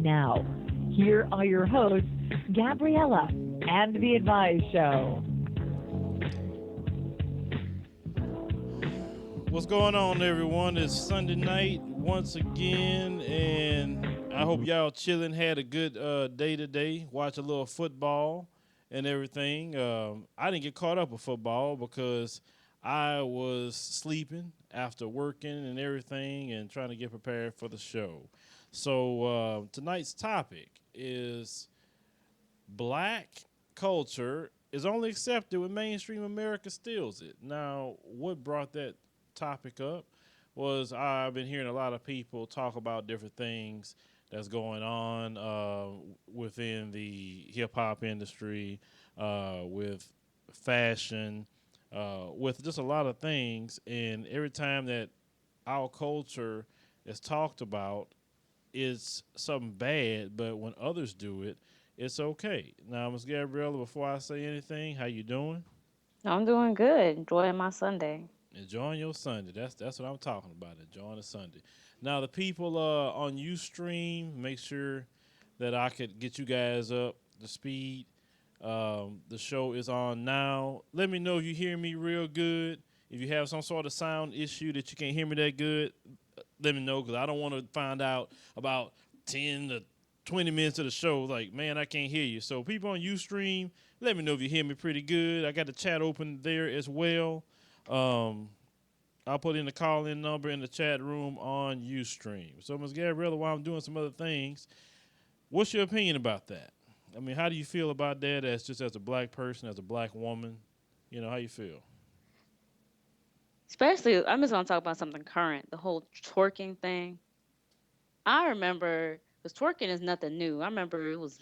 now. Here are your hosts, Gabriella and The Advice Show. What's going on, everyone? It's Sunday night once again, and I hope y'all chilling, had a good day today. Watch a little football and everything. I didn't get caught up with football because I was sleeping after working and everything and trying to get prepared for the show. So tonight's topic is black culture is only accepted when mainstream America steals it. Now, what brought that topic up was I've been hearing a lot of people talk about different things that's going on within the hip hop industry, with fashion, with just a lot of things. And every time that our culture is talked about, it's something bad, but when others do it, it's okay. Now, Ms. Gabriella, before I say anything, how you doing? I'm doing good, enjoying my Sunday. Enjoying your Sunday. That's what I'm talking about. Enjoying the Sunday. Now, the people on UStream, make sure that I could get you guys up to speed. The show is on now. Let me know if you hear me real good. If you have some sort of sound issue that you can't hear me that good, let me know because I don't want to find out about 10 to 20 minutes of the show. Like, man, I can't hear you. So, people on UStream, let me know if you hear me pretty good. I got the chat open there as well. Um, I'll put in the call-in number in the chat room on Ustream. So, Ms. Gabriella, while I'm doing some other things, what's your opinion about that? I mean, how do you feel about that as just as a black person, as a black woman? You know, how you feel? Especially, I'm just gonna talk about something current, the whole twerking thing. I remember, because twerking is nothing new. I remember it was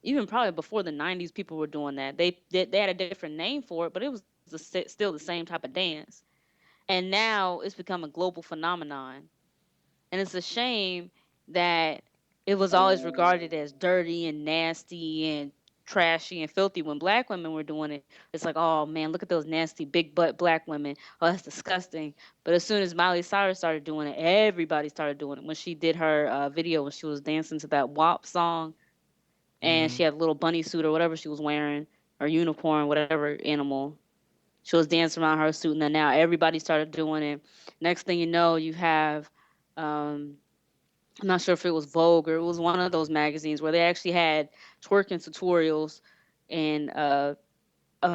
even probably before the '90s, people were doing that. They had a different name for it, but it was still the same type of dance. And now it's become a global phenomenon. And it's a shame that it was always regarded as dirty and nasty and trashy and filthy when black women were doing it. It's like, oh man, look at those nasty big butt black women. Oh, that's disgusting. But as soon as Miley Cyrus started doing it, everybody started doing it. When she did her video when she was dancing to that WAP song and Mm-hmm. she had a little bunny suit or whatever she was wearing, or unicorn, whatever animal. She was dancing around her suit, and then now everybody started doing it. Next thing you know, you have um, I'm not sure if it was Vogue or it was one of those magazines where they actually had twerking tutorials in a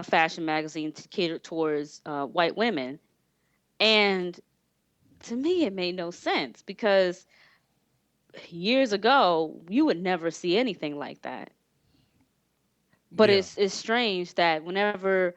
fashion magazine to cater towards white women. And to me, it made no sense because years ago, you would never see anything like that. But Yeah. it's strange that whenever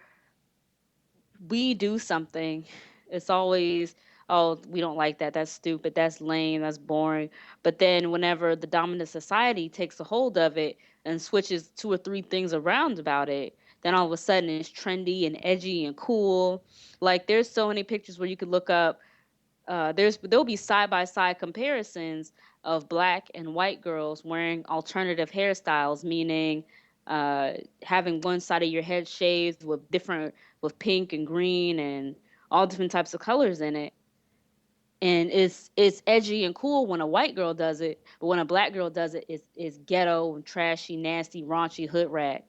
we do something, it's always, oh, we don't like that. That's stupid. That's lame. That's boring. But then whenever the dominant society takes a hold of it and switches two or three things around about it, then all of a sudden it's trendy and edgy and cool. Like there's so many pictures where you could look up. There'll be side by side comparisons of black and white girls wearing alternative hairstyles, meaning uh, having one side of your head shaved with pink and green and all different types of colors in it. And it's edgy and cool when a white girl does it, but when a black girl does it, it's ghetto and trashy, nasty, raunchy, hood rat.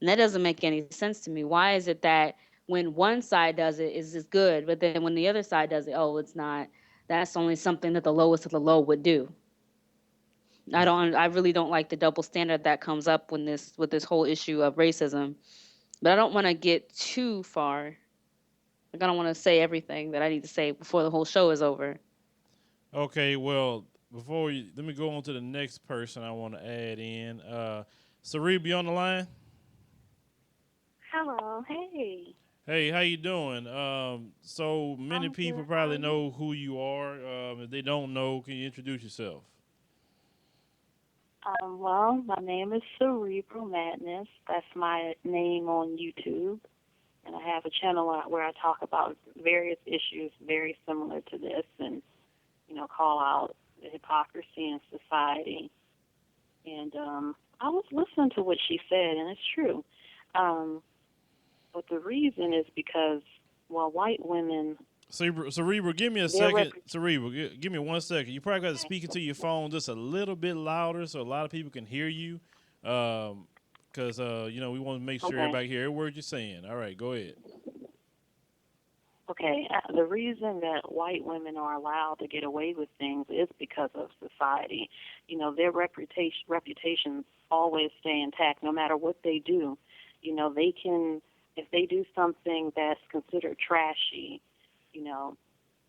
And that doesn't make any sense to me. Why is it that when one side does it, is good, but then when the other side does it, oh, it's not. That's only something that the lowest of the low would do. I really don't like the double standard that comes up when this with this whole issue of racism. But I don't want to get too far. Like I don't want to say everything that I need to say before the whole show is over. Okay, well, let me go on to the next person I want to add in. Saree, be on the line. Hello, hey. Hey, how you doing? So many I'm good. people How are probably you? know who you are. If they don't know, can you introduce yourself? Well, my name is Cerebral Madness. That's my name on YouTube. And I have a channel where I talk about various issues very similar to this and, call out the hypocrisy in society. And I was listening to what she said, and it's true. Um, but the reason is because, well, white women Cerebral, give me a Their second. Cerebral, give me 1 second. You probably got to speak into your phone just a little bit louder so a lot of people can hear you. Because, we want to make sure Okay. everybody hear every word you're saying. All right, go ahead. Okay, the reason that white women are allowed to get away with things is because of society. Their reputations always stay intact no matter what they do. They can, if they do something that's considered trashy,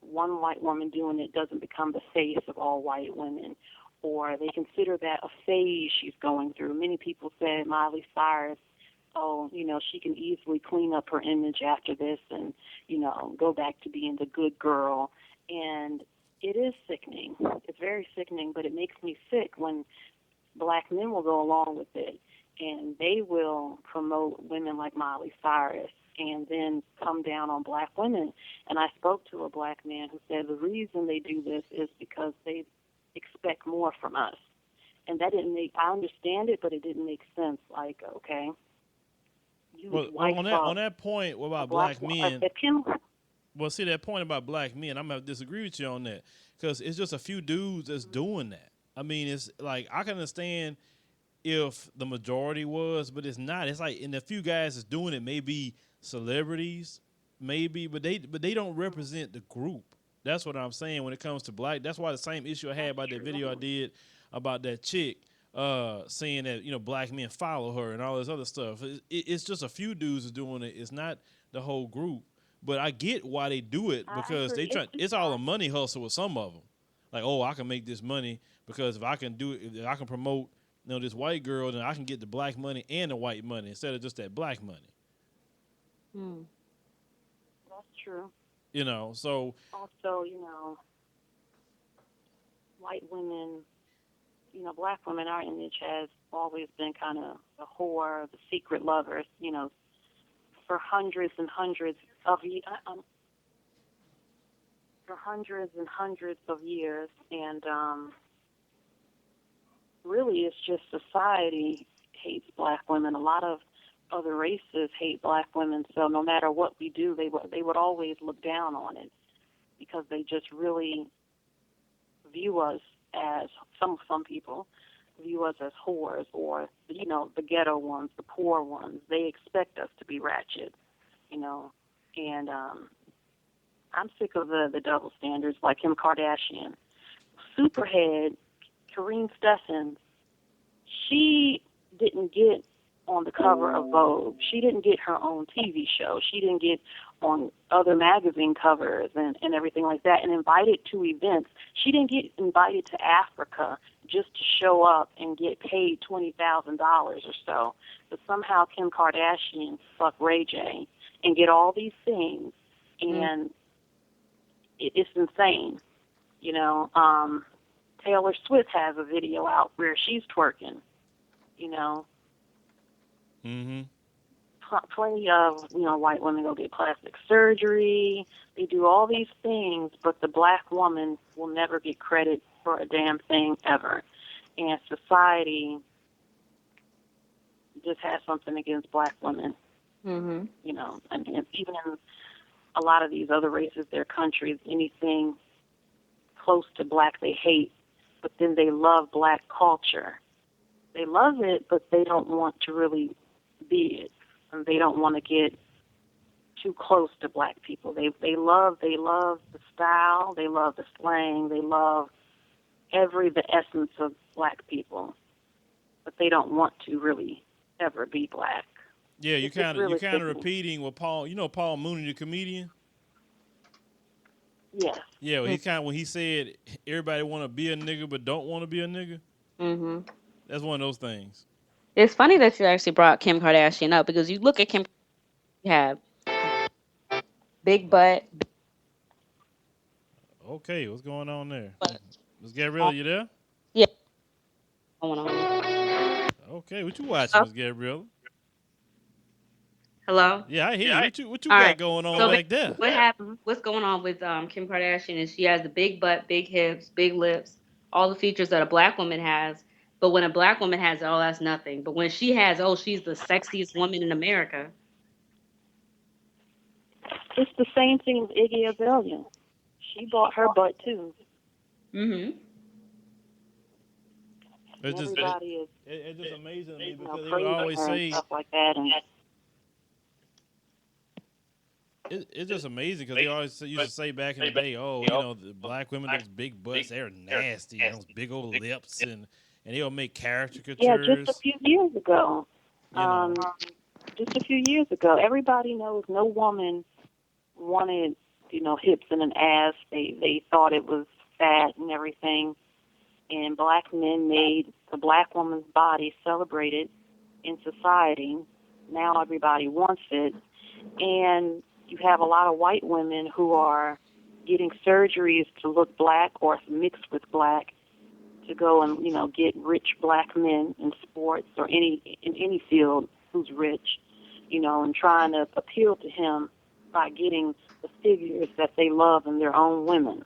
one white woman doing it doesn't become the face of all white women. Or they consider that a phase she's going through. Many people say Miley Cyrus, oh, she can easily clean up her image after this and, go back to being the good girl. And it is sickening. It's very sickening, but it makes me sick when black men will go along with it and they will promote women like Miley Cyrus and then come down on black women. And I spoke to a black man who said the reason they do this is because they expect more from us. And that didn't make, I understand it, but it didn't make sense. Like, okay, Well, on that point about black men, well, see that point about black men, I'm gonna disagree with you on that because it's just a few dudes that's doing that. I mean, it's like I can understand if the majority was, but it's not. It's like, and the few guys that's doing it may be celebrities, maybe, but they don't represent the group. That's what I'm saying when it comes to black. That's why the same issue I had about that video I did about that chick saying that black men follow her and all this other stuff. It's just a few dudes are doing it. It's not the whole group. But I get why they do it because they try. It's all a money hustle with some of them. Like, oh, I can make this money because if I can do it, if I can promote this white girl, then I can get the black money and the white money instead of just that black money. That's true. So also, white women, black women, our image has always been kind of the whore, the secret lovers, for hundreds and hundreds of years, and really it's just society hates black women. A lot of other races hate black women, so no matter what we do, they would always look down on it because they just really view us as some people view us as whores or the ghetto ones, the poor ones. They expect us to be ratchet, and I'm sick of the double standards like Kim Kardashian. Superhead, Karine Steffens, she didn't get on the cover of Vogue. She didn't get her own TV show. She didn't get on other magazine covers and everything like that and invited to events. She didn't get invited to Africa just to show up and get paid $20,000 or so. But somehow Kim Kardashian fuck Ray J and get all these things, and it's insane. Taylor Swift has a video out where she's twerking. Plenty of white women go get plastic surgery. They do all these things, but the black woman will never get credit for a damn thing ever. And society just has something against black women. And even in a lot of these other races, their countries, anything close to black they hate, but then they love black culture. They love it, but they don't want to really be it. And they don't want to get too close to black people. They love the style, they love the slang, they love the essence of black people, but they don't want to really ever be black. Yeah, you kind of repeating what Paul, Paul Mooney, the comedian. Yes. Yeah, well, when he said everybody want to be a nigga but don't want to be a nigga. That's one of those things. It's funny that you actually brought Kim Kardashian up because you look at Kim, you have big butt. Okay, what's going on there? Ms. Gabriella, you there? Yeah. Going on. Okay, what you watching, Ms. Gabriella? Hello? Yeah, I hear you. What you got going on back there? What happened? What's going on with Kim Kardashian is she has the big butt, big hips, big lips, all the features that a black woman has. But when a black woman has it, oh, that's nothing. But when she has, oh, she's the sexiest woman in America. It's the same thing with Iggy Azalea. She bought her butt too. Mhm. It's just Everybody is it's just amazing to me because they would praising always her and say stuff like that, and it's just amazing because they always used to say back in the day, oh, the black women, those big butts, they're nasty, and those big old lips, and they'll make yeah, just a caricatures, few years ago. you know. Just a few years ago, everybody knows no woman wanted, hips and an ass. They thought it was fat and everything. And black men made the black woman's body celebrated in society. Now everybody wants it. And you have a lot of white women who are getting surgeries to look black or mixed with black to go and, get rich black men in sports or in any field who's rich, and trying to appeal to him by getting the figures that they love in their own women.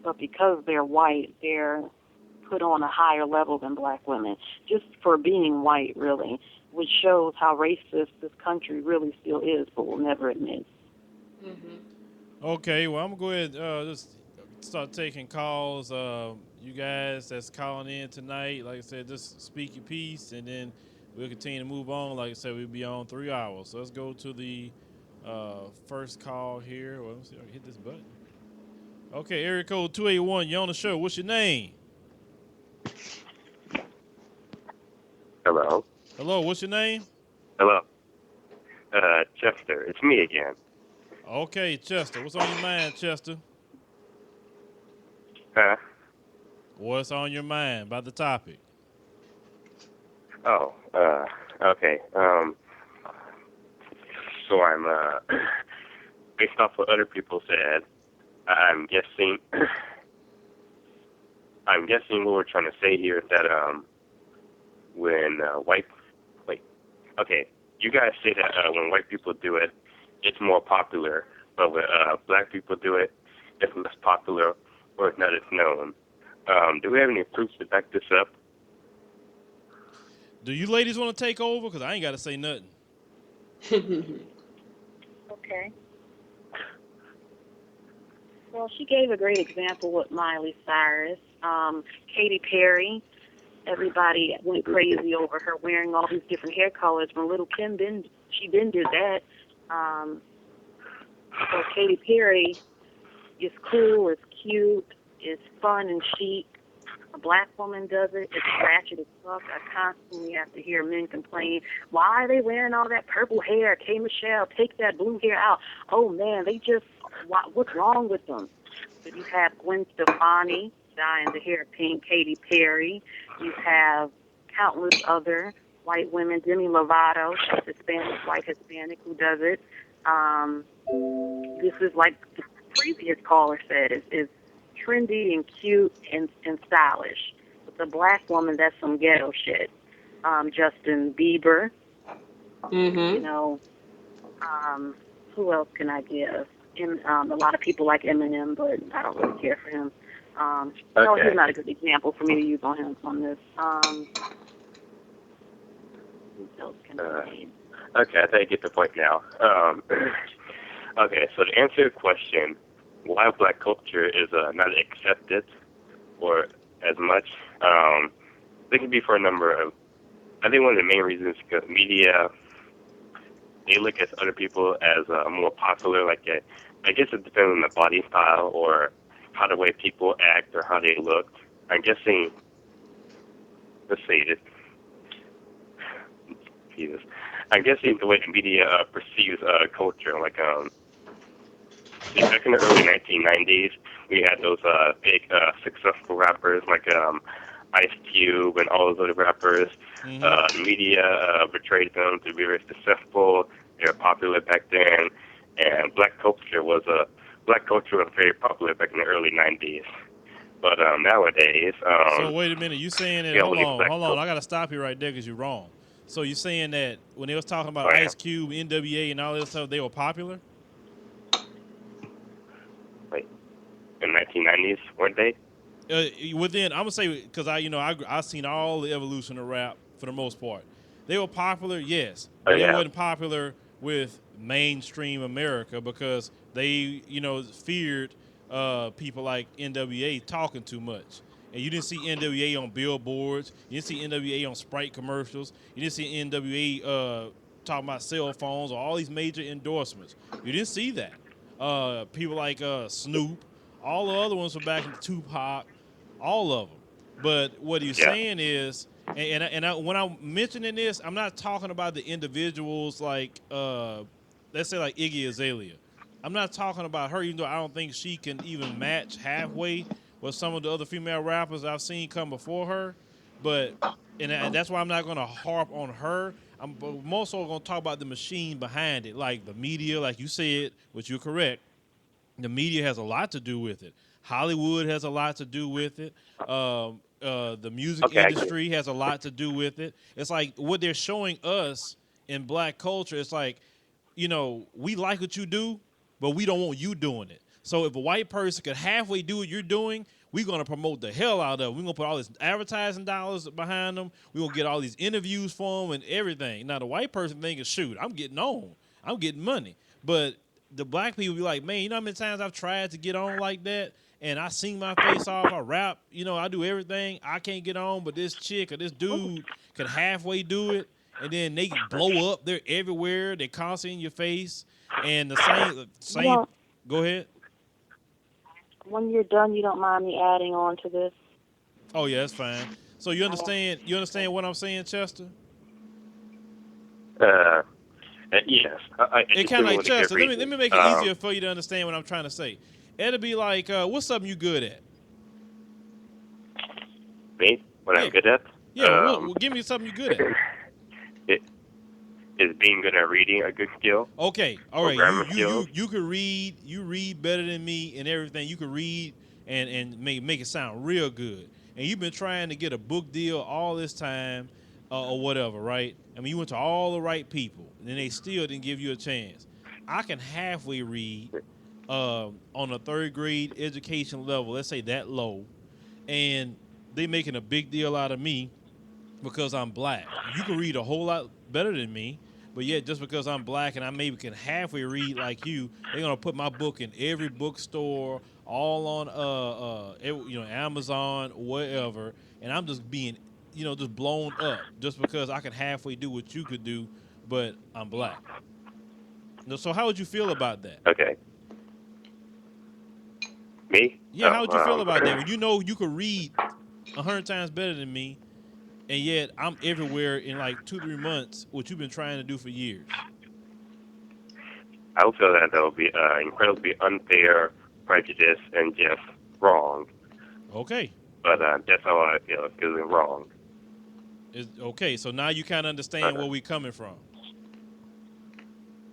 But because they're white, they're put on a higher level than black women, just for being white, really, which shows how racist this country really still is, but will never admit. Okay, well, I'm going to go ahead just start taking calls. You guys that's calling in tonight, like I said, just speak your piece, and then we'll continue to move on. Like I said, we'll be on 3 hours. So let's go to the first call here. Well, let me see if I can hit this button. Okay, area code 281, you're on the show. What's your name? Hello. Hello, what's your name? Hello. Chester, it's me again. Okay, Chester. What's on your mind, Chester? Huh? What's on your mind about the topic? Oh, okay. So I'm, based off what other people said, I'm guessing what we're trying to say here is that, when, you guys say that, when white people do it, it's more popular, but when, black people do it, it's less popular, or it's not as known. Do we have any proofs to back this up? Do you ladies want to take over? Because I ain't got to say nothing. Okay. Well, she gave a great example with Miley Cyrus. Katy Perry, everybody went crazy over her wearing all these different hair colors. When Little Kim did that. So Katy Perry is cool, it's cute, it's fun and chic. A black woman does it, it's ratchet as fuck. I constantly have to hear men complain, why are they wearing all that purple hair? K. Michelle, take that blue hair out. Oh man, what's wrong with them? But you have Gwen Stefani dyeing the hair pink, Katy Perry. You have countless other white women, Demi Lovato, she's white Hispanic, who does it. This is like the previous caller said, is trendy and cute and stylish. With a black woman, that's some ghetto shit. Justin Bieber, who else can I give? A lot of people like Eminem, but I don't really care for him. No, he's not a good example for me to use on him on this. Who else can I name? Okay, I think I get the point now. Okay, so to answer your question, why black culture is not accepted or as much, it could be for a number of, I think one of the main reasons is because media, they look at other people as more popular, I guess it depends on the body style or how the way people act or how they look. I'm guessing, let's see, Jesus. I'm guessing the way the media perceives culture, back in the early 1990s, we had those big successful rappers like Ice Cube and all those other rappers. The media portrayed them to be very successful. They were popular back then, and black culture was very popular back in the early 90s. But nowadays, so wait a minute, you saying that? Hold on, I gotta stop you right there because you're wrong. So you're saying that when they was talking about Ice Cube, NWA, and all this stuff, they were popular? Wait, in the 1990s, weren't they? Within, I'm gonna say, because I seen all the evolution of rap for the most part. They were popular, yes, but they wasn't popular with mainstream America because they, feared people like NWA talking too much. And you didn't see NWA on billboards. You didn't see NWA on Sprite commercials. You didn't see NWA talking about cell phones or all these major endorsements. You didn't see that. People like Snoop, all the other ones were back in Tupac, all of them. But what he's saying is, when I'm mentioning this, I'm not talking about the individuals like, let's say like Iggy Azalea. I'm not talking about her, even though I don't think she can even match halfway with some of the other female rappers I've seen come before her. But and that's why I'm not going to harp on her. I'm more so going to talk about the machine behind it, like the media, like you said, which you're correct. The media has a lot to do with it. Hollywood has a lot to do with it. The music industry has a lot to do with it. It's like what they're showing us in black culture. It's like, we like what you do, but we don't want you doing it. So if a white person could halfway do what you're doing, we're going to promote the hell out of it. We're going to put all this advertising dollars behind them. We're going to get all these interviews for them and everything. Now, the white person thinking, shoot, I'm getting on. I'm getting money. But the black people be like, man, you know how many times I've tried to get on like that? And I sing my face off. I rap. I do everything. I can't get on, but this chick or this dude can halfway do it. And then they blow up. They're everywhere. They're constantly in your face. And the same. Go ahead. When you're done, you don't mind me adding on to this? Oh yeah, that's fine. So you understand? You understand what I'm saying, Chester? Yes. It kind of like Chester. Let me make it easier for you to understand what I'm trying to say. It'll be like, what's something you good at? Me? What I'm good at? Yeah. Well, give me something you good at. Is being good at reading a good skill? Okay, all right. You could read. You read better than me and everything. You could read and make it sound real good. And you've been trying to get a book deal all this time, or whatever, right? I mean, you went to all the right people, and then they still didn't give you a chance. I can halfway read on a third grade education level. Let's say that low, and they making a big deal out of me because I'm black. You can read a whole lot better than me, but yet just because I'm black and I maybe can halfway read like you, they're gonna put my book in every bookstore, all on Amazon, whatever, and I'm just being, just blown up just because I can halfway do what you could do, but I'm black. So how would you feel about that? Okay. Me? Yeah, how would you feel about that? When you could read 100 times better than me, and yet I'm everywhere in like 2-3 months, what you've been trying to do for years. I would feel that would be incredibly unfair, prejudice, and just wrong. Okay. But that's how I feel. It's wrong. Okay, so now you kind of understand where we're coming from.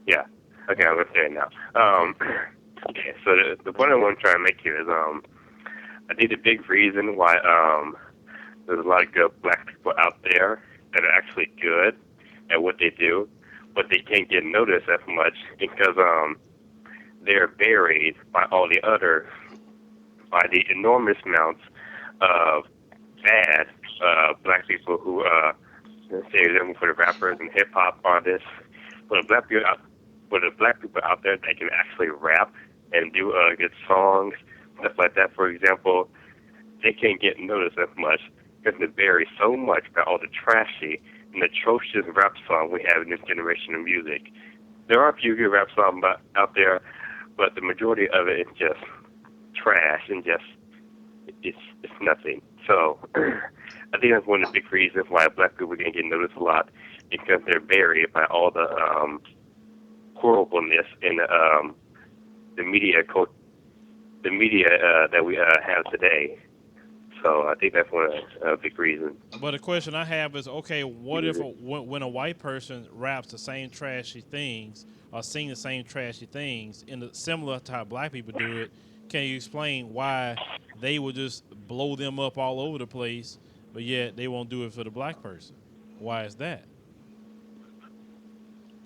Yeah. Okay, I understand now. Okay, so the point I want to try to make here is I think the big reason why there's a lot of good black people out there that are actually good at what they do, but they can't get noticed as much because they're buried by the enormous amounts of bad black people who, say, for the rappers and hip hop artists, for the black people out there that can actually rap and do good songs, stuff like that. For example, they can't get noticed as much because they bury so much by all the trashy and atrocious rap song we have in this generation of music. There are a few good rap songs out there, but the majority of it is just trash and just it's nothing. So I think that's one of the big reasons why black people can get noticed a lot, because they're buried by all the horribleness in the media that we have today. So I think that's one of the big reasons. But the question I have is, okay, what if when a white person raps the same trashy things or sing the same trashy things similar to how black people do it, can you explain why they would just blow them up all over the place, but yet they won't do it for the black person? Why is that?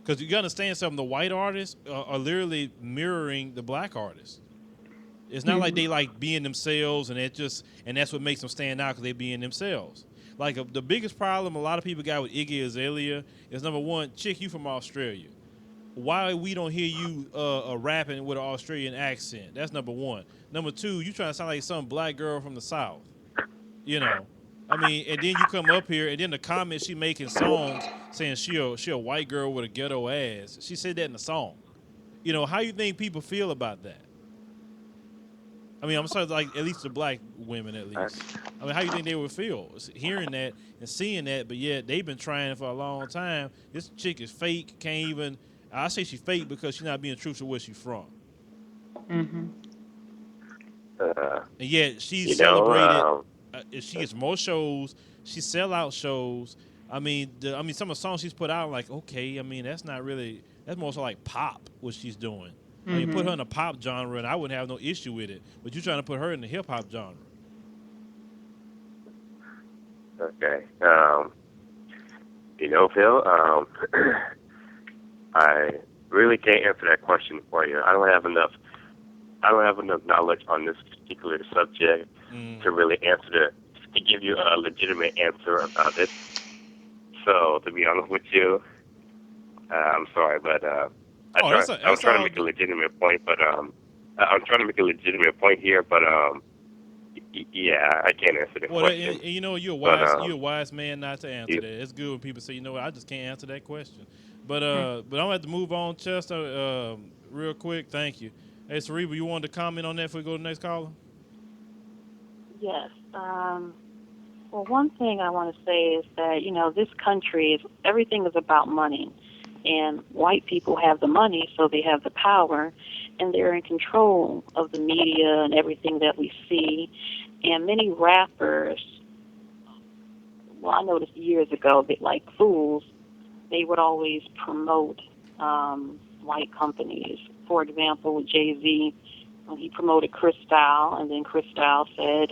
Because you got to understand something, the white artists are literally mirroring the black artists. It's not like they like being themselves, and that's what makes them stand out, because they being themselves. Like the biggest problem a lot of people got with Iggy Azalea is, number one, chick, you from Australia. why we don't hear you rapping with an Australian accent? That's number one. Number two, you trying to sound like some black girl from the South. You know, I mean, and then you come up here, and then the comments she making songs saying she a white girl with a ghetto ass. She said that in the song. You know, how you think people feel about that? I mean, I'm sorry, like at least the black women, at Uh, least. I mean, how you think they would feel hearing that and seeing that? But yet they've been trying for a long time. This chick is fake. Can't even. I say she's fake because she's not being true to where she's from. Mhm. uh, And yet she's you know, celebrated. If she gets more shows, she sell out shows. I mean, some of the songs she's put out, like okay. I mean, that's not really. That's more so like pop what she's doing. I mean, put her in Mhm. a pop genre, and I wouldn't have no issue with it. But you're trying to put her in the hip hop genre. okay. Phil, I really can't answer that question for you. I don't have enough. I don't have enough knowledge on this particular subject Mm. to really to give you a legitimate answer about it. So, to be honest with you, I'm sorry, but Oh, I'm that's trying to all make a good. legitimate point, but I'm trying to make a legitimate point here, but yeah, I can't answer the Well, question. and you know, But you're a wise man not to answer you, that. It's good when people say, you know what, I just can't answer that question. Hmm. But I'm gonna have to move on, Chester, real quick. Thank you. Hey, Sareba, you wanted to comment on that before we go to the next caller? Yes. Well, one thing I want to say is that, this country is everything is about money. And white people have the money, so they have the power, and they're in control of the media and everything that we see. And many rappers, well, I noticed years ago that, like fools, they would always promote white companies. For example, Jay-Z, when he promoted Cristal, and then Cristal said,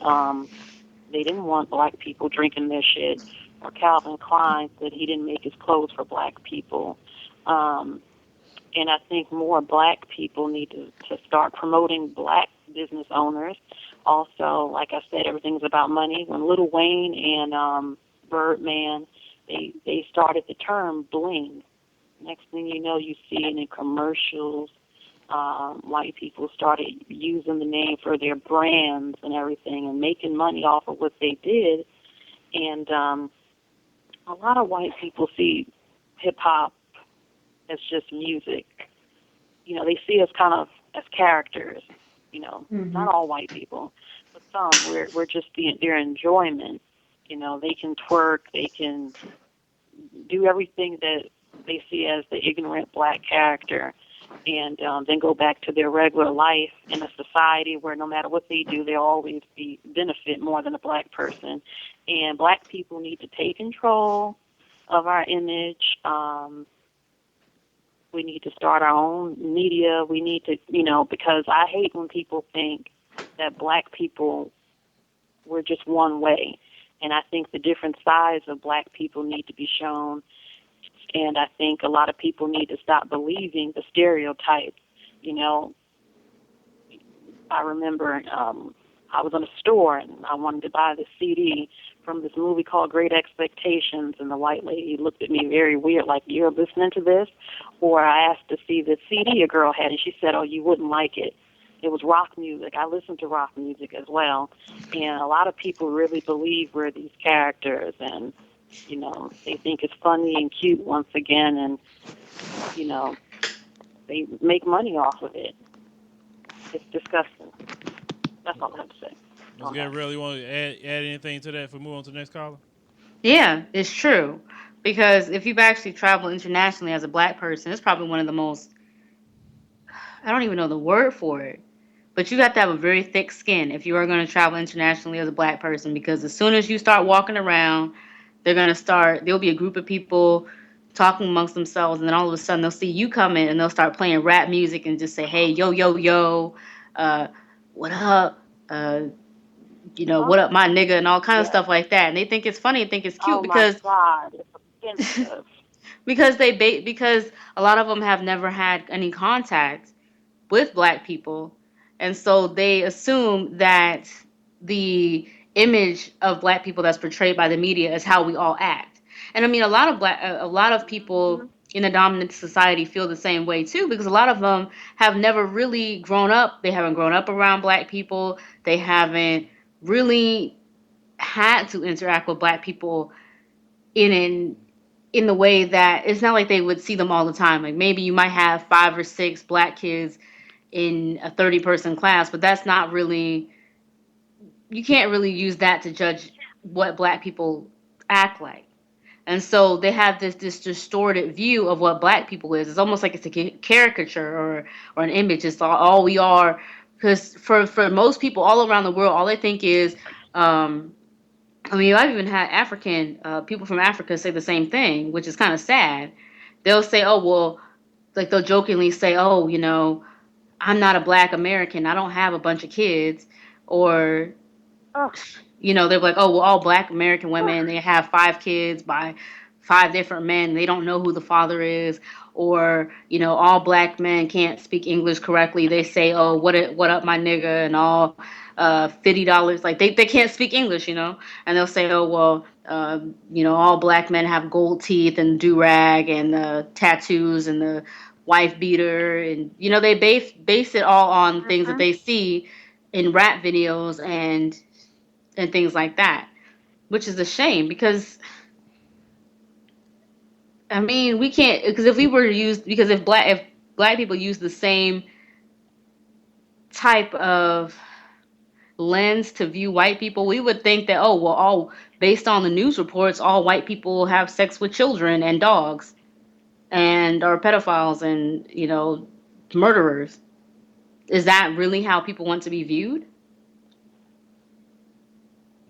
they didn't want black people drinking their shit. Or Calvin Klein said he didn't make his clothes for black people. Um, and I think more black people need to start promoting black business owners. Also, like I said, everything's about money. When Lil Wayne and Birdman, they started the term bling. Next thing you know, you see it in commercials. White people started using the name for their brands and everything and making money off of what they did. And a lot of white people see hip hop as just music. They see us kind of as characters. Not Mhm. all white people, but some. We're just their enjoyment. They can twerk, they can do everything that they see as the ignorant black character, and then go back to their regular life in a society where no matter what they do, they'll always be benefit more than a black person. And black people need to take control of our image. We need to start our own media. We need to, because I hate when people think that black people were just one way. And I think the different sides of black people need to be shown. And I think a lot of people need to stop believing the stereotypes. You know, I remember I was in a store and I wanted to buy this CD from this movie called Great Expectations, and the white lady looked at me very weird, like, you're listening to this? Or I asked to see the CD a girl had, and she said, oh, you wouldn't like it. It was rock music. I listen to rock music as well. And a lot of people really believe we're these characters, and, they think it's funny and cute once again, and, they make money off of it. It's disgusting. That's all I have to say Ms. on that. Gabrielle, you want to add anything to that if we move on to the next caller? Yeah, it's true. Because if you've actually traveled internationally as a black person, it's probably one of the most, I don't even know the word for it, but you have to have a very thick skin if you are going to travel internationally as a black person. Because as soon as you start walking around, there'll be a group of people talking amongst themselves, and then all of a sudden they'll see you come in and they'll start playing rap music and just say, hey, yo, yo, yo, uh, what up? What up, my nigga, and all kind of Yes. stuff like that. And they think it's funny and think it's cute Oh my because God, it's offensive. because a lot of them have never had any contact with black people, and so they assume that the image of black people that's portrayed by the media is how we all act. And I mean, a lot of Mhm. people in a dominant society feel the same way too, because a lot of them have never really grown up. They haven't grown up around black people. They haven't really had to interact with black people in an in the way that it's not like they would see them all the time. Like maybe you might have 5 or 6 black kids in a 30-person class, but that's not really, you can't really use that to judge what black people act like. And so they have this distorted view of what black people is. It's almost like it's a caricature or an image. It's all we are. Because for most people all around the world, all they think is, I mean, I've even had African people from Africa say the same thing, which is kind of sad. They'll say, "Oh, well," like they'll jokingly say, "Oh, I'm not a black American. I don't have a bunch of kids," or Oh, they're like, "Oh, well, all black American women, they have 5 kids by 5 different men. They don't know who the father is." Or, all black men can't speak English correctly. They say, "Oh, what up, my nigga," and all $50. Like they can't speak English, and they'll say, "Oh, well, all black men have gold teeth and do rag and tattoos and the wife beater," and they base it all on things that mhm. they see in rap videos and things like that, which is a shame because I mean we can't, because if we were to use, because if black people use the same type of lens to view white people, we would think that, oh well, all based on the news reports, all white people have sex with children and dogs and are pedophiles and murderers. Is that really how people want to be viewed?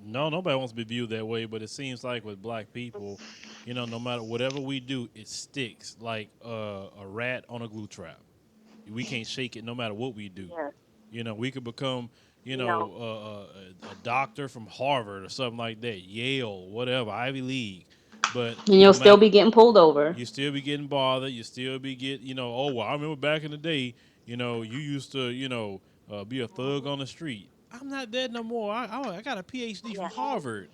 No, nobody wants to be viewed that way, but it seems like with black people, no matter whatever we do, it sticks like a rat on a glue trap. We can't shake it no matter what we do. Yes, We could become, no, a doctor from Harvard or something like that, Yale, whatever, Ivy League. But And you'll no still matter, be getting pulled over. you still be getting bothered. You still be oh, well, I remember back in the day, you used to, be a thug on the street. I'm not that no more. I got a PhD from yeah, Harvard.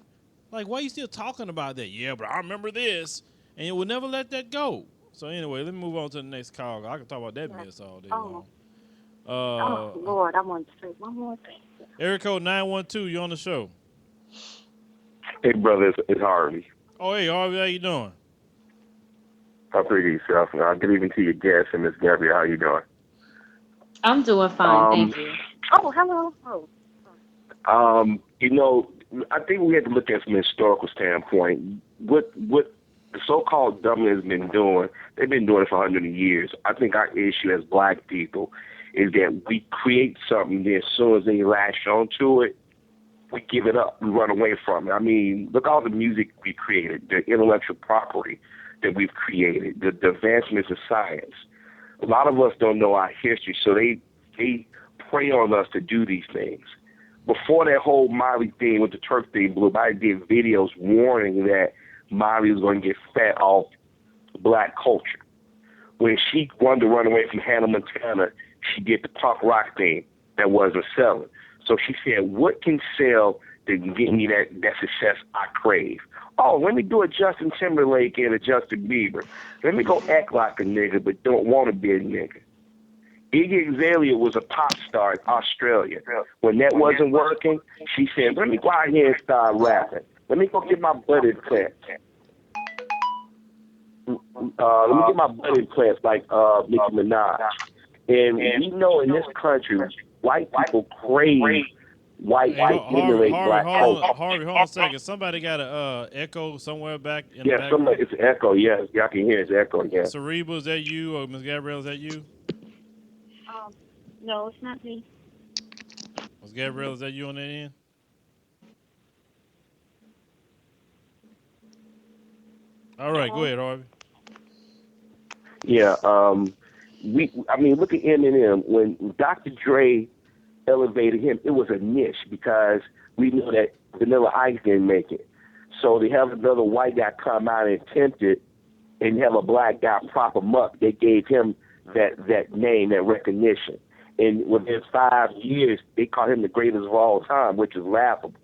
Like, why are you still talking about that? Yeah, but I remember this. And you will never let that go. So, anyway, let me move on to the next call. I can talk about that yeah. mess all day Oh, long. oh, Uh, Lord, I want to say one more thing. Area code 912, you on the show. Hey, brother, it's Harvey. Oh, hey, Harvey, how you doing? How pretty yourself? Good evening to your guest and Miss Gabrielle. How you doing? I'm doing fine, Um, thank you. Oh, hello. Oh, you know, I think we have to look at from a historical standpoint. What the so-called dominant has been doing, they've been doing it for hundreds of years. I think our issue as black people is that we create something, then as soon as they latch onto it, we give it up. We run away from it. I mean, look at all the music we created, the intellectual property that we've created, the advancements of science. A lot of us don't know our history, so they prey on us to do these things. Before that whole Miley thing with the Turk thing blew up, I did videos warning that Miley was going to get fat off black culture. When she wanted to run away from Hannah Montana, she did the punk rock thing that wasn't selling. So she said, what can sell that can get me that success I crave? Oh, let me do a Justin Timberlake and a Justin Bieber. Let me go act like a nigga but don't want to be a nigga. Iggy Azalea was a pop star in Australia. When that wasn't working, she said, let me go out here and start rapping. Let me go get my butt implants. Let me get my butt implants like Nicki Minaj. And we know in this country, white people crave white Hey, to emulate black culture. Harvey, hold on a second. Somebody got a echo somewhere back in the Yeah, background. it's an echo. Yes, y'all can hear it's echo. Yeah. Cerebral, is that you? Or Miss Gabrielle, is that you? no, it's not me. Miss Gabrielle, is that you on that end? All right, go ahead, Harvey. Yeah. I mean, look at Eminem. When Dr. Dre elevated him, it was a niche because we know that Vanilla Ice didn't make it. So to have another white guy come out and attempt it, and have a black guy prop him up, they gave him that name, that recognition. And within 5 years, they called him the greatest of all time, which is laughable.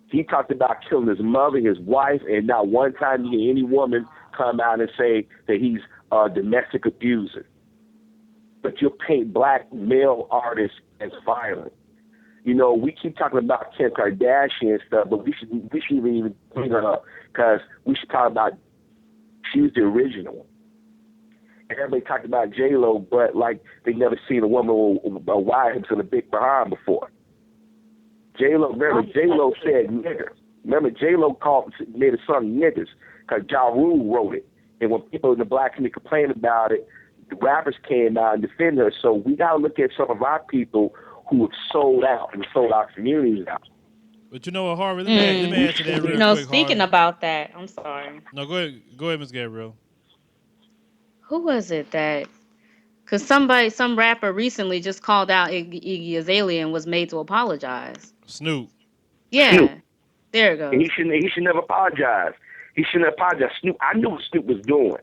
He talked about killing his mother, his wife, and not one time did any woman come out and say that he's a domestic abuser. But you'll paint black male artists as violent. You know, we keep talking about Kim Kardashian and stuff, but we shouldn't even bring her up because we should talk about she was the original one. Everybody talked about J-Lo, but like they never seen a woman with a wide hips and a big behind before. J-Lo said nigger. Remember, J-Lo made a song Niggers because Ja Rule wrote it. And when people in the black community complained about it, the rappers came out and defended her. So we got to look at some of our people who have sold out and sold our communities out. But you know what, Harvey? Let me answer that real quick, speaking Harvey. about that, I'm sorry. No, go ahead, Ms. Gabrielle. Who was it that? Because some rapper recently just called out Iggy Azalea and was made to apologize. Snoop. Yeah, Snoop. there it goes. And he should never apologize. He shouldn't apologize. Snoop, I knew what Snoop was doing.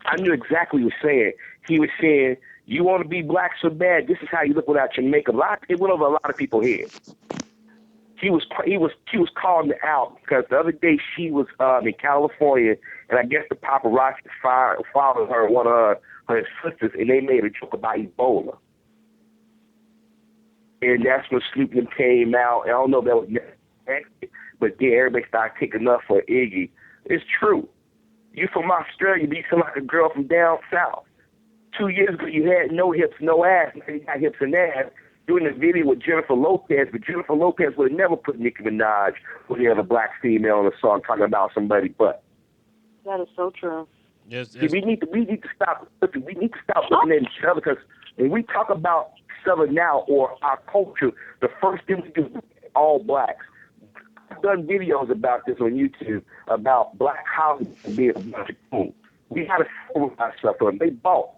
I knew exactly what he was saying. He was saying, you want to be black so bad, this is how you look without your makeup. It went over a lot of people's heads. He was calling it out because the other day she was in California, and I guess the paparazzi followed her, one of her sisters, and they made a joke about Ebola. And that's when Snoop came out. I don't know if that was next, but then everybody started taking up for Iggy. It's true. You from Australia, you sound like a girl from down south. 2 years ago, you had no hips, no ass. Now you got hips and ass. Doing the video with Jennifer Lopez, but Jennifer Lopez would have never put Nicki Minaj or the other black female on a song talking about somebody's butt. That is so true. Yes. See, we need to stop. We need to stop looking at each other because when we talk about Southern now or our culture, the first thing we do is all blacks. I've done videos about this on YouTube about black houses being a bunch of coons. We got to hold ourselves for them. They bought.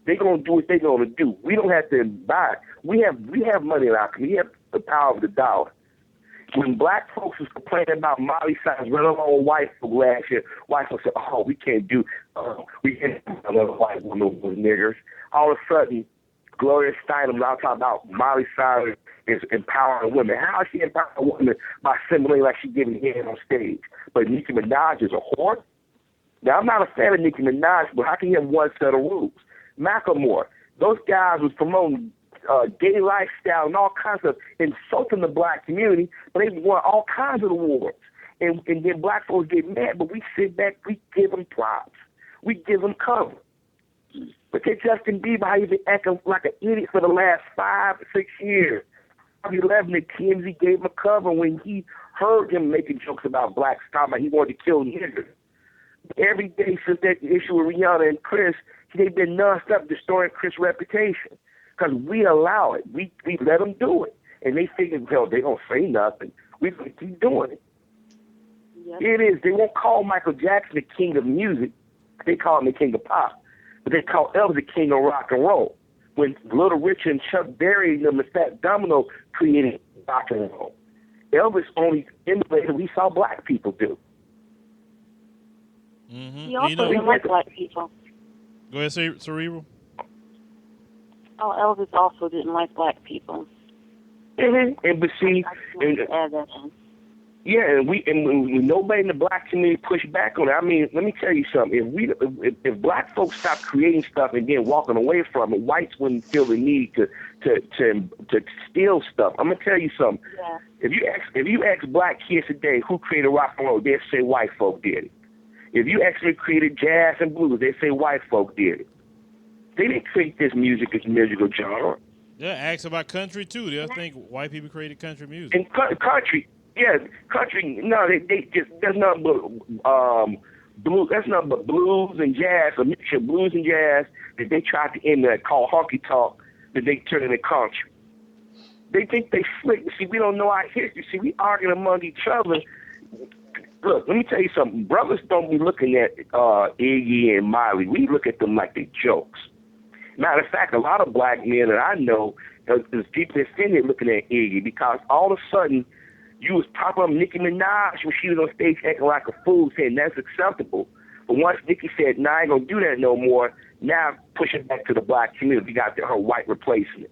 They're going to do what they're going to do. We don't have to buy. We have money in our community. We have the power of the dollar. When black folks was complaining about Miley Cyrus running on white folk last year, white folks said, oh, we can't do another white woman with niggers. All of a sudden, Gloria Steinem now talking about Miley Cyrus is empowering women. How is she empowering women by simulating like she's giving head on stage? But Nicki Minaj is a whore? Now, I'm not a fan of Nicki Minaj, but how can you have one set of rules? Macklemore, those guys was promoting gay lifestyle and all kinds of insulting the black community, but they won all kinds of awards. And then black folks get mad, but we sit back, we give them props. We give them cover. But take Justin Bieber, how he's been acting like an idiot for the last 5 or 6 years. 2011, the TMZ gave him a cover when he heard him making jokes about blacks, talking about he wanted to kill niggers. Every day since that issue with Rihanna and Chris, they've been nonstop destroying Chris' reputation because we allow it. We let them do it. And they figure, well, they don't say nothing. We keep doing it. Yep. It is. They won't call Michael Jackson the king of music. They call him the king of pop. But they call Elvis the king of rock and roll. When Little Richard and Chuck Berry and the Fat Domino created rock and roll. Elvis only imitated what we saw black people do. Mm-hmm. He also didn't like black people. Go ahead, Cerebral. Oh, Elvis also didn't like black people. Mm-hmm. And but see, add that in. Yeah, and when nobody in the black community pushed back on it. I mean, let me tell you something. If black folks stop creating stuff and then walking away from it, whites wouldn't feel the need to steal stuff. I'm gonna tell you something. Yeah. If you ask black kids today who created rock and roll, they'll say white folk did it. If you actually created jazz and blues, they say white folk did it. They didn't create this musical genre. Yeah, ask about country too. They'll think white people created country music. And country, yeah, country. No, they just that's nothing but blues. That's nothing but blues and jazz, a mixture of blues and jazz that they tried to end that called honky tonk that they turned into country. They think they slick. See, we don't know our history. See, we arguing among each other. Look, let me tell you something. Brothers don't be looking at Iggy and Miley. We look at them like they jokes. Matter of fact, a lot of black men that I know is deeply offended looking at Iggy because all of a sudden you was popping up Nicki Minaj when she was on stage acting like a fool, saying that's acceptable. But once Nicki said, nah, I ain't going to do that no more, now push it back to the black community. You got her white replacement.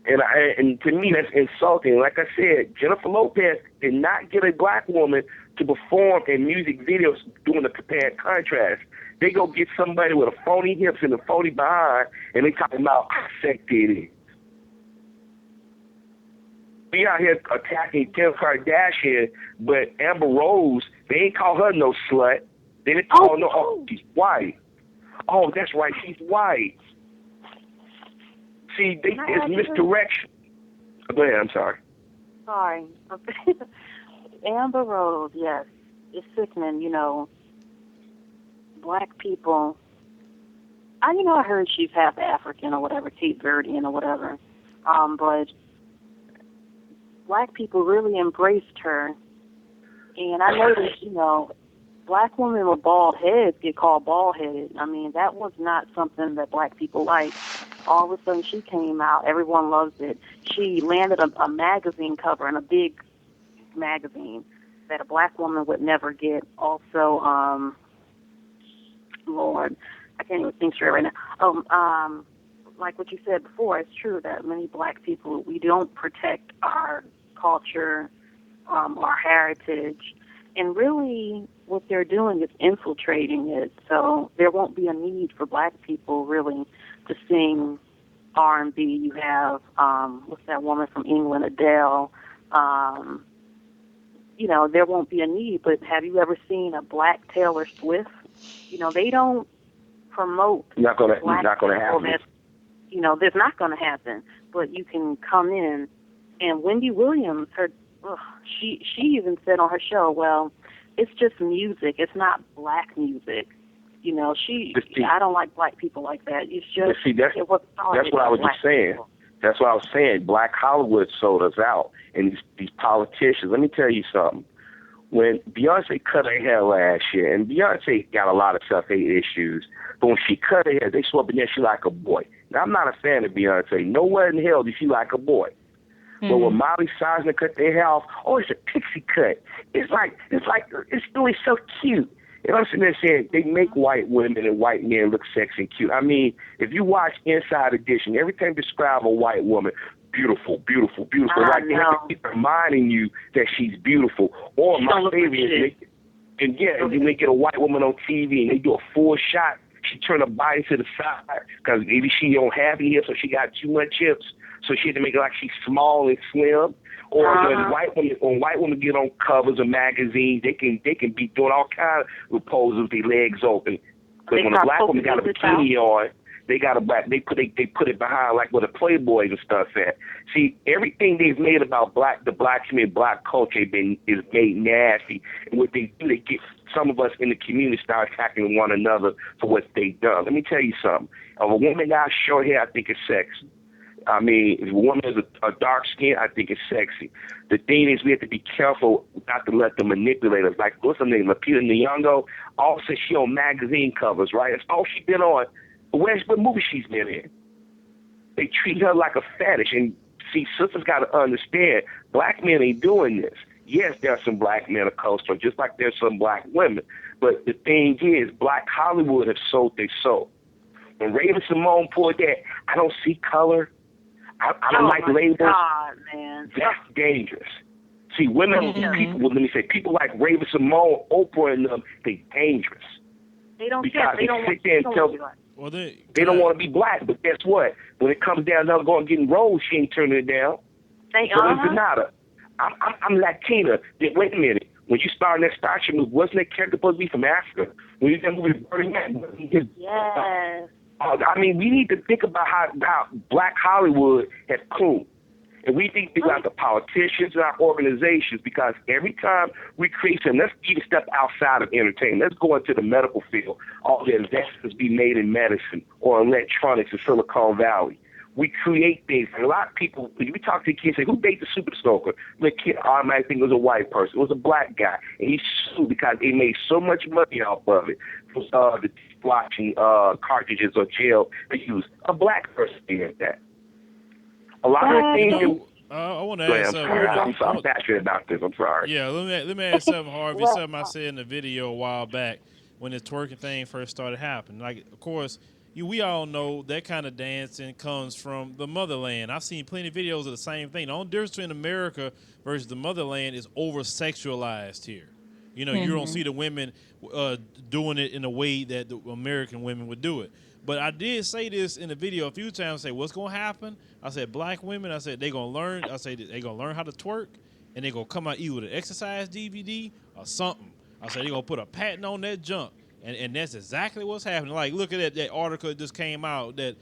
And to me, that's insulting. Like I said, Jennifer Lopez did not get a black woman to perform in music videos doing the compared contrast. They go get somebody with a phony hips and a phony behind, and they talking about how sexy it is. We out here attacking Kim Kardashian, but Amber Rose, they ain't call her no slut. They didn't call she's white. Oh, that's right, she's white. See, it's misdirection. Go ahead, I'm sorry. Sorry. Amber Rose, yes. It's sickening, black people. I heard she's half African or whatever, Cape Verdean or whatever. But black people really embraced her. And I noticed, black women with bald heads get called bald-headed. I mean, that was not something that black people liked. All of a sudden, she came out. Everyone loves it. She landed a magazine cover in a big magazine that a black woman would never get. Also, Lord, I can't even think straight right now. Like what you said before, it's true that many black people, we don't protect our culture, our heritage, and really what they're doing is infiltrating it. So there won't be a need for black people really to sing R&B. You have, what's that woman from England, Adele. There won't be a need. But have you ever seen a black Taylor Swift? They don't promote. Not gonna happen. There's not gonna happen. But you can come in, and Wendy Williams, she even said on her show, well, it's just music. It's not black music. I don't like black people like that. It's just that's what I was just saying. People. That's what I was saying. Black Hollywood sold us out, and these politicians. Let me tell you something. When Beyonce cut her hair last year, and Beyonce got a lot of self-hate issues, but when she cut her hair, they swore up in there she like a boy. Now, I'm not a fan of Beyonce. Nowhere in hell did she like a boy. Mm-hmm. But when Miley Cyrus cut their hair off, it's a pixie cut. It's really so cute. And I'm sitting there saying they make white women and white men look sexy and cute. I mean, if you watch Inside Edition, every time they describe a white woman, beautiful, beautiful, beautiful. Like they have to keep reminding you that she's beautiful. Or my favorite is, and they get a white woman on TV and they do a full shot. She turn her body to the side because maybe she don't have any hips or she got too much hips, so she had to make it like she's small and slim. Or when white women get on covers of magazines, they can be doing all kinds of poses with their legs open. But when a black woman got a bikini on, they put it behind like where the Playboys and stuff at. See, everything they've made about the black community, black culture is made nasty. And what they do, they get some of us in the community start attacking one another for what they've done. Let me tell you something. If a woman got short hair, I think it's sexy. I mean, if a woman has a dark skin, I think it's sexy. The thing is, we have to be careful not to let them manipulate us. Like, what's her name, Lupita Nyong'o? Also, she on magazine covers, right? That's all she been on. What movie she's been in? They treat her like a fetish. And see, sisters got to understand, black men ain't doing this. Yes, there are some black men of color, just like there's some black women. But the thing is, black Hollywood has sold their soul. When Raven Simone pulled that, I don't see color. I don't like labels. God, man. That's dangerous. See, women, people like Raven Simone, Oprah, and them, they dangerous. They don't because they sit there and tell they don't want to be black. But guess what? When it comes down to going getting roles, she ain't turning it down. I'm Latina. Wait a minute. When you started that Star Trek movie, wasn't that character supposed to be from Africa? When you did that movie, Burning Man, yes. I mean, we need to think about how black Hollywood has cooled. And we need to think about the politicians and our organizations, because every time we create something, let's even step outside of entertainment. Let's go into the medical field. All the investments be made in medicine or electronics in Silicon Valley. We create things. And a lot of people, when we talk to kids, say, who dated the Super Stalker? The kid automatically think it was a white person. It was a black guy. And he sued because they made so much money off of it. The watching cartridges or gel they use. A black person did that. A lot of things. I want to ask something. I'm passionate about this. I'm sorry. Yeah, let me ask something, Harvey. Something I said in the video a while back when the twerking thing first started happening. Like, of course, we all know that kind of dancing comes from the motherland. I've seen plenty of videos of the same thing. The only difference between America versus the motherland is over sexualized here. You know, you don't see the women doing it in a way that the American women would do it. But I did say this in the video a few times. Say, what's going to happen? I said, black women. I said, they going to learn. I said, they going to learn how to twerk, and they going to come out either with an exercise DVD or something. I said, they going to put a patent on that junk. And that's exactly what's happening. Like, look at that article that just came out that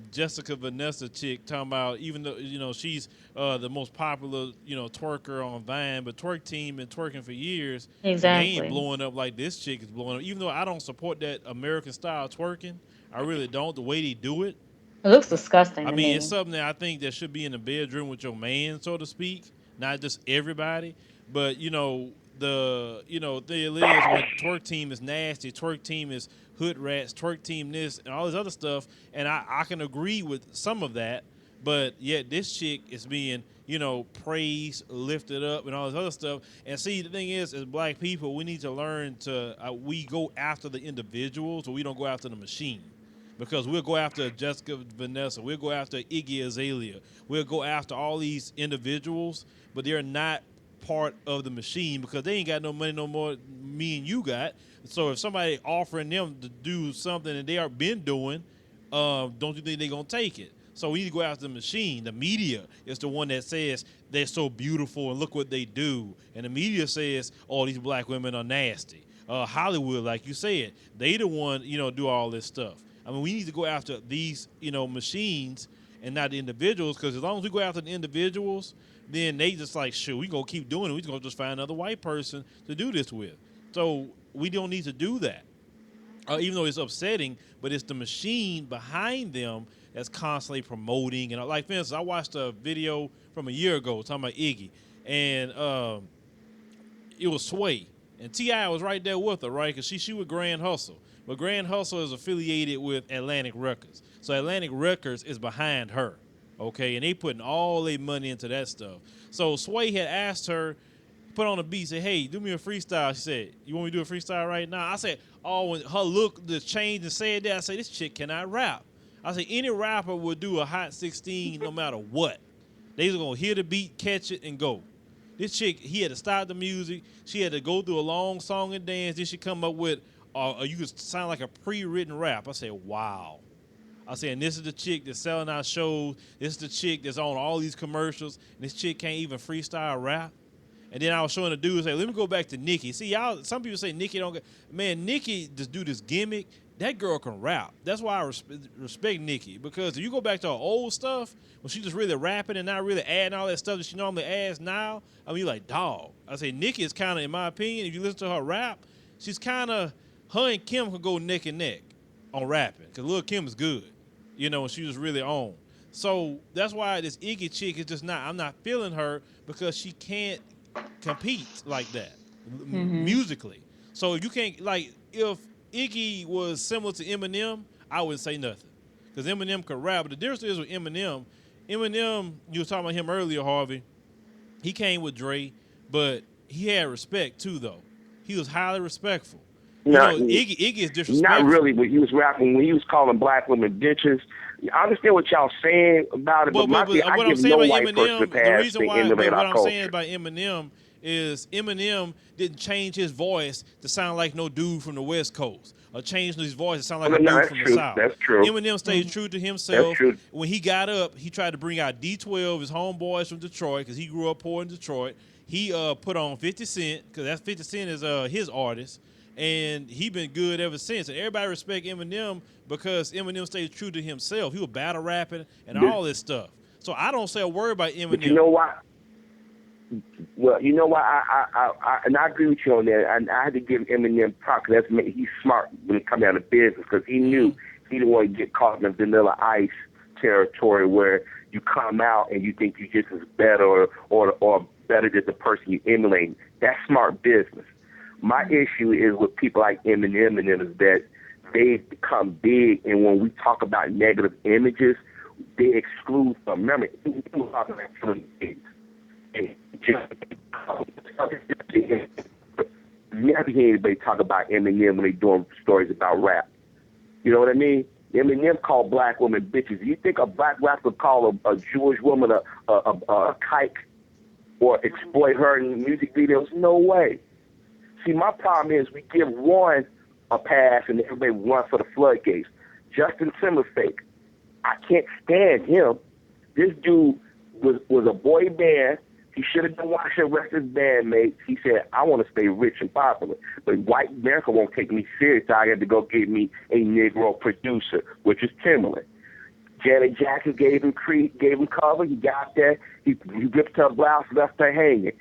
Jessica Vanessa chick talking about, even though, you know, she's the most popular, you know, twerker on Vine, but Twerk Team been twerking for years. Exactly. And they ain't blowing up like this chick is blowing up. Even though I don't support that American style twerking, I really don't, the way they do it. It looks disgusting I to mean, me. it's something that I think that should be in the bedroom with your man, so to speak, not just everybody. But, you know, the thing is when Twerk Team is nasty, Twerk Team is hood rats, Twerk Team this and all this other stuff, and I can agree with some of that, but yet this chick is being, you know, praised, lifted up, and all this other stuff. And see, the thing is, as black people, we need to learn to we go after the individuals, or we don't go after the machine. Because we'll go after Jessica Vanessa, we'll go after Iggy Azalea, we'll go after all these individuals, but they're not part of the machine because they ain't got no money no more than me and you got. So if somebody offering them to do something that they are been doing, don't you think they're going to take it? So we need to go after the machine. The media is the one that says they're so beautiful and look what they do. And the media says, oh, these black women are nasty. Hollywood, like you said, they the one, you know, do all this stuff. I mean, we need to go after these, you know, machines and not the individuals, because as long as we go after the individuals, then they just like, shoot, we going to keep doing it. We going to just find another white person to do this with. So we don't need to do that, even though it's upsetting, but it's the machine behind them that's constantly promoting. And like, for instance, I watched a video from a year ago talking about Iggy, and it was Sway. And T.I. was right there with her, right? Because she with Grand Hustle. But Grand Hustle is affiliated with Atlantic Records. So Atlantic Records is behind her, okay? And they putting all their money into that stuff. So Sway had asked her, put on a beat, said, hey, do me a freestyle. She said, you want me to do a freestyle right now? I said, oh, when her look just changed and said that, I said, this chick cannot rap. I said, any rapper would do a Hot 16 no matter what. They just going to hear the beat, catch it, and go. This chick, he had to stop the music. She had to go through a long song and dance. Then she come up with, you could sound like a pre-written rap. I said, wow. I said, and this is the chick that's selling our shows. This is the chick that's on all these commercials. And this chick can't even freestyle rap. And then I was showing the dude, say, let me go back to Nicki. See, y'all, some people say Nicki don't get, man, Nicki just do this gimmick. That girl can rap. That's why I respect Nicki. Because if you go back to her old stuff, when she just really rapping and not really adding all that stuff that she normally adds now, I mean, you're like, dog. I say Nicki is kind of, in my opinion, if you listen to her rap, she's kind of, her and Kim could go neck and neck on rapping. Because Lil' Kim is good, you know, and she was really on. So that's why this Iggy chick is just not, I'm not feeling her because she can't compete like that musically. So you can't, like, if Iggy was similar to Eminem, I wouldn't say nothing. Because Eminem could rap. But the difference is with Eminem, you were talking about him earlier, Harvey. He came with Dre, but he had respect too, though. He was highly respectful. Iggy is disrespectful. Not really, but he was rapping when he was calling black women bitches. I understand what y'all saying about it, but what I'm saying about Eminem, the reason why what I'm saying about Eminem is Eminem didn't change his voice to sound like no dude from the West Coast, or change his voice to sound like a dude from the South. That's true. Eminem stayed true to himself. That's true. When he got up, he tried to bring out D12, his homeboys from Detroit, because he grew up poor in Detroit. He put on 50 Cent, because that's 50 Cent is his artist, and he been good ever since. And everybody respect Eminem because Eminem stayed true to himself. He was battle rapping and all this stuff. So I don't say a word about Eminem. But you know why? Well, you know why I agree with you on that. And I had to give Eminem props. He's smart when it comes down to business because he knew he didn't want to get caught in the Vanilla Ice territory where you come out and you think you just as better or better than the person you emulate. That's smart business. My issue is with people like Eminem and them is that they become big, and when we talk about negative images, they exclude them. Remember, you never hear anybody talk about Eminem when they doing stories about rap. You know what I mean? Eminem called black women bitches. Do you think a black rapper would call a Jewish woman a kike or exploit her in music videos? No way. See, my problem is we give one a pass and everybody runs for the floodgates. Justin Timberlake, I can't stand him. This dude was a boy band. He should have been watching the rest of his bandmates. He said, I want to stay rich and popular. But white America won't take me serious. So I had to go get me a Negro producer, which is Timberland. Janet Jackson gave him cover. He got there. He ripped her blouse, left her hanging.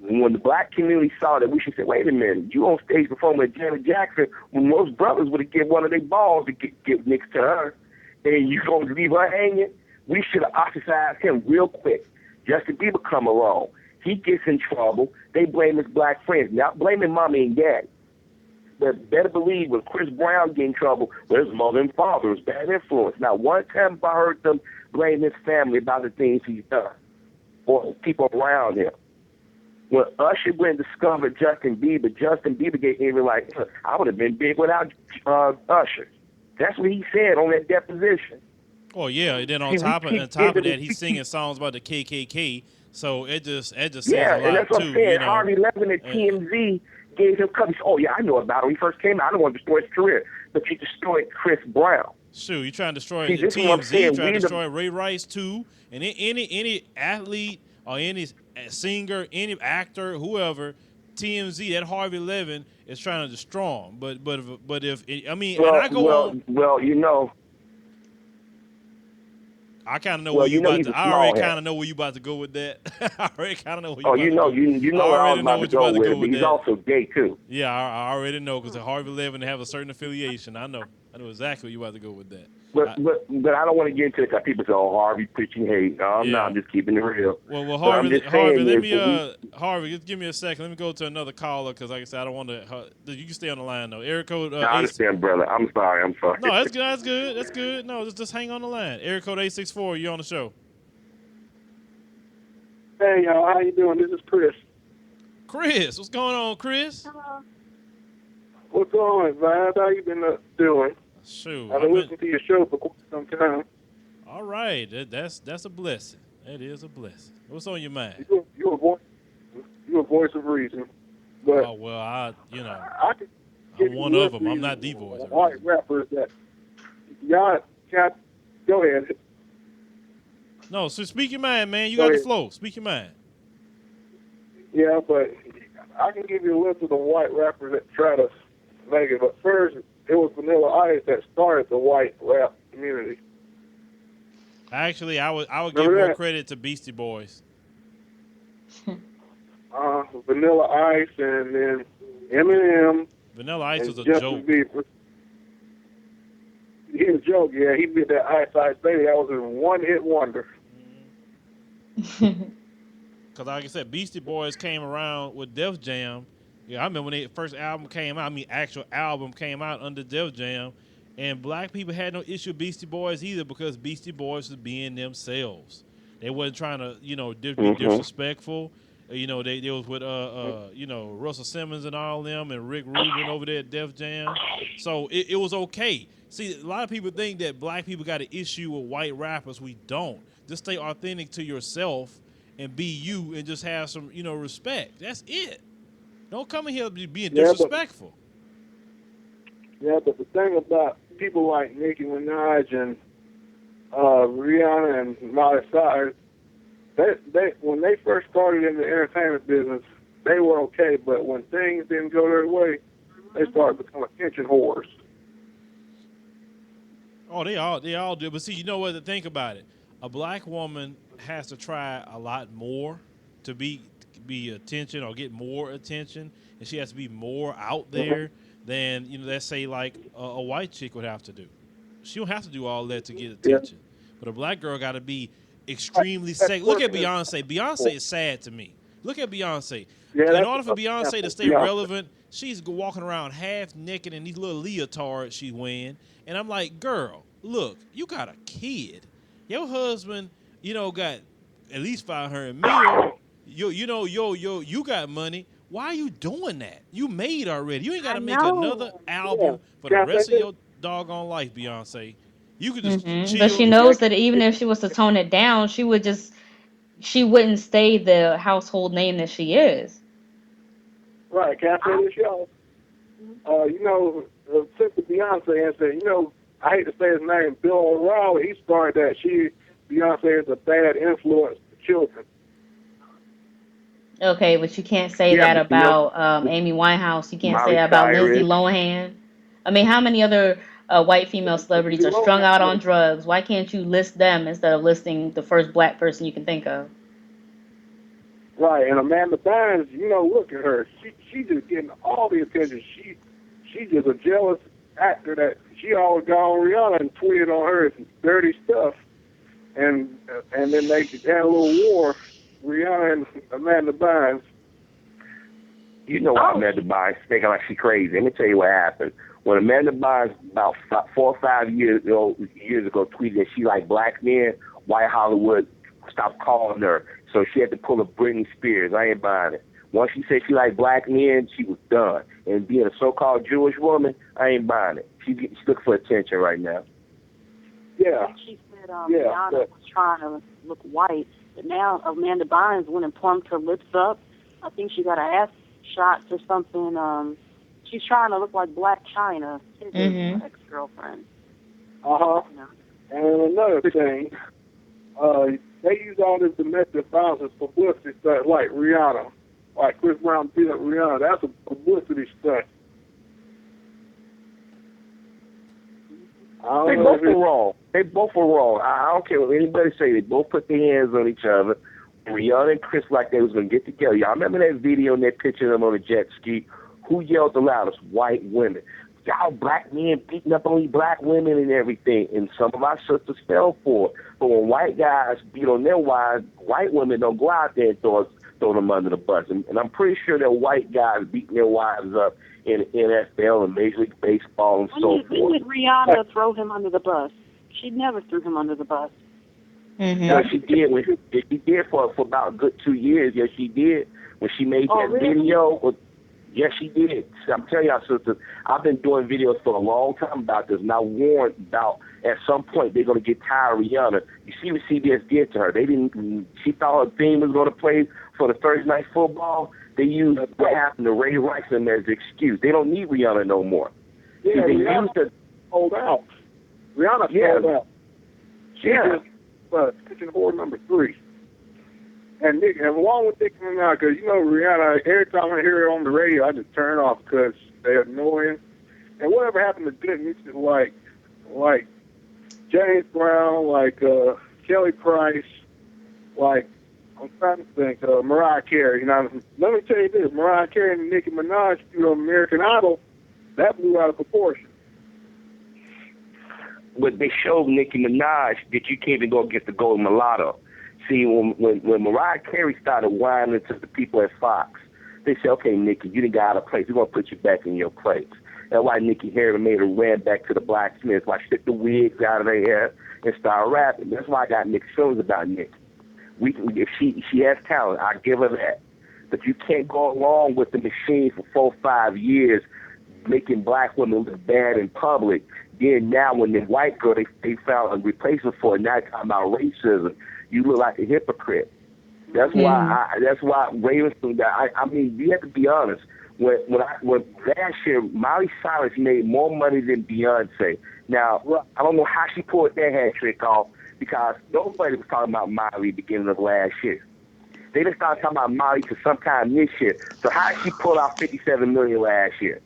When the black community saw that, we should say, wait a minute, you on stage performing with Janet Jackson when most brothers would have given one of their balls to get next to her, and you going to leave her hanging? We should have ostracized him real quick. Justin Bieber come along. He gets in trouble. They blame his black friends. Not blaming mommy and daddy. But better believe when Chris Brown get in trouble, well, his mother and father was bad influence. Not one time have I heard them blame his family about the things he's done or people around him. When Usher went and discovered Justin Bieber gave him like, I would have been big without Usher. That's what he said on that deposition. Oh yeah, and then on top of that, he's singing songs about the KKK. So it just says a lot and that's what too. I'm saying. You know? Harvey Levin at TMZ gave him cover. Oh yeah, I know about him. He first came out. I don't want to destroy his career, but you destroyed Chris Brown. Shoot, you trying to destroy See, TMZ? You trying to destroy Ray Rice too? And any athlete or any singer, any actor, whoever, TMZ, that Harvey Levin is trying to destroy him. But if I mean, and I go on. Well, you know. I kind of know where you about to. I already kind of know where you about to go with that. I already kind of know where you. Oh, you know where I was about to go with it. But he's also gay too. Yeah, I already know because Harvey Levin have a certain affiliation. I know exactly where you about to go with that. But I don't want to get into it because people say, "Oh, Harvey preaching hate." No, I'm just keeping it real. Well, Harvey, Harvey, just give me a second. Let me go to another caller because, like I said, I don't want to. You can stay on the line though. Area code. I understand, brother. I'm sorry. No, that's good. That's good. No, just hang on the line. Area code 864. You on the show? Hey y'all, how you doing? This is Chris. Chris, what's going on, Chris? Hello. What's going on, Vibes? How you been doing? Shoot, I've been listening to your show for quite some time. All right, that's a blessing. That is a blessing. What's on your mind? You're a voice of reason. But Oh well, I'm give one you of them. I'm reason not the voice of white reason. rappers that y'all got. Go ahead. No, so speak your mind, man. You Go got the ahead. flow. Speak your mind. Yeah, but I can give you a list of the white rappers that try to make it. But first, it was Vanilla Ice that started the white rap community. Actually, I would give Remember more that? credit to Beastie Boys. Vanilla Ice and then Eminem Vanilla Ice and was a Justin joke. Bieber. He was a joke, yeah. He did that Ice Ice Baby. That was a one-hit wonder. Because like I said, Beastie Boys came around with Def Jam. Yeah, I remember when their first album came out. I mean, actual album came out under Def Jam. And black people had no issue with Beastie Boys either because Beastie Boys was being themselves. They wasn't trying to, be disrespectful. They was with, Russell Simmons and all them and Rick Rubin over there at Def Jam. So it was okay. See, a lot of people think that black people got an issue with white rappers. We don't. Just stay authentic to yourself and be you and just have some, respect. That's it. Don't come in here being disrespectful. But the thing about people like Nicki Minaj and Rihanna and Miley Cyrus, they when they first started in the entertainment business, they were okay. But when things didn't go their way, they started becoming attention whores. Oh, they all do. But see, you know what? To think about it, a black woman has to try a lot more to be attention or get more attention, and she has to be more out there than let's say like a white chick would have to do. She don't have to do all that to get attention. But a black girl got to be extremely sexy. Look at Beyonce. Beyonce is sad to me. Look at Beyonce. In order for Beyonce to stay relevant, she's walking around half naked in these little leotards she's wearing. And I'm like, girl, look, you got a kid. Your husband, got at least $500 million. You got money. Why are you doing that? You made already. You ain't got to make another album for the rest of your doggone life, Beyonce. You could just But she chill. knows that even if she was to tone it down, she wouldn't stay the household name that she is. Right, can I say this, y'all? Since the Beyonce incident, I hate to say his name, Bill O'Reilly, he started that Beyonce is a bad influence to children. Okay, but you can't say Yeah, that but about Amy Winehouse. You can't say Miley that about Lindsay Cyrus. Lohan. I mean, how many other white female celebrities are strung out on drugs? Why can't you list them instead of listing the first black person you can think of? Right, and Amanda Bynes, look at her. She just getting all the attention. She's just a jealous actor that she always got on Rihanna and tweeted on her some dirty stuff. And then they had a little war, Rihanna and Amanda Bynes. You know why Amanda Bynes thinking like she crazy. Let me tell you what happened. When Amanda Bynes about 4 or 5 years ago tweeted that she liked black men, White Hollywood stopped calling her. So she had to pull a Britney Spears. I ain't buying it. Once she said she liked black men, she was done. And being a so-called Jewish woman, I ain't buying it. She's looking for attention right now. Yeah. And she said Rihanna was trying to look white, but now Amanda Bynes went and plumped her lips up. I think she got an ass shot or something. She's trying to look like Black China, his ex-girlfriend. Uh-huh. You know. And another thing, they use all this domestic violence as publicity stuff, like Rihanna. Like Chris Brown beat up Rihanna. That's a publicity stunt. They both were wrong. They both were wrong. I don't care what anybody say. They both put their hands on each other. Rihanna and Chris like they was going to get together. Y'all remember that video and that picture of them on a jet ski? Who yelled the loudest? White women. Y'all black men beating up on these black women and everything. And some of our sisters fell for it. But when white guys beat on their wives, white women don't go out there and throw them under the bus. And I'm pretty sure that white guys beating their wives up in the NFL and Major League Baseball and so forth. When did Rihanna throw him under the bus? She never threw him under the bus. No, she did. She did for about a good 2 years. Yes, she did. When she made that video. Yes, she did. I'm telling y'all, sisters, I've been doing videos for a long time about this, and I warned about at some point they're going to get tired of Rihanna. You see what CBS did to her. She thought her theme was going to play for the Thursday Night Football. They used what happened to Ray Rice as an excuse. They don't need Rihanna no more. Yeah, they Rihanna used her. sold out. Rihanna sold out. She was kitchen whore number 3. And along with Nicki Minaj, because Rihanna, every time I hear her on the radio, I just turn it off because they're annoying. And whatever happened to good music, like James Brown, like Kelly Price, like I'm trying to think, Mariah Carey. Let me tell you this: Mariah Carey and Nicki Minaj, American Idol, that blew out of proportion. But they showed Nicki Minaj that you can't even go against the Golden Mulatto. See, when Mariah Carey started whining to the people at Fox, they said, okay, Nikki, you done got out of place. We're going to put you back in your place. That's why Nikki Harry made her ran back to the blacksmiths. Why she took the wigs out of their hair and started rapping. That's why I got mixed feelings about Nikki. If she has talent, I give her that. But you can't go along with the machine for 4 or 5 years making black women look bad in public. Then now when the white girl, they found a replacement for it, now they're talking about racism. You look like a hypocrite. That's why. That's why Raven. I mean, you have to be honest. When last year, Miley Cyrus made more money than Beyonce. Now, I don't know how she pulled that hat trick off because nobody was talking about Miley at the beginning of last year. They just started talking about Miley to sometime this year. So how did she pull out $57 million last year?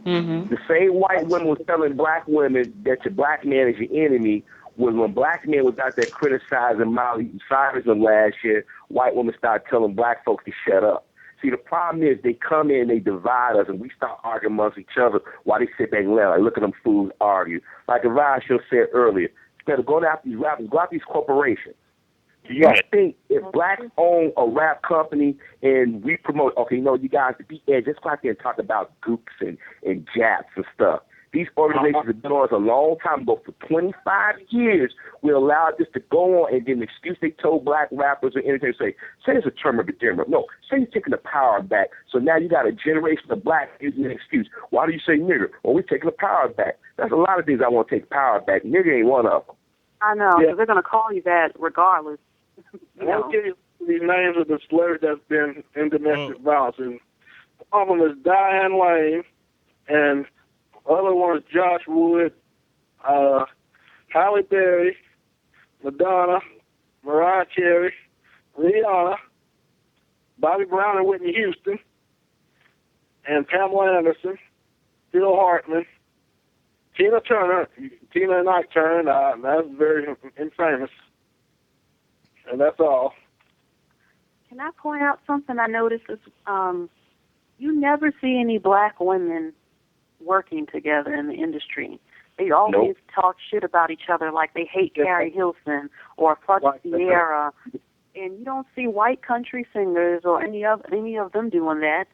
The same white women was telling black women that your black man is your enemy. When black men was out there criticizing Miley Cyrus last year, white women started telling black folks to shut up. See, the problem is they come in, they divide us, and we start arguing amongst each other while they sit back and laugh. Like, look at them fools argue. Like Divisive said earlier, instead of going after these rappers, go after these corporations. Do you think if blacks own a rap company and we promote, okay, you guys, to be edge, let's go out there and talk about gooks and japs and stuff. These organizations have been on us a long time ago. For 25 years, we allowed this to go on, and then the excuse they told black rappers or entertainers say it's a term of endearment. No, say you're taking the power back. So now you got a generation of blacks using an excuse. Why do you say nigger? Well, we're taking the power back. That's a lot of things I want to take power back. Nigger ain't one of them. I know, because they're going to call you that regardless. I'll give you these names of the slurs that's been in domestic violence. And one of them is Diane Lane, and other one is Josh Wood, Halle Berry, Madonna, Mariah Carey, Rihanna, Bobby Brown and Whitney Houston, and Pamela Anderson, Phil Hartman, Tina Turner, Tina and Ike Turner. That's very infamous. And that's all. Can I point out something I noticed? Is, you never see any black women working together in the industry. They always talk shit about each other, like they hate Carrie Hilson or fuck Sierra. And you don't see white country singers or any of them doing that.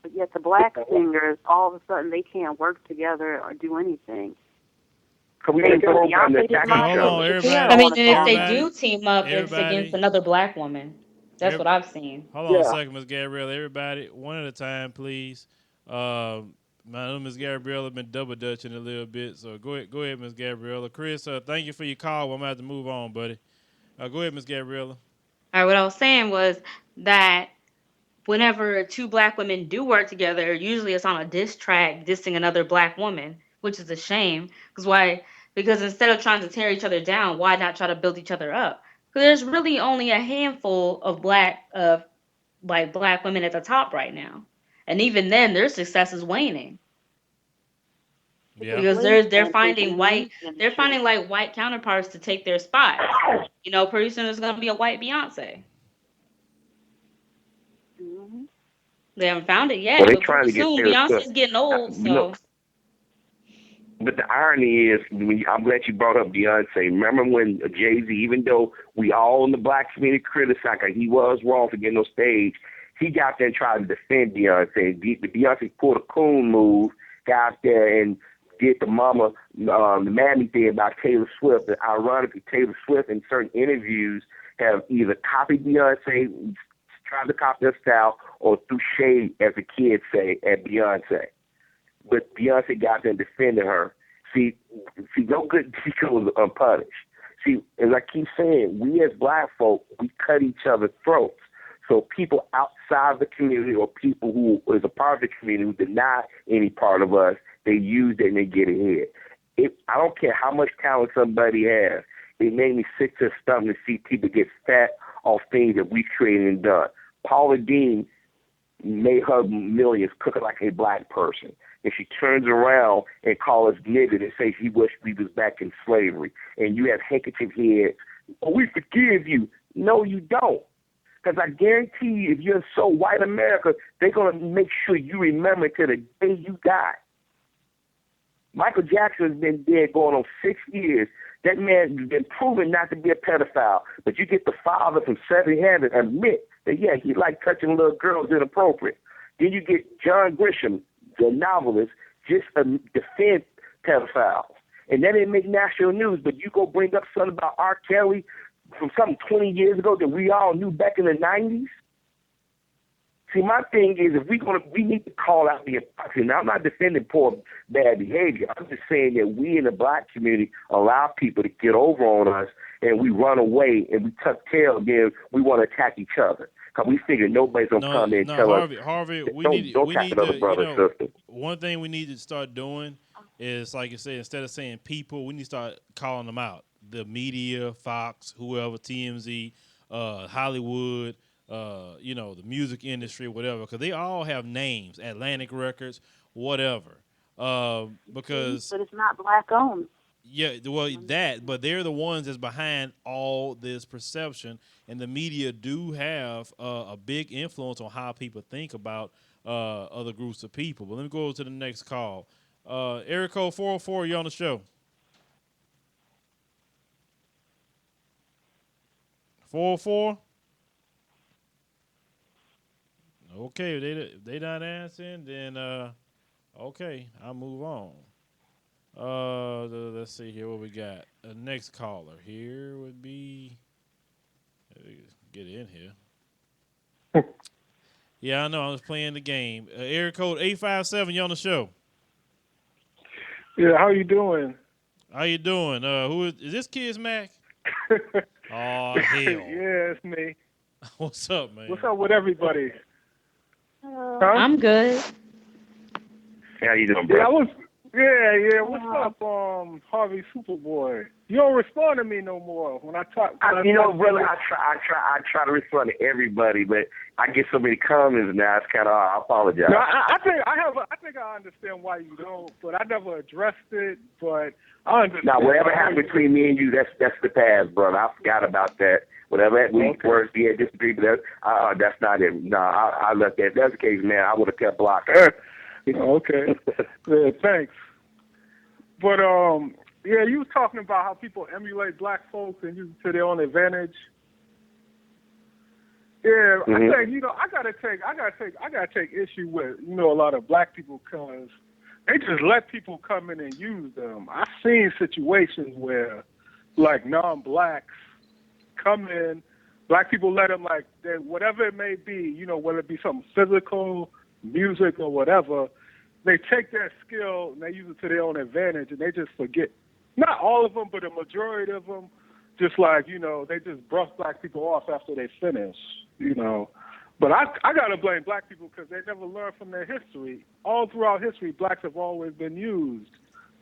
But yet the black singers, all of a sudden, they can't work together or do anything. Hold on, everybody. I mean, and if they do team up, it's against another black woman. That's what I've seen. Hold on a second, Ms. Gabrielle. Everybody, one at a time, please. My name is Ms. Gabriella. Been double dutching a little bit, so go ahead, Ms. Gabriella. Chris, thank you for your call. I'm gonna have to move on, buddy. Go ahead, Ms. Gabriella. All right, what I was saying was that whenever two black women do work together, usually it's on a diss track dissing another black woman, which is a shame. Because instead of trying to tear each other down, why not try to build each other up? Because there's really only a handful of black women at the top right now, and even then, their success is waning. Yeah. Because they're finding white counterparts to take their spot. You know, pretty soon there's gonna be a white Beyonce. Mm-hmm. They haven't found it yet, Well, but pretty soon Beyonce's getting old, so. But the irony is, I'm glad you brought up Beyonce. Remember when Jay-Z, even though we all in the black community criticized him, he was wrong for getting on stage, he got there and tried to defend Beyonce. Beyonce pulled a coon move, got out there and did the mammy thing about Taylor Swift. And ironically, Taylor Swift in certain interviews have either copied Beyonce, tried to copy her style, or threw shade, as the kids say, at Beyonce. But Beyonce got there and defended her. See, no good deed goes unpunished. See, as I keep saying, we as black folk, we cut each other's throats. So people outside the community or people who is a part of the community who deny any part of us, they use it and they get ahead. I don't care how much talent somebody has. It made me sick to the stomach to see people get fat off things that we created and done. Paula Dean made her millions cooking like a black person. And she turns around and calls us nigger and says she wished we was back in slavery. And you have handkerchief heads. Oh, we forgive you. No, you don't. Because I guarantee you, if you're in so white America, they're going to make sure you remember to the day you die. Michael Jackson has been dead going on 6 years. That man has been proven not to be a pedophile. But you get the father from Seven Heaven admit that, yeah, he liked touching little girls inappropriate. Then you get John Grisham, the novelist, just defend pedophiles. And that didn't make national news, but you go bring up something about R. Kelly from something 20 years ago that we all knew back in the 90s. See, my thing is, if we need to call out the hypocrisy. Now, I'm not defending poor, bad behavior. I'm just saying that we in the black community allow people to get over on us, and we run away, and we tuck tail, then we want to attack each other. Because we figure nobody's going to come in and tell Harvey, us, we don't need attack another brother and sister. One thing we need to start doing is, like you said, instead of saying people, we need to start calling them out. The media, Fox, whoever, TMZ, Hollywood, the music industry, whatever, because they all have names, Atlantic Records, whatever. Because but it's not black owned. Yeah, well, but they're the ones that's behind all this perception, and the media do have a big influence on how people think about other groups of people. But let me go to the next call. Area code 404, you're on the show. 404. Okay, if they not answering, then okay, I'll move on. Let's see here what we got. The next caller here would be. Get in here. Yeah, I know. I was playing the game. Area code 857. You on the show? Yeah, how you doing? How you doing? Who is this? Kids Mac? Oh hell. Yeah, it's me. What's up, man? What's up with everybody? I'm good. How you doing, bro? Yeah. What's up, Harvey Superboy? You don't respond to me no more when I talk. Brother, I try to respond to everybody, but I get so many comments now. It's kind of I apologize. No, I think I understand why you don't, but I never addressed it. But I understand. Now, whatever happened between me and you, that's the past, brother. I forgot about that. Whatever words we had disagreed, but that's not it. No, I left that. If that's the case, man, I would have kept blocking. Okay. Yeah, thanks. But yeah, you was talking about how people emulate black folks and use it to their own advantage. Yeah, I think I gotta take issue with a lot of black people because they just let people come in and use them. I've seen situations where like non-blacks come in, black people let them whatever it may be, whether it be something physical, music or whatever, they take that skill and they use it to their own advantage and they just forget. Not all of them, but a majority of them, just they just brush black people off after they finish, But I got to blame black people because they never learned from their history. All throughout history, blacks have always been used,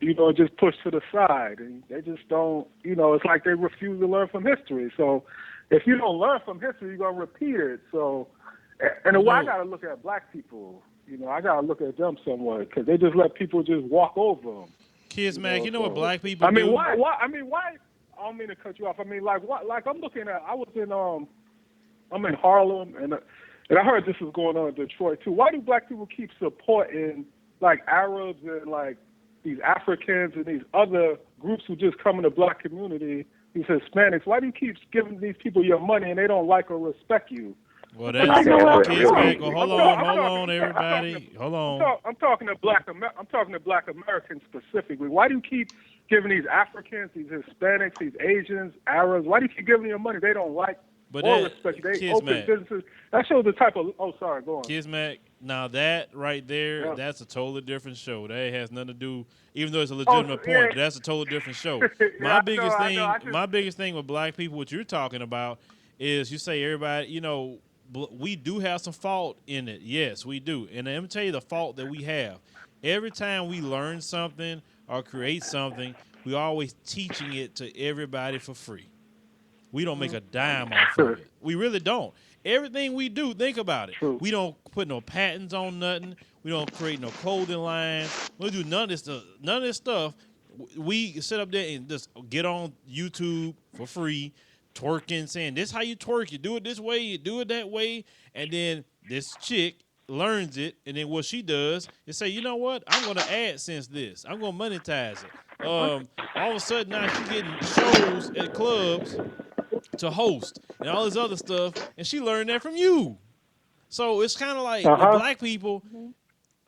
just pushed to the side. And they just don't, it's like they refuse to learn from history. So if you don't learn from history, you're going to repeat it. So, and the way I got to look at black people, I got to look at them somewhat because they just let people just walk over them. Kids, man, you know what black people do? Why? I don't mean to cut you off. I mean, I'm looking at, I'm in Harlem, and I heard this is going on in Detroit, too. Why do black people keep supporting, Arabs and, these Africans and these other groups who just come in the black community, these Hispanics? Why do you keep giving these people your money and they don't like or respect you? Well, that's Kids, man. Hold on, everybody. Hold on. I'm talking to black Americans specifically. Why do you keep giving these Africans, these Hispanics, these Asians, Arabs? Why do you keep giving them your money? They don't like or respect you. They open businesses. That shows the type of. Oh, sorry, go on. Kismac. Now that right there, that's a totally different show. That has nothing to do. Even though it's a legitimate point, but that's a totally different show. My biggest thing with black people, what you're talking about, is you say everybody, we do have some fault in it. Yes, we do. And let me tell you the fault that we have. Every time we learn something or create something, we always teaching it to everybody for free. We don't make a dime off of it. We really don't. Everything we do, think about it. We don't put no patents on nothing. We don't create no clothing lines. We don't do none of this stuff. None of this stuff. We sit up there and just get on YouTube for free, twerking, saying this how you twerk. You do it this way, you do it that way, and then this chick learns it, and then what she does is say, you know what? I'm going to AdSense this. I'm going to monetize it. All of a sudden now she's getting shows at clubs to host and all this other stuff, and she learned that from you. So it's kind of like with black people,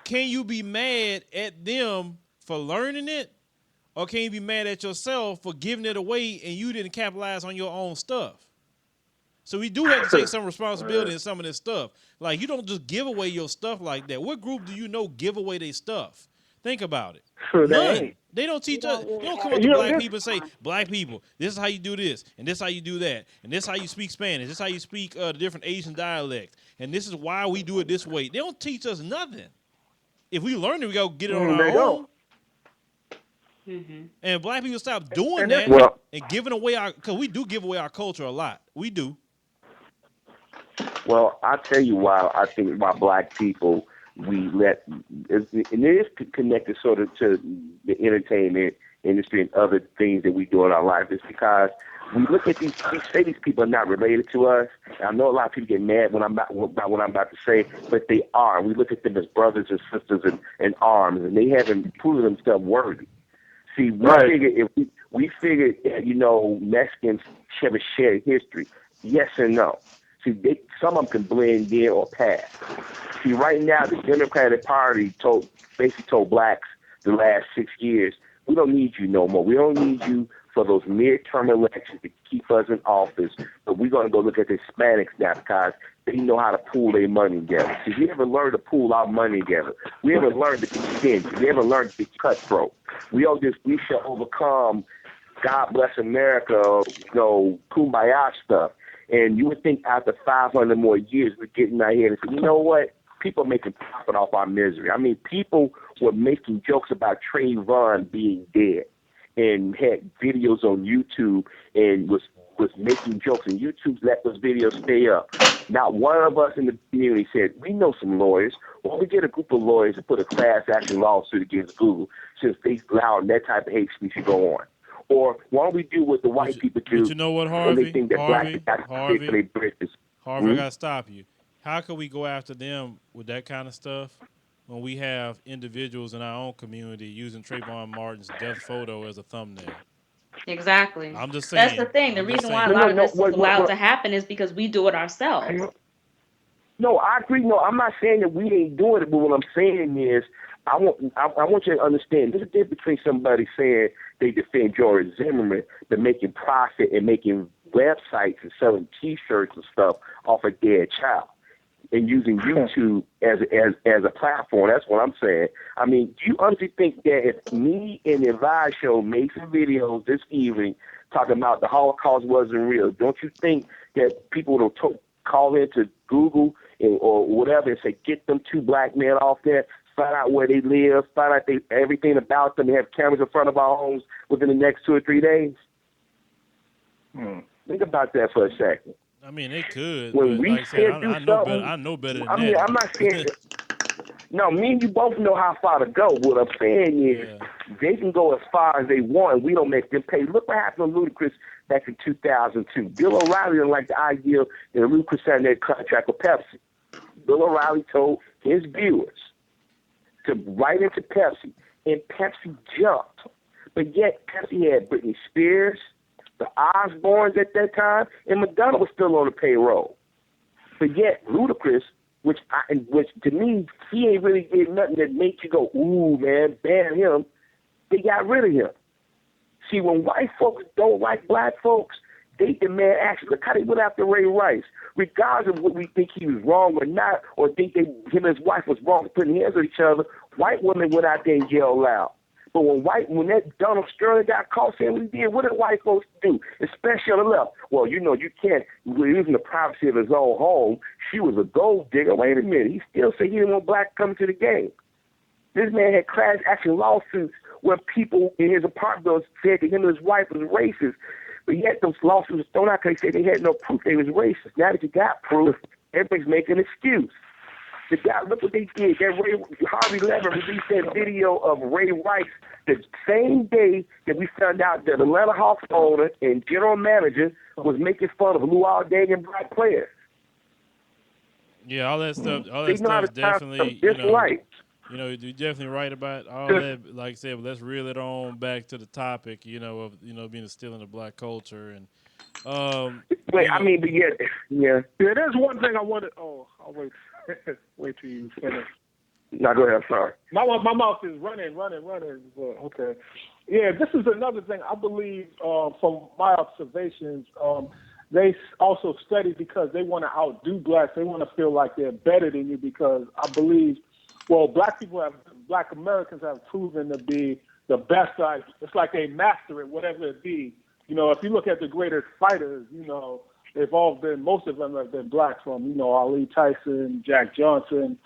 can you be mad at them for learning it, or can you be mad at yourself for giving it away and you didn't capitalize on your own stuff? So we do have to take some responsibility in some of this stuff. Like, you don't just give away your stuff like that. What group do you know give away their stuff? Think about it. None. They don't teach us. You don't come up to black people and say, black people, this is how you do this, and this is how you do that, and this is how you speak Spanish, this is how you speak the different Asian dialects, and this is why we do it this way. They don't teach us nothing. If we learn it, we got to get it on our own. Mm-hmm. And black people stop doing that and giving away because we do give away our culture a lot. We do. Well, I'll tell you why I think why black people and it is connected sort of to the entertainment industry and other things that we do in our life. It's because we look at we say these people are not related to us. And I know a lot of people get mad about what I'm about to say, but they are. We look at them as brothers and sisters in arms, and they haven't proven themselves worthy. See, we figured, Mexicans have a shared history. Yes and no. See, some of them can blend in or pass. See, right now, the Democratic Party basically told blacks the last 6 years, We don't need you no more. We don't need you for those midterm elections to keep us in office. But we're going to go look at the Hispanics now because they know how to pool their money together. See, we haven't learned to pool our money together. We haven't learned to be stingy. We haven't learned to be cutthroat. We shall overcome God bless America, kumbaya stuff. And you would think after 500 more years, we're getting out here and say, you know what? People are making profit off our misery. I mean, people were making jokes about Trayvon being dead and had videos on YouTube and was making jokes, and YouTube let those videos stay up. Not one of us in the community said, we know some lawyers. Why don't we get a group of lawyers to put a class action lawsuit against Google since they allowed that type of hate speech to go on? Or why don't we do what the white people do? But you know what, Harvey? When they think that Harvey, Harvey, I got to stop you. How can we go after them with that kind of stuff when we have individuals in our own community using Trayvon Martin's death photo as a thumbnail? Exactly. I'm just saying. That's the thing. The reason why a No, lot of this is what- allowed to happen is because we do it ourselves. No, I agree. No, I'm not saying that we ain't doing it, but what I'm saying is I want you to understand there's a difference between somebody saying they defend George Zimmerman but making profit and making websites and selling T-shirts and stuff off a dead child and using YouTube as a platform. That's what I'm saying. I mean, do you honestly think that if me and the Advice Show made some videos this evening talking about the Holocaust wasn't real, don't you think that people would call into Google or whatever and say, get them two black men off there, find out where they live, find out everything about them, and have cameras in front of our homes within the next 2 or 3 days? Think about that for a second. I mean, they could. When but we like I said, I know better than I mean, that. I'm not saying no, me and you both know how far to go. What I'm saying is they can go as far as they want, and we don't make them pay. Look what happened to Ludacris back in 2002. Bill O'Reilly didn't like the idea that Ludacris signed that contract with Pepsi. Bill O'Reilly told his viewers to write into Pepsi, and Pepsi jumped. But yet Pepsi had Britney Spears, the Osbournes at that time, and Madonna was still on the payroll. But yet Ludacris, which to me, he ain't really did nothing that made you go, ooh, man, ban him. They got rid of him. See, when white folks don't like black folks, they demand action. Look how they went after Ray Rice. Regardless of what we think he was wrong or not, or think him and his wife was wrong for putting hands on each other, white women went out there and yelled loud. But when that Donald Sterling got caught saying what he did, what did white folks do, especially on the left? Well, you can't. We're using the privacy of his own home. She was a gold digger. Wait a minute. He still said he didn't want black coming to the game. This man had class action lawsuits where people in his apartment said that him and his wife was racist. But yet those lawsuits were thrown out because they said they had no proof they was racist. Now that you got proof, everybody's making an excuse. The guy, look what they did. Harvey Levin released that video of Ray Rice the same day that we found out that Atlanta Hawks owner and general manager was making fun of Luol Deng and black players. Yeah, all that stuff. All They that know how stuff to time definitely. stuff just right. You're definitely right about all that. Like I said, but let's reel it on back to the topic. Of being still in the black culture and. But yeah. There's one thing I wanted. Oh, I'll wait. Wait till you finish. No, go ahead. I'm sorry. My mouth is running. But okay. Yeah, this is another thing I believe from my observations. They also study because they want to outdo blacks. They want to feel like they're better than you because I believe, black Americans have proven to be the best. It's like they master it, whatever it be. If you look at the greatest fighters, they've all been, most of them have been black from, Ali Tyson, Jack Johnson,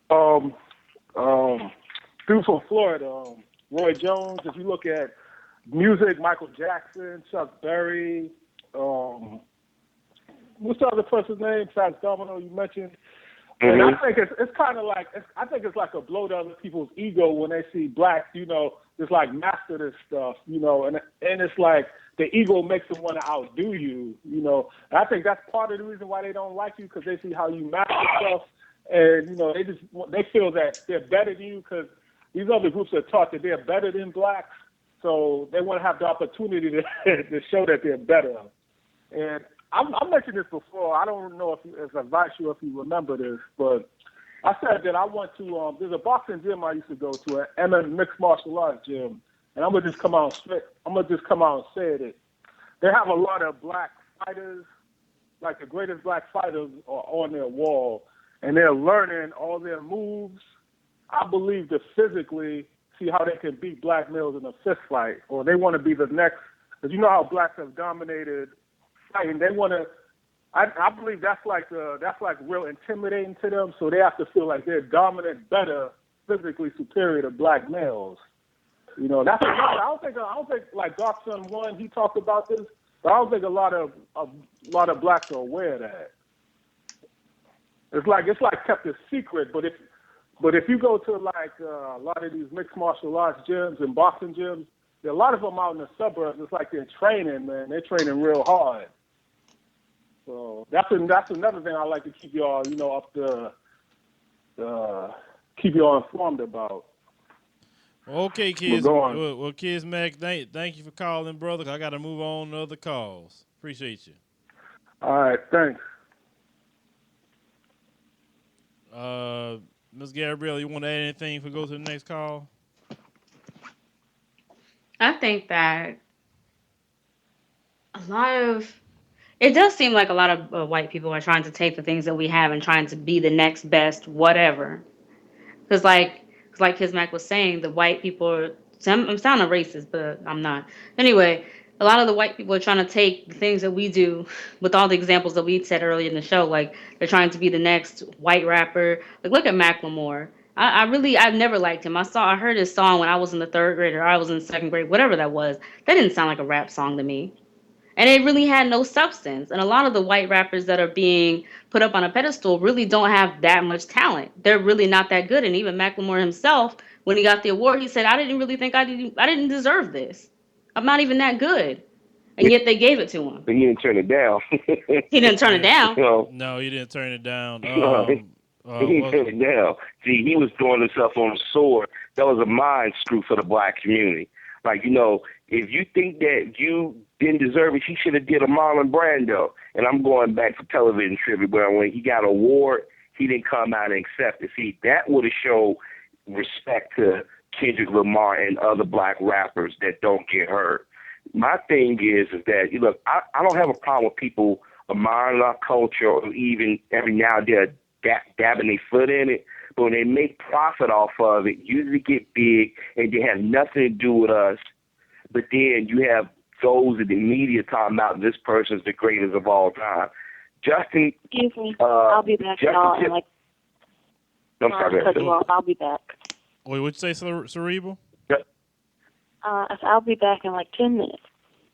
dude from Florida, Roy Jones. If you look at music, Michael Jackson, Chuck Berry, what's the other person's name? Fats Domino, you mentioned. And I think it's kind of like, it's like a blow to other people's ego when they see blacks, just like master this stuff, and it's like the ego makes them want to outdo you, And I think that's part of the reason why they don't like you because they see how you master stuff, and they feel that they're better than you because these other groups are taught that they're better than blacks, so they want to have the opportunity to show that they're better. And I mentioned this before. I don't know if Advice Show if you remember this, but I said that I went to there's a boxing gym I used to go to, an mixed martial arts gym, and I'm gonna just come out and say it. They have a lot of black fighters, like the greatest black fighters, are on their wall, and they're learning all their moves. I believe to physically see how they can beat black males in a fist fight, or they want to be the next. Because you know how blacks have dominated fighting. They want to. I believe that's like real intimidating to them. So they have to feel like they're dominant, better, physically superior to black males. You know, that's another. I don't think like Godson One, he talked about this, but I don't think a lot of blacks are aware of that. It's like kept a secret. But if you go to like a lot of these mixed martial arts gyms and boxing gyms, there are a lot of them out in the suburbs. It's like they're training, man. They're training real hard. So that's another thing I like to keep y'all, up keep y'all informed about. Okay, kids. Well, Kids Mac, thank you for calling, brother. I got to move on to other calls. Appreciate you. All right, thanks. Ms. Gabrielle, you want to add anything before we go to the next call? I think that it does seem like a lot of white people are trying to take the things that we have and trying to be the next best whatever. Because like his Mac was saying, the white people I'm sounding racist, but I'm not. Anyway, a lot of the white people are trying to take the things that we do with all the examples that we said earlier in the show. Like, they're trying to be the next white rapper. Like, look at Macklemore. I've never liked him. I heard his song when I was in the third grade or I was in the second grade, whatever that was. That didn't sound like a rap song to me. And it really had no substance. And a lot of the white rappers that are being put up on a pedestal really don't have that much talent. They're really not that good. And even Macklemore himself, when he got the award, he said, I didn't really think I didn't deserve this. I'm not even that good. And yet they gave it to him. But he didn't turn it down. He didn't turn it down. No, he didn't turn it down. He didn't turn it down. See, he was throwing himself on the sword. That was a mind screw for the black community. Like, if you think that you didn't deserve it, he should have did a Marlon Brando. And I'm going back to television trivia, where when he got an award, he didn't come out and accept it. See, that would have shown respect to Kendrick Lamar and other black rappers that don't get hurt. My thing is that, look, I don't have a problem with people admiring our culture or even every now and then dabbing their foot in it. But when they make profit off of it, usually get big, and they have nothing to do with us. But then you have those in the media talking about this person's the greatest of all time. Justin, excuse me, I'll be back, y'all. I'm sorry. Cut you off. I'll be back. Wait, what'd you say, Cerebral? I'll be back in like 10 minutes.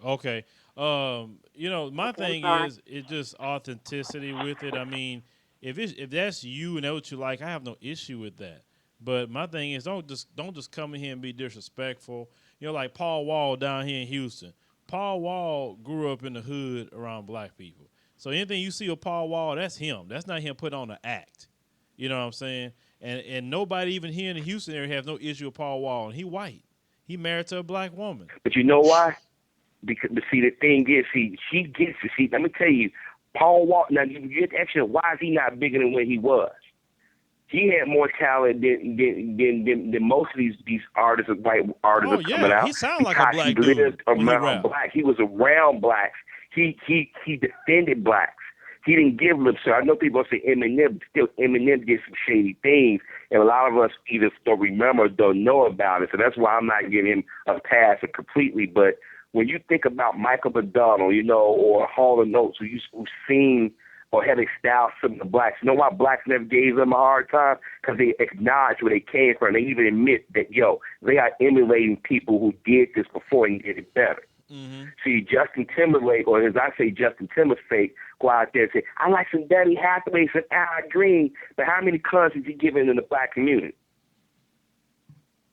Okay. My thing is it's just authenticity with it. I mean, if that's you and that's what you like, I have no issue with that. But my thing is don't just come in here and be disrespectful. Like Paul Wall down here in Houston. Paul Wall grew up in the hood around black people. So anything you see of Paul Wall, that's him. That's not him put on an act. You know what I'm saying? And nobody even here in the Houston area has no issue with Paul Wall. And he white. He married to a black woman. But you know why? Because see, the thing is, she gets it. See, let me tell you, Paul Wall. Now you get to ask you, why is he not bigger than what he was? He had more talent than most of these artists, white artists, are coming out. He sounds like a black he dude. lived around black. He was around blacks. He defended blacks. He didn't give lip service. I know people say Eminem, but still Eminem did some shady things, and a lot of us either don't remember or don't know about it. So that's why I'm not giving him a pass completely. But when you think about Michael McDonald, or Hall & Oates, who've seen or had a style some of the blacks, you know why blacks never gave them a hard time? Because they acknowledge where they came from. They even admit that, they are emulating people who did this before and did it better. Mm-hmm. See, Justin Timberlake, or as I say, Justin Timberlake, go out there and say, I like some Danny Hathaway, some Al Green, but how many concerts he given in the black community?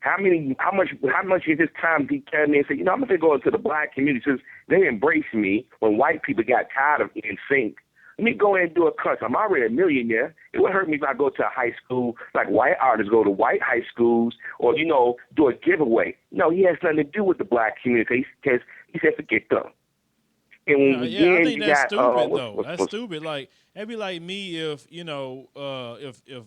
How much of his time did he come in and say, I'm going to go into the black community since they embraced me when white people got tired of NSYNC. Let me go in and do a concert. I'm already a millionaire. It would hurt me if I go to a high school, like white artists go to white high schools, or, do a giveaway. No, he has nothing to do with the black community because he said, forget them. And I think that's stupid, though. That's stupid. Like, it'd be like me if, if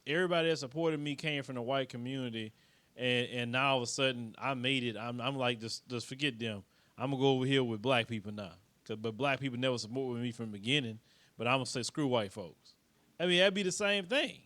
everybody that supported me came from the white community and now all of a sudden I made it. I'm like, just forget them. I'm gonna go over here with black people now. But black people never supported me from the beginning. But I'm gonna say screw white folks. I mean, that'd be the same thing.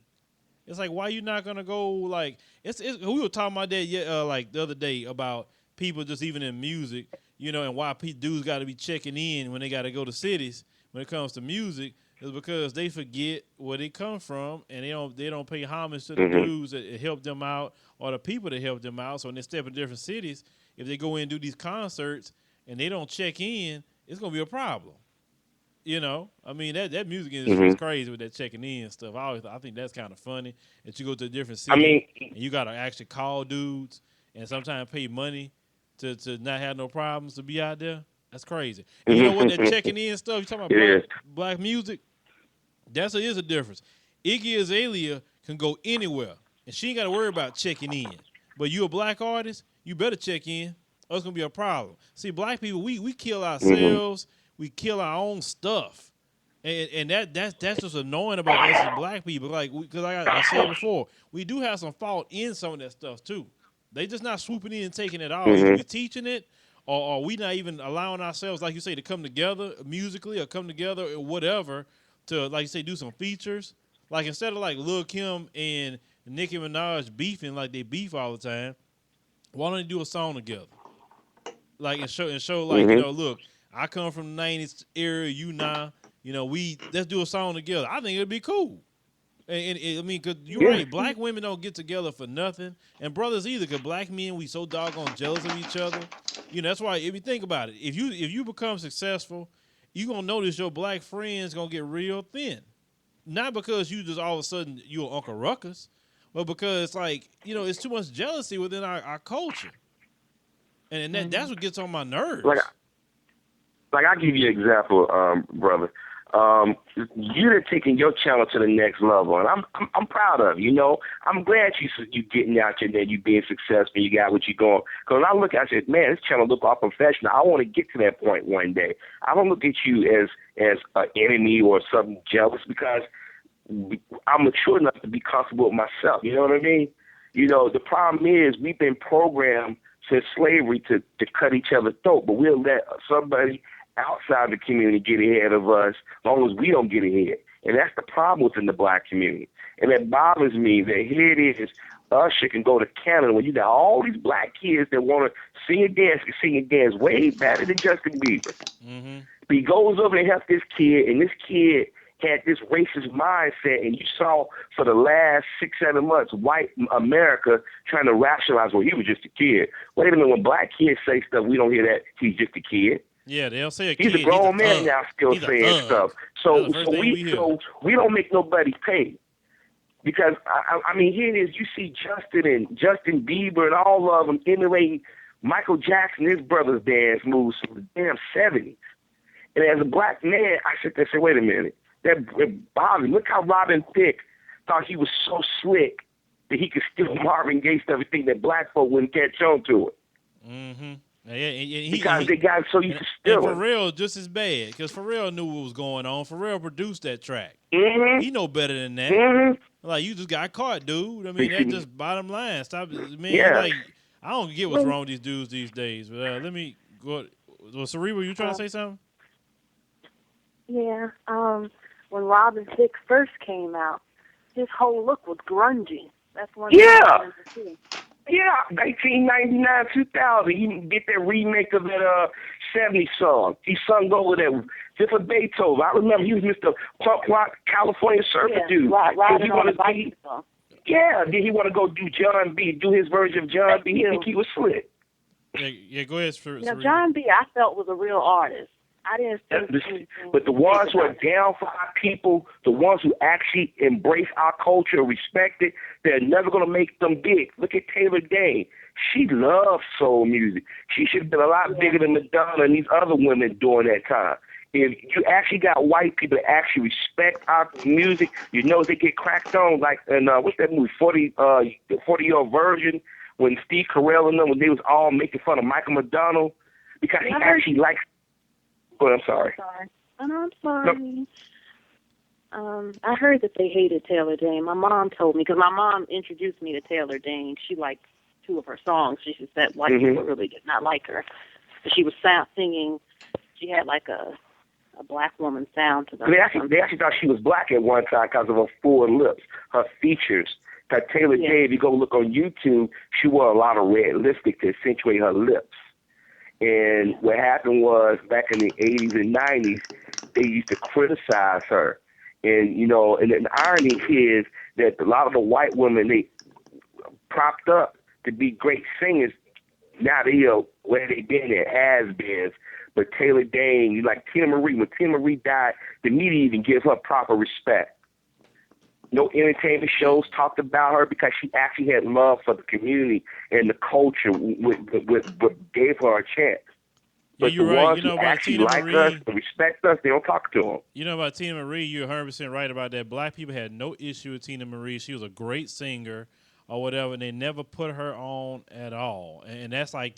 It's like, why you not gonna go like it's we were talking about that like the other day about people just even in music, and why dudes got to be checking in when they got to go to cities when it comes to music is because they forget where they come from and they don't pay homage to the dudes that help them out or the people that help them out. So when they step in different cities, if they go in and do these concerts and they don't check in, it's gonna be a problem. I mean that music industry is crazy with that checking in and stuff. I think that's kind of funny that you go to a different city and you gotta actually call dudes and sometimes pay money to not have no problems to be out there. That's crazy. And you know what? That checking in stuff you talking about black music. Is a difference. Iggy Azalea can go anywhere and she ain't got to worry about checking in. But you a black artist, you better check in or it's gonna be a problem. See, black people we kill ourselves. We kill our own stuff, and that's just annoying about us as black people. Like, because I said before, we do have some fault in some of that stuff too. They just not swooping in and taking it all. Either we teaching it, or we not even allowing ourselves, like you say, to come together musically or come together or whatever to, like you say, do some features. Like instead of like Lil Kim and Nicki Minaj beefing like they beef all the time, why don't they do a song together? Like and show like look. I come from the 90s era, let's do a song together. I think it'd be cool. And I mean, cause you're right, black women don't get together for nothing, and brothers either, cause black men, we so doggone jealous of each other. That's why if you think about it, if you become successful, you gonna notice your black friends gonna get real thin. Not because you just all of a sudden you're Uncle Ruckus, but because like, it's too much jealousy within our culture. And that's what gets on my nerves. Like I'll give you an example, brother. You're taking your channel to the next level, and I'm proud of you. I'm glad you getting out there, you being successful, you got what you're going. Because when I look at it, man, this channel look all professional. I want to get to that point one day. I don't look at you as an enemy or something jealous because I'm mature enough to be comfortable with myself. You know what I mean? The problem is we've been programmed since slavery to cut each other's throat, but we'll let somebody outside the community get ahead of us as long as we don't get ahead. And that's the problem within the black community. And it bothers me that here it is, Usher can go to Canada when you got all these black kids that want to sing and dance way better than Justin Bieber. But he goes over and helps this kid, and this kid had this racist mindset, and you saw for the last 6-7 months white America trying to rationalize, well, he was just a kid. Wait a minute, when black kids say stuff, we don't hear that he's just a kid. Yeah, they'll say a kid. He's a grown man now, still saying stuff. So we don't make nobody pay. Because I mean, here it is. You see Justin Bieber and all of them emulating Michael Jackson, his brother's dance moves from the damn 70s. And as a black man, I sit there and say, wait a minute, that bothers me. Look how Robin Thicke thought he was so slick that he could steal Marvin Gaye stuff and think that black folk wouldn't catch on to it. Because they got so you could steal it. Pharrell just as bad, because Pharrell knew what was going on. Pharrell produced that track. He know better than that. Like, you just got caught, dude. I mean, that's just bottom line. Stop, man. Like, I don't get what's wrong with these dudes these days. But let me go. Well, Cerebral, you trying to say something? Yeah. When Robin Thicke first came out, his whole look was grungy. That's one thing I wanted to see. Yeah, 1999, 2000. He didn't get that remake of that 70 song. He sung over that just for Beethoven. I remember he was Mr. Punk Rock California Surfer dude. Riding on the bicycle. Yeah, did he want to go do John B., do his version of John B.? He think he was slick. Yeah, go ahead. Now, John B., I felt was a real artist. I didn't think but the ones who are down for our people, the ones who actually embrace our culture and respect it, they're never going to make them big. Look at Taylor Dayne. She loves soul music. She should have been a lot bigger than Madonna and these other women during that time. If you actually got white people that actually respect our music, you know they get cracked on. Like in what's that movie, 40-Year Virgin, when Steve Carell and them, when they was all making fun of Michael McDonald because he actually likes. Oh, I'm sorry. I'm sorry. No. I heard that they hated Taylor Dayne. My mom told me, because my mom introduced me to Taylor Dayne. She liked two of her songs. She said white people really did not like her. But she was singing. She had like a black woman sound to them. They actually thought she was black at one time because of her full lips, her features. Because Taylor Day, if you go look on YouTube, she wore a lot of red lipstick to accentuate her lips. And what happened was, back in the 80s and 90s, they used to criticize her. And, you know, and the irony is that a lot of the white women, they propped up to be great singers. Now they are where they been at has-beens. But Taylor Dane, like Tina Marie, when Tina Marie died, the media even gives her proper respect. No entertainment shows talked about her because she actually had love for the community and the culture, what gave her a chance. But you're the right. ones You know who about actually Tina like Marie, us and respect us, they don't talk to them. You know about Tina Marie, you're 100% right about that. Black people had no issue with Tina Marie. She was a great singer or whatever, and they never put her on at all. And that's like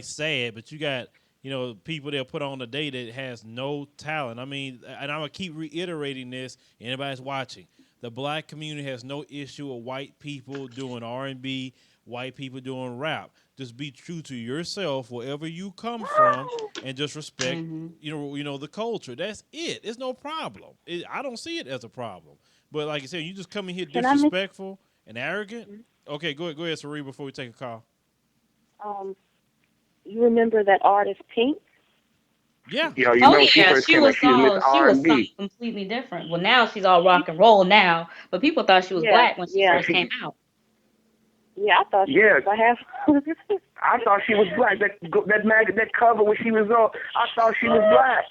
sad, but you got, you know, people that put on a day that has no talent. I mean, and I'm going to keep reiterating this, anybody's watching. The black community has no issue with white people doing R&B, white people doing rap. Just be true to yourself wherever you come from, and just respect, you know, the culture. That's it. It's no problem. I don't see it as a problem. But like I said, you just come in here disrespectful and arrogant. Okay, go ahead, Saree, before we take a call. You remember that artist Pink? Yeah. You know, you remember she first she came was out, she was Miss something R&B. completely different. Well, now she's all rock and roll now, but people thought she was black when she first came out. Yeah, I thought she was. I thought she was black. That cover when she was on, I thought she was black.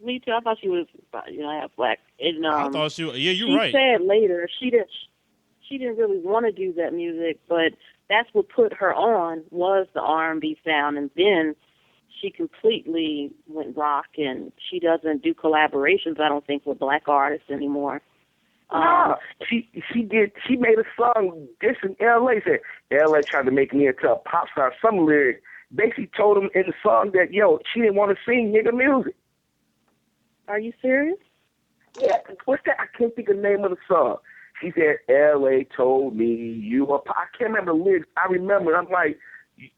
Me too. I thought she was, half black. And I thought she was. Yeah, you're right. She said later she didn't really want to do that music, but that's what put her on was the R&B sound, and then she completely went rock, and she doesn't do collaborations, I don't think, with black artists anymore. She made a song this in L.A. Said L.A. tried to make me into a pop star. Some lyric basically told him in the song that she didn't want to sing nigga music. Are you serious? Yeah. What's that? I can't think of the name of the song. She said L.A. told me you are. I can't remember the lyrics. I remember. I'm like, you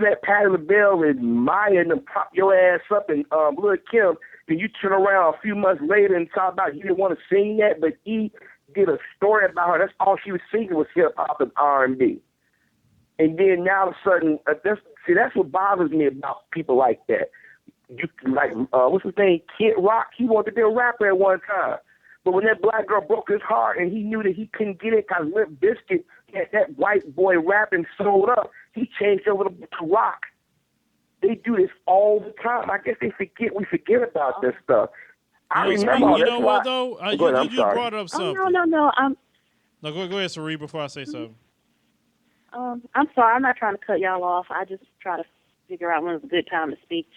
let Patti LaBelle and Maya and them prop your ass up and Lil' Kim. Then you turn around a few months later and talk about you didn't want to sing that, but he did a story about her. That's all she was singing was hip hop and R&B. And then now all of a sudden, that's what bothers me about people like that. You like what's his name? Kid Rock. He wanted to be a rapper at one time, but when that black girl broke his heart and he knew that he couldn't get it because Limp Bizkit had that white boy rapping sold up, he changed over to rock. They do this all the time. I guess we forget about this stuff. I remember all you this. know what, though? You brought up something. No. No, go ahead, Saree, before I say something. I'm sorry. I'm not trying to cut y'all off. I just try to figure out when it's a good time to speak.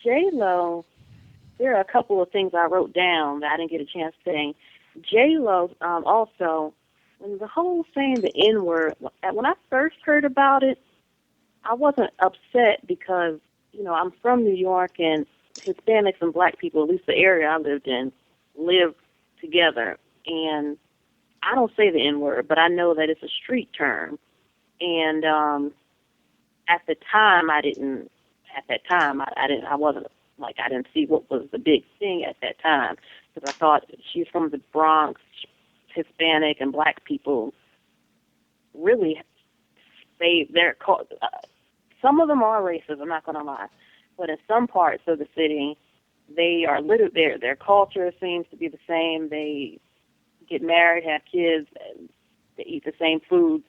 J-Lo, there are a couple of things I wrote down that I didn't get a chance to say. J-Lo also, when the whole saying the N-word, when I first heard about it, I wasn't upset because, I'm from New York and Hispanics and black people, at least the area I lived in, live together. And I don't say the N-word, but I know that it's a street term. And at the time, I didn't see what was the big thing at that time because I thought she's from the Bronx, Hispanic and black people really some of them are racist, I'm not going to lie, but in some parts of the city, they are their culture seems to be the same. They get married, have kids, and they eat the same foods.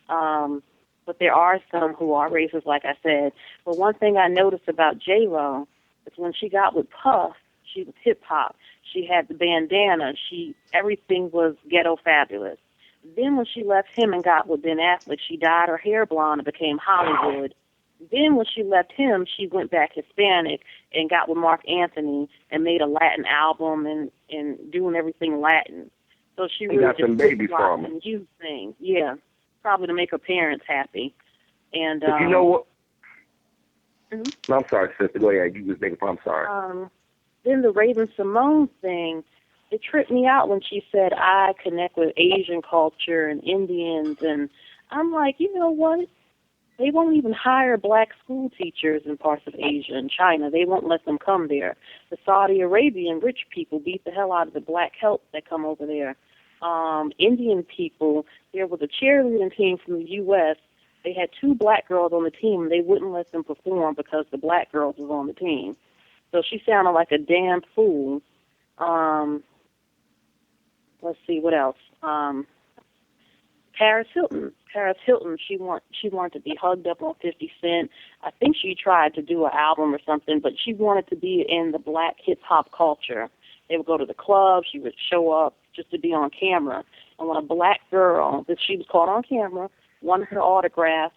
But there are some who are racist, like I said. But one thing I noticed about J-Lo is when she got with Puff, she was hip-hop. She had the bandana. Everything was ghetto fabulous. Then when she left him and got with Ben Affleck, she dyed her hair blonde and became Hollywood. Then when she left him, she went back Hispanic and got with Mark Anthony and made a Latin album and doing everything Latin. So she really got some baby from and used things. Yeah, probably to make her parents happy. And but you know what? Mm-hmm. No, I'm sorry, sister. Go ahead. You just make it. I'm sorry. Then the Raven Simone thing. it tripped me out when she said I connect with Asian culture and Indians, and I'm like, you know what? They won't even hire black school teachers in parts of Asia and China. They won't let them come there. The Saudi Arabian rich people beat the hell out of the black help that come over there. Indian people, there was a cheerleading team from the U.S. They had 2 black girls on the team, and they wouldn't let them perform because the black girls was on the team. So she sounded like a damn fool. Let's see, what else? Paris Hilton. She wanted to be hugged up on 50 Cent. I think she tried to do an album or something, but she wanted to be in the black hip-hop culture. They would go to the club. She would show up just to be on camera. And when a black girl, that she was caught on camera, wanted her autograph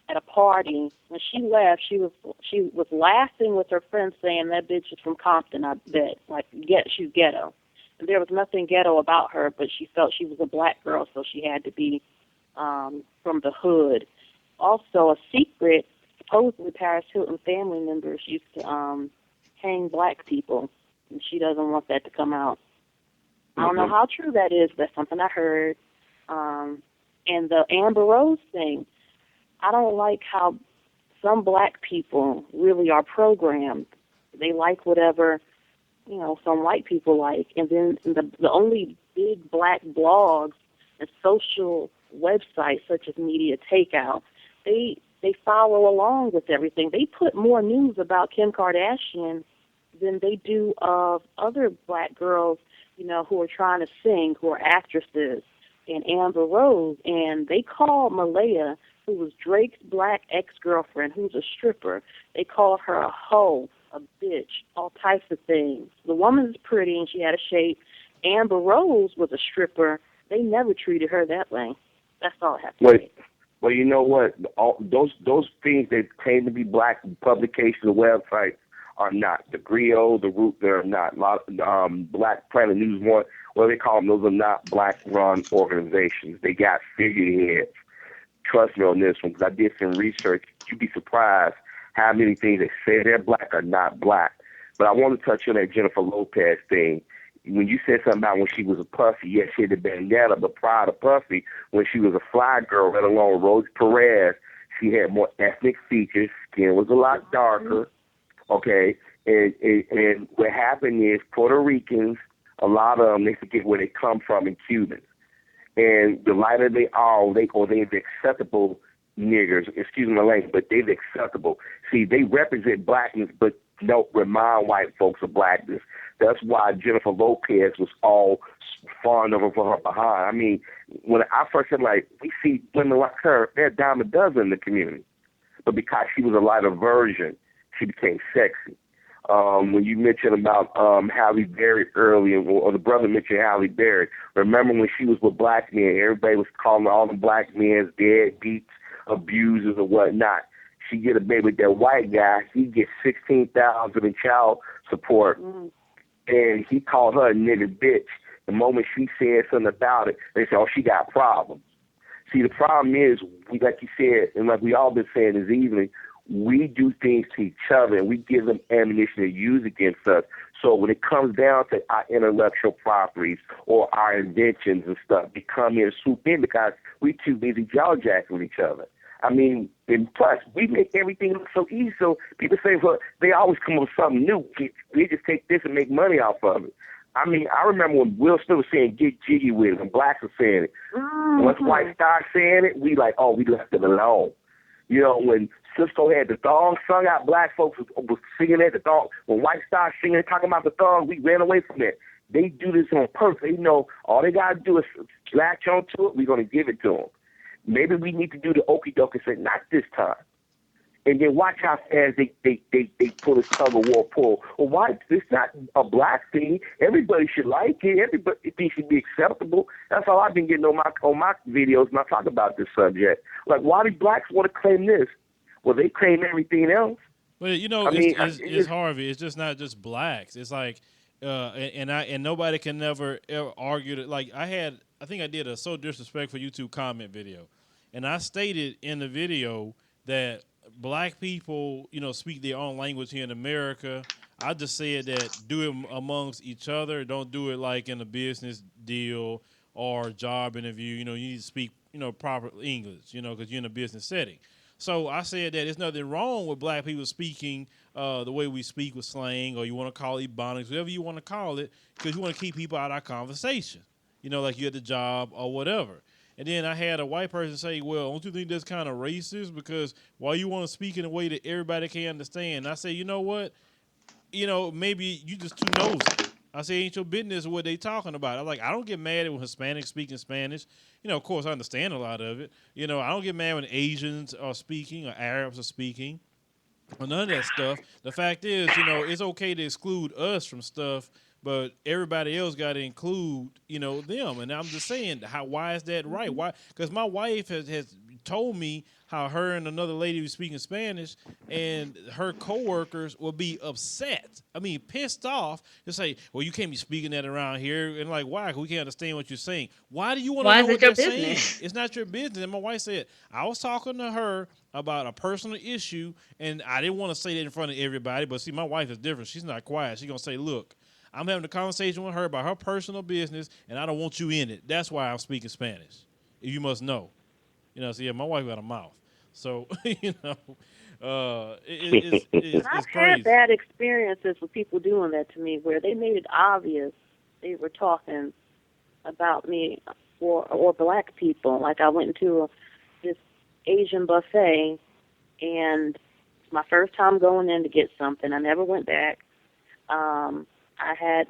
at a party, when she left, she was laughing with her friends saying, that bitch is from Compton, I bet. Like, she's ghetto. And there was nothing ghetto about her, but she felt she was a black girl, so she had to be from the hood. Also, a secret, supposedly Paris Hilton family members used to hang black people, and she doesn't want that to come out. I don't know how true that is, but that's something I heard. And the Amber Rose thing, I don't like how some black people really are programmed. They like whatever, some white people like. And then the only big black blogs and social websites such as Media Takeout, they follow along with everything. They put more news about Kim Kardashian than they do of other black girls, who are trying to sing, who are actresses, and Amber Rose. And they call Malaya, who was Drake's black ex-girlfriend, who's a stripper, they called her a hoe, a bitch, all types of things. The woman's pretty and she had a shape. Amber Rose was a stripper. They never treated her that way. That's all I have to say. Well, you know what? All those things that claim to be black publications or websites are not. The Griot, the Root, they're not. A lot of, Black Planet News One, what they call them, those are not black-run organizations. They got figureheads. Trust me on this one, because I did some research. You'd be surprised how many things that say they're black are not black. But I want to touch on that Jennifer Lopez thing. When you said something about when she was a Puffy, yes, she had the bandana, but prior to Puffy, when she was a fly girl right along with Rose Perez, she had more ethnic features, skin was a lot darker, okay? And what happened is Puerto Ricans, a lot of them, they forget where they come from, in Cubans. And the lighter they are, they're the acceptable niggers, excuse my language, but they're the acceptable. See, they represent blackness, but don't remind white folks of blackness. That's why Jennifer Lopez was all fond of her for her behind. I mean, when I first said, like, we see women like her, they're a dime a dozen in the community. But because she was a lighter version, she became sexy. When you mentioned about Halle Berry earlier, or the brother mentioned Halle Berry, remember when she was with black men, everybody was calling all the black men deadbeats, abusers, or whatnot. She get a baby with that white guy, he gets $16,000 in child support, and he called her a nigger bitch. The moment she said something about it, they said, oh, she got problems. See, the problem is, like you said, and like we all been saying this evening, we do things to each other, and we give them ammunition to use against us. So when it comes down to our intellectual properties or our inventions and stuff, they come in and swoop in because we too busy jaw-jacking with each other. I mean, and plus, we make everything look so easy. So people say, well, they always come up with something new. We just take this and make money off of it. I mean, I remember when Will Smith was saying, get jiggy with it, and blacks were saying it. Once whites started saying it, we like, oh, we left it alone. You know, when Cisco had the thong sung out, black folks was singing at the thong. When whites started singing, talking about the thong, we ran away from it. They do this on purpose. They know all they got to do is latch onto it. We're going to give it to them. Maybe we need to do the okie doke and say, not this time. And then watch how fast they pull this tug of war pull. Well, why? It's not a black thing. Everybody should like it. Everybody, it should be acceptable. That's all I've been getting on my videos when I talk about this subject. Like, why do blacks want to claim this? Well, they claim everything else. Well, you know, it's Harvey. It's just not just blacks. It's like, and nobody can never ever argue that. Like I think I did a So Disrespectful YouTube comment video, and I stated in the video that black people, you know, speak their own language here in America. I just said that do it amongst each other. Don't do it like in a business deal or job interview. You need to speak, proper English, because you're in a business setting. So I said that there's nothing wrong with black people speaking the way we speak with slang, or you want to call it ebonics, whatever you want to call it, because you want to keep people out of our conversation, like you're at the job or whatever. And then I had a white person say, well, don't you think that's kind of racist? Because why you want to speak in a way that everybody can understand? And I say, you know what? Maybe you just too nosy. I say, ain't your business what they talking about. I'm like, I don't get mad when Hispanics speaking Spanish. Of course, I understand a lot of it. I don't get mad when Asians are speaking or Arabs are speaking or none of that stuff. The fact is, it's okay to exclude us from stuff, but everybody else got to include, them. And I'm just saying, why is that right? Why? Because my wife has told me how her and another lady was speaking Spanish, and her coworkers will be upset. I mean, pissed off to say, "Well, you can't be speaking that around here." And like, why? 'Cause we can't understand what you're saying. Why do you want to know what they're saying? It's not your business. And my wife said, I was talking to her about a personal issue, and I didn't want to say that in front of everybody. But see, my wife is different. She's not quiet. She's gonna say, "Look, I'm having a conversation with her about her personal business, and I don't want you in it. That's why I'm speaking Spanish. You must know." So yeah, my wife got a mouth. So, it's I've crazy. had bad experiences with people doing that to me where they made it obvious they were talking about me or black people. Like I went into this Asian buffet, and it's my first time going in to get something. I never went back. I had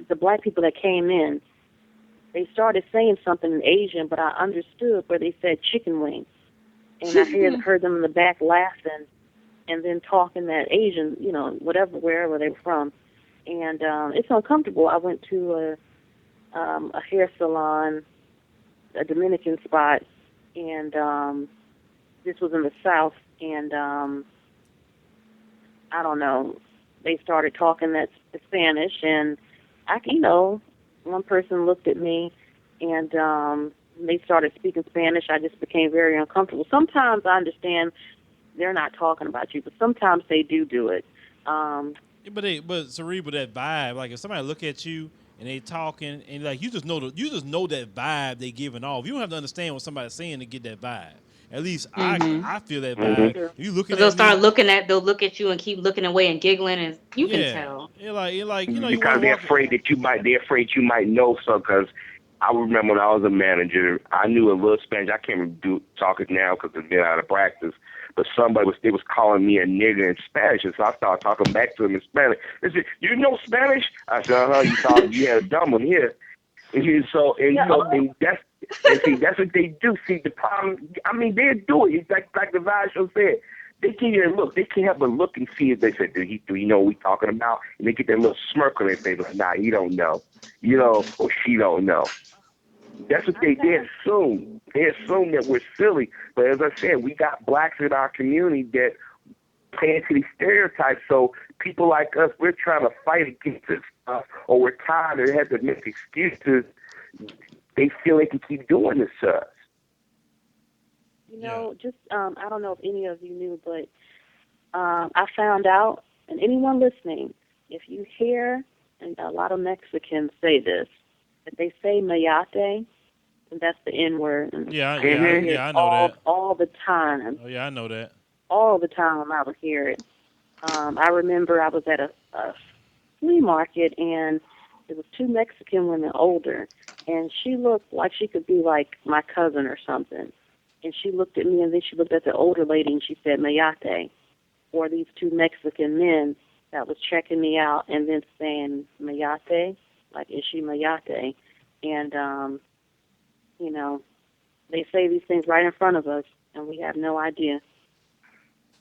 the black people that came in, they started saying something in Asian, but I understood where they said chicken wings. And I heard them in the back laughing and then talking that Asian, wherever they were from. And it's uncomfortable. I went to a hair salon, a Dominican spot, and this was in the South. And I don't know, they started talking that Spanish, and one person looked at me, and they started speaking Spanish. I just became very uncomfortable. Sometimes I understand they're not talking about you, but sometimes they do it. But Cerebral, that vibe, like if somebody look at you and they talking, and like you just know that vibe they giving off. You don't have to understand what somebody's saying to get that vibe. At least I feel that vibe. Sure. You looking Because at they'll look at you and keep looking away and giggling, and you can tell. You're like you want Because to they're walk. afraid they're afraid you might know some. Because I remember when I was a manager, I knew a little Spanish. I can't talk it now because it's been out of practice. But they was calling me a nigger in Spanish, and so I started talking back to them in Spanish. They said, "You know Spanish?" I said, You thought you had a dumb one here. And so, and that's what they do. See, the problem, they do it. It's like the Divisive show said. They can't even look. They can't help but look and see if they say, do you know what we talking about? And they get that little smirk on their face, like, nah, you don't know. Or she don't know. That's what they assume. They assume that we're silly. But as I said, we got blacks in our community that play into these stereotypes. So people like us, we're trying to fight against this stuff, or we're tired of having to make excuses. They feel they can keep doing this to us. I don't know if any of you knew, but I found out, and anyone listening, if you hear, and a lot of Mexicans say this, that they say mayate, and that's the N-word. I know that. All the time. Oh, yeah, I know that. All the time I would hear it. I remember I was at a flea market, and there was two Mexican women older, and she looked like she could be like my cousin or something. And she looked at me, and then she looked at the older lady, and she said, mayate, or these two Mexican men that was checking me out and then saying, mayate, like, is she mayate? And, they say these things right in front of us, and we have no idea.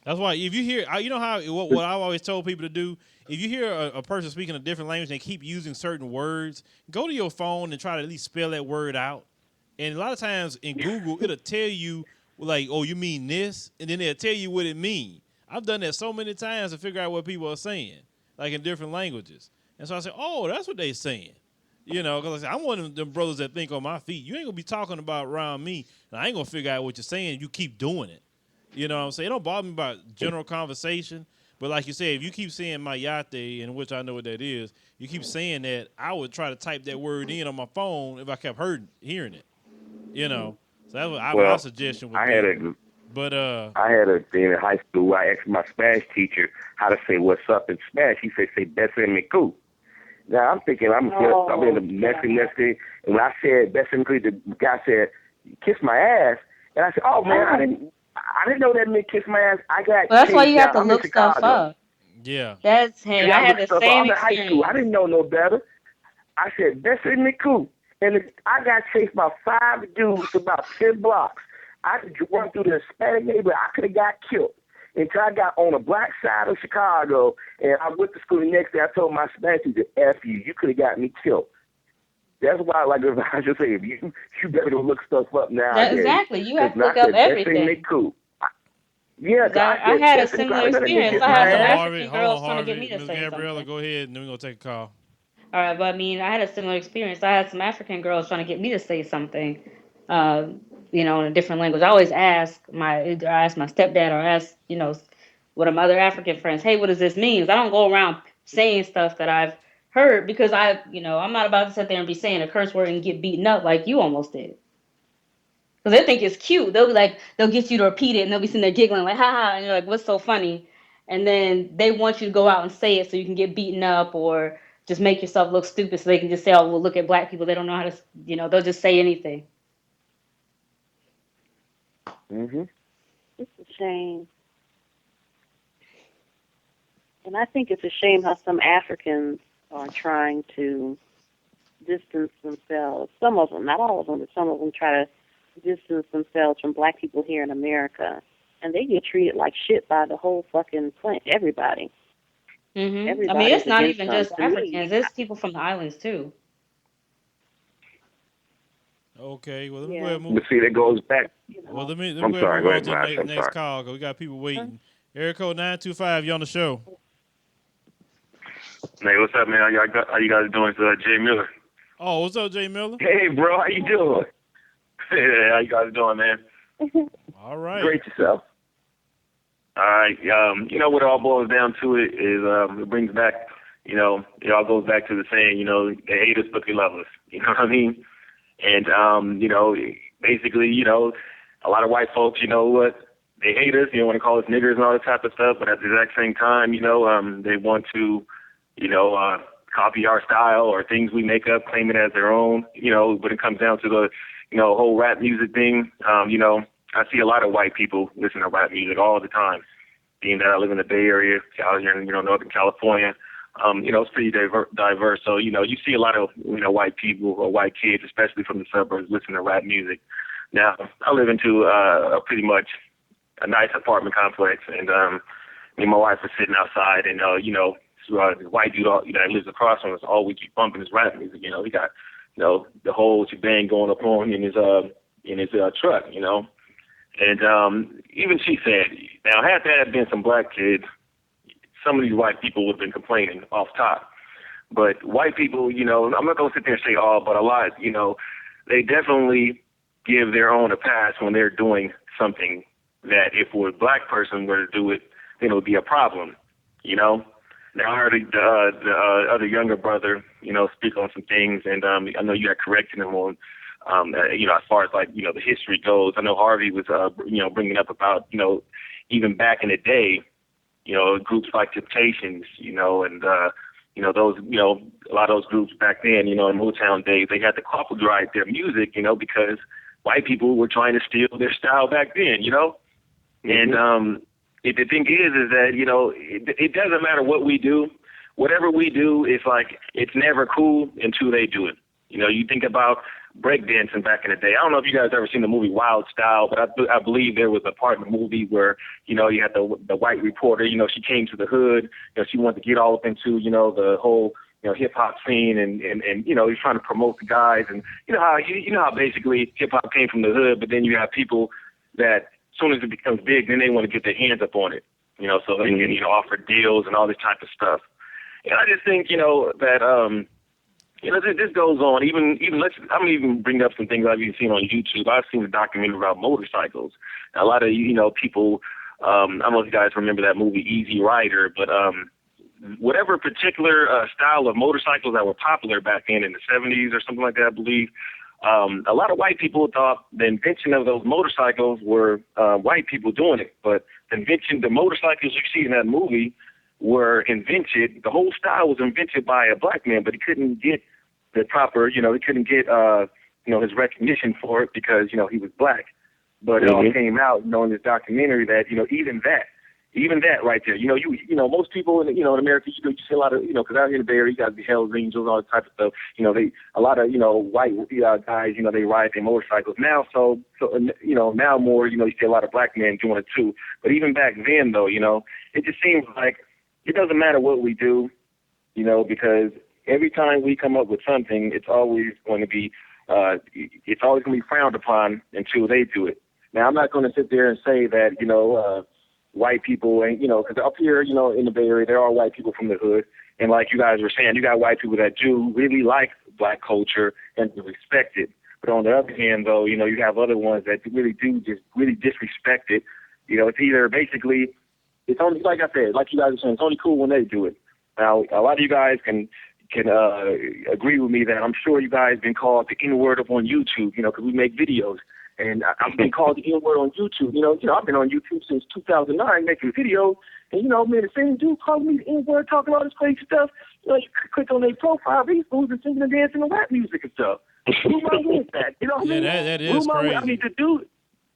That's why if you hear, what I've always told people to do, if you hear a person speaking a different language and they keep using certain words, go to your phone and try to at least spell that word out. And a lot of times in Google, it'll tell you, like, oh, you mean this? And then they'll tell you what it means. I've done that so many times to figure out what people are saying, like in different languages. And so I say, oh, that's what they're saying. Because I'm one of them brothers that think on my feet. You ain't going to be talking about around me, and I ain't going to figure out what you're saying. You keep doing it. You know what I'm saying? It don't bother me about general conversation, But like you said, if you keep saying mayate, and which I know what that is, you keep saying that, I would try to type that word in on my phone if I kept hearing it. You know, so that's what my Well, suggestion would I be. had a But I had a thing in high school where I asked my Spanish teacher how to say what's up in Spanish. He said, say besame cu. Now I'm thinking I'm in the next thing. And when I said besame cu, the guy said, kiss my ass. And I said, oh man, I didn't know that meant kiss my ass. I got Well, that's why chased you have down. to I'm in look stuff Chicago. up. yeah, That's hey, Yeah, I had looked the stuff up. same I'm in high school. I experience. didn't know no better. I said, besame cu. And I got chased by 5 dudes about 10 blocks. I had to run through the Hispanic neighborhood. I could have got killed until I got on the black side of Chicago, and I went to school the next day. I told my Spanish teacher, F you. You could have got me killed. That's why, like I just say, you better go look stuff up nowadays. Exactly. You have to look I up said, everything. cool. Yeah, 'Cause I said, had a that's similar I said, experience. kiss I my had some ass. African girls trying to get me to Miss say Gabriella, something. go ahead, and then we're gonna take a call. All right, but I mean, I had a similar experience. I had some African girls trying to get me to say something, in a different language. I always either ask my stepdad or ask, one of my other African friends, hey, what does this mean? 'Cause I don't go around saying stuff that I've heard because I'm not about to sit there and be saying a curse word and get beaten up like you almost did. Because they think it's cute. They'll be like, they'll get you to repeat it and they'll be sitting there giggling like, ha ha. And you're like, what's so funny? And then they want you to go out and say it so you can get beaten up or just make yourself look stupid so they can just say, oh, well, look at black people. They don't know how to, they'll just say anything. Mm-hmm. It's a shame. And I think it's a shame how some Africans are trying to distance themselves. Some of them, not all of them, but some of them try to distance themselves from black people here in America. And they get treated like shit by the whole fucking plant, everybody. Mm-hmm. I mean, it's not even just Africans. Me. It's people from the islands, too. Okay, well let me Yeah. go ahead and move. But see, that goes back. Well, let me I'm go ahead sorry. and Go move ahead, on Glass. to the I'm next sorry. call because we got people waiting. Area code 925, you on the show. Hey, what's up, man? How you guys doing? It's Jay Miller. Oh, what's up, Jay Miller? Hey, bro, how you doing? Hey, how you guys doing, man? All right. Great yourself. All right. What it all boils down to is it brings back, it all goes back to the saying, they hate us but they love us. You know what I mean? And basically, a lot of white folks, they hate us. They want to call us niggers and all this type of stuff. But at the exact same time, they want to, copy our style or things we make up, claim it as their own. When it comes down to the, whole rap music thing, I see a lot of white people listen to rap music all the time. Being that I live in the Bay Area, out here in, Northern California, it's pretty diverse. So, you see a lot of, white people or white kids, especially from the suburbs, listen to rap music. Now, I live into pretty much a nice apartment complex, and me and my wife are sitting outside, and, this white dude, that lives across from us, always keep bumping his rap music. He got, the whole shebang going up on in his truck, And even she said, now, had there been some black kids, some of these white people would have been complaining off top. But white people, I'm not going to sit there and say all, but a lot, they definitely give their own a pass when they're doing something that if a black person were to do it, then it would be a problem, Now, I heard the other younger brother, speak on some things, and I know you had corrected him on, as far as like, the history goes. I know Harvey was, bringing up about, even back in the day, groups like Temptations, and, those, a lot of those groups back then, in Motown days, they had to copyright their music, because white people were trying to steal their style back then, Mm-hmm. And the thing is that, it doesn't matter what we do. Whatever we do, it's never cool until they do it. You think about breakdancing back in the day. I don't know if you guys ever seen the movie Wild Style, but I believe there was a part in the movie where, you had the white reporter, she came to the hood, she wanted to get all up into, the whole, hip hop scene and he's trying to promote the guys. And you know how basically hip hop came from the hood, but then you have people that as soon as it becomes big, then they want to get their hands up on it, so they can, offer deals and all this type of stuff. And I just think, that, this goes on. I'm gonna even bring up some things I've even seen on YouTube. I've seen a documentary about motorcycles. A lot of people I don't know if you guys remember that movie Easy Rider, but whatever particular style of motorcycles that were popular back then in the 70s or something like that, I believe, a lot of white people thought the invention of those motorcycles were white people doing it. But the motorcycles you see in that movie were invented, the whole style was invented by a black man, but he couldn't get the proper, he couldn't get, his recognition for it because, he was black. But it all came out, in this documentary that, even that right there, most people in America, you see a lot of, because out here in the Bay Area, you got the Hells Angels, all that type of stuff. A lot of, white guys, they ride their motorcycles now. So now more, you see a lot of black men doing it too. But even back then, though, it just seems like it doesn't matter what we do, because every time we come up with something, it's always going to be frowned upon until they do it. Now, I'm not going to sit there and say that, white people ain't, because up here, in the Bay Area, there are white people from the hood. And like you guys were saying, you got white people that do really like black culture and respect it. But on the other hand, though, you have other ones that really do just really disrespect it. It's either basically, it's only, like I said, like you guys were saying, it's only cool when they do it. Now, a lot of you guys can agree with me that I'm sure you guys been called the N-word up on YouTube, because we make videos. And I've been called the N-word on YouTube. I've been on YouTube since 2009 making videos. And, man, the same dude called me the N-word, talking all this crazy stuff. You click on their profile, these fools are singing and dancing and rap music and stuff. Who am I with that? You know what I mean? That is crazy. I mean, to do it.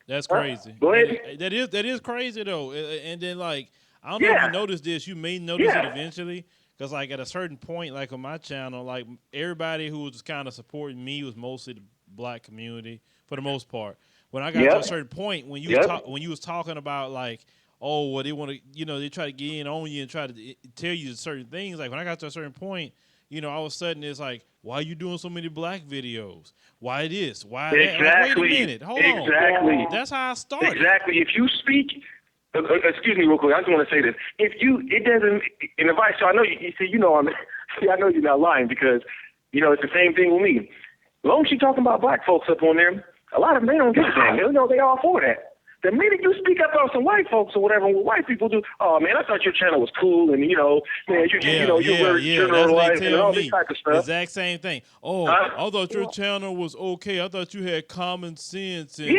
That's crazy. Go ahead. That is crazy, though. And then, I don't know if you noticed this. You may notice it eventually. Because, at a certain point, on my channel, everybody who was kind of supporting me was mostly the black community for the most part. When I got to a certain point, when you was talking about, they want to, they try to get in on you and try to tell you certain things. When I got to a certain point, all of a sudden it's why are you doing so many black videos? Why this? Why that? Exactly. Wait a minute. Hold on. Exactly. That's how I started. Exactly. If you speak... excuse me real quick. I just want to say this. It doesn't, in the Vice Show, I know I know you're not lying because, it's the same thing with me. As long as you're talking about black folks up on there, a lot of them, they don't give a damn. They all for that. The minute you speak up on some white folks or whatever, what white people do, oh, man, I thought your channel was cool and, you're very generalized and all this type of stuff. Exact same thing. Oh, I thought your channel was okay. I thought you had common sense. And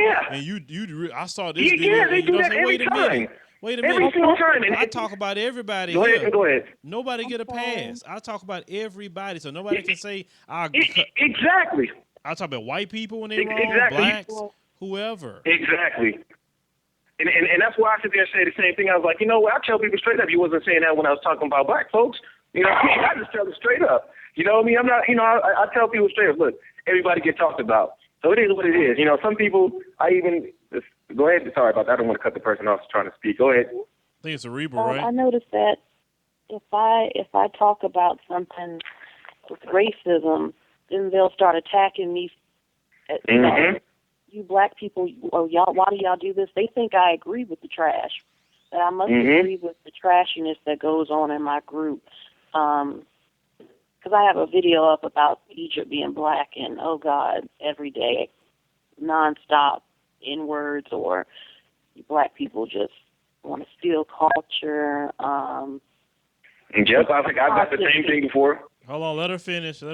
I saw this video. Yeah, they do that every time. Wait a minute. Every single time. I talk about everybody. Go ahead. Nobody get a pass. I talk about everybody, so nobody can say exactly. I talk about white people when they're wrong, blacks, whoever. Exactly. And that's why I sit there and say the same thing. I was like, I tell people straight up. You wasn't saying that when I was talking about black folks. I just tell them straight up. You know what I mean? I'm not, I tell people straight up, look, everybody get talked about. So it is what it is. Some people, go ahead. Sorry about that. I don't want to cut the person off trying to speak. Go ahead. I think it's cerebral, right? I noticed that if I talk about something with racism, then they'll start attacking me. You black people, y'all, why do y'all do this? They think I agree with the trash. That I must agree with the trashiness that goes on in my group. Because I have a video up about Egypt being black and, oh, God, every day, nonstop N-words or black people just want to steal culture. Yep, I think I've got the same thing before. Hold on, let her finish. I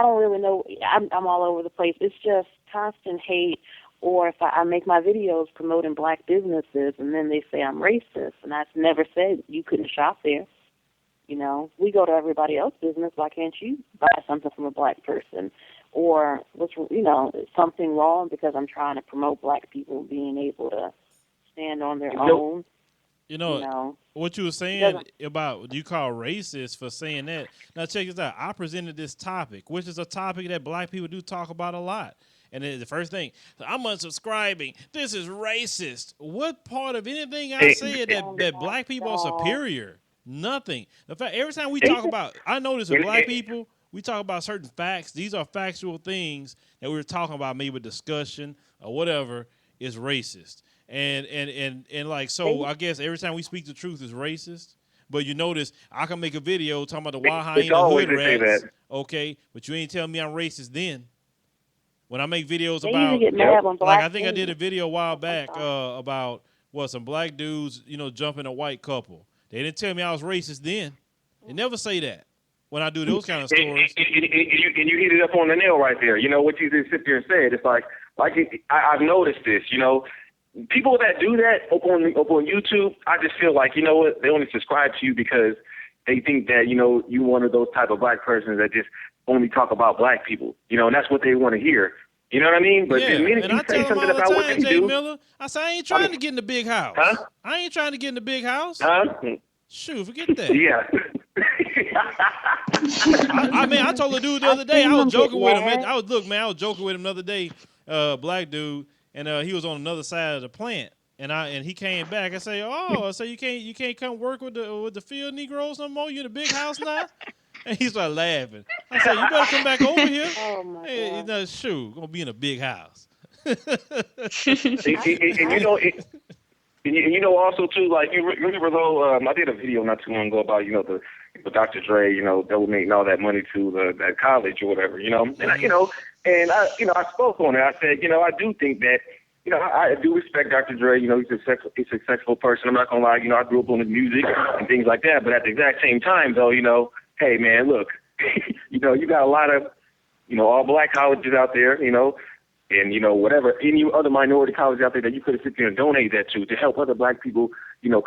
don't really know. I'm all over the place. It's just constant hate. Or if I make my videos promoting black businesses and then they say I'm racist, and I've never said you couldn't shop there. We go to everybody else's business. Why can't you buy something from a black person? Or, is something wrong because I'm trying to promote black people being able to stand on their own? What you were saying about you call racist for saying that. Now, check this out. I presented this topic, which is a topic that black people do talk about a lot. And the first thing, I'm unsubscribing. This is racist. What part of anything I said that black people are superior? Nothing. In fact, every time we talk about, I notice with black people, we talk about certain facts. These are factual things that we're talking about, maybe discussion or whatever, is racist. And so I guess every time we speak the truth is racist. But you notice I can make a video talking about the wild hyena hood rats. Okay, but you ain't telling me I'm racist then. when I make videos They about, usually get mad when like black I think I did a dudes- video a while I'm back sorry. about some black dudes, jumping a white couple. They didn't tell me I was racist then. They never say that when I do those kind of stories. And you hit it up on the nail right there. You know what you just sit there and said. It's I've noticed this. People that do that up on YouTube, I just feel like, you know what, they only subscribe to you because they think that, you one of those type of black persons that just only talk about black people, and that's what they want to hear. You know what I mean? But Yeah, the minute and you I say tell them something all the about what time, they Jay do, Miller. I say I ain't trying to get in the big house. huh? I ain't trying to get in the big house. Huh? Shoot, forget that. Yeah. I told the dude the I've other day, seen I was them joking get with him. mad. I was joking with him the other day, black dude, and he was on another side of the plant. And he came back. I say, so you can't come work with the field Negroes no more? You in the big house now? And he started laughing. I said, you better come back over here. Oh my Hey, God. shoot, gonna be in a big house. And also too, like you remember though, I did a video not too long ago about the Dr. Dre, donating all that money to that college or whatever, and I spoke on it. I said, I do think that, I do respect Dr. Dre. He's a successful person. I'm not gonna lie. I grew up on his music and things like that. But at the exact same time, though, hey man, look, you got a lot of, all black colleges out there, and whatever any other minority college out there that you could have sit there and donate that to help other black people,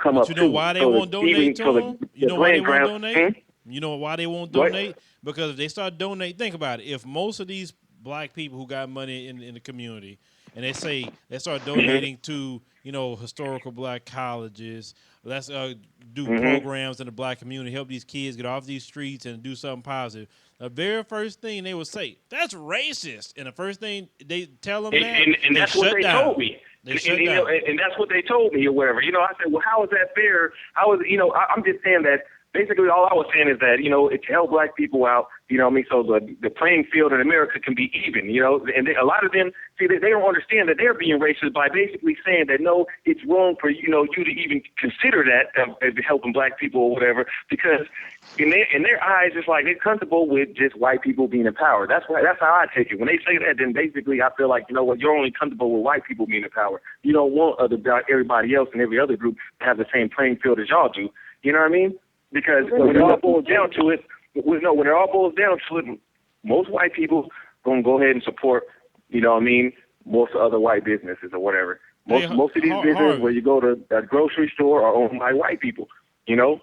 come up. You know why they won't donate to them? You know why they won't donate? You know why they won't donate? Because if they start donating, think about it. If most of these black people who got money in the community, and they start donating to historical black colleges, let's do programs in the black community, help these kids get off these streets and do something positive. The very first thing they would say, that's racist. And the first thing they tell them and that's what they told me. And that's what they told me or whatever. I said, well, how is that fair? How is I'm just saying that basically all I was saying is that, it's to help black people out, so the playing field in America can be even, and a lot of them, see, they don't understand that they're being racist by basically saying that, no, it's wrong for, you to even consider that as helping black people or whatever, because in their eyes, it's like they're comfortable with just white people being in power. That's how I take it. When they say that, then basically I feel like, you're only comfortable with white people being in power. You don't want everybody else in every other group to have the same playing field as y'all do. You know what I mean? Because when it all boils down to it, most white people gonna go ahead and support, most other white businesses or whatever. Most of these businesses where you go to a grocery store are owned by white people, And all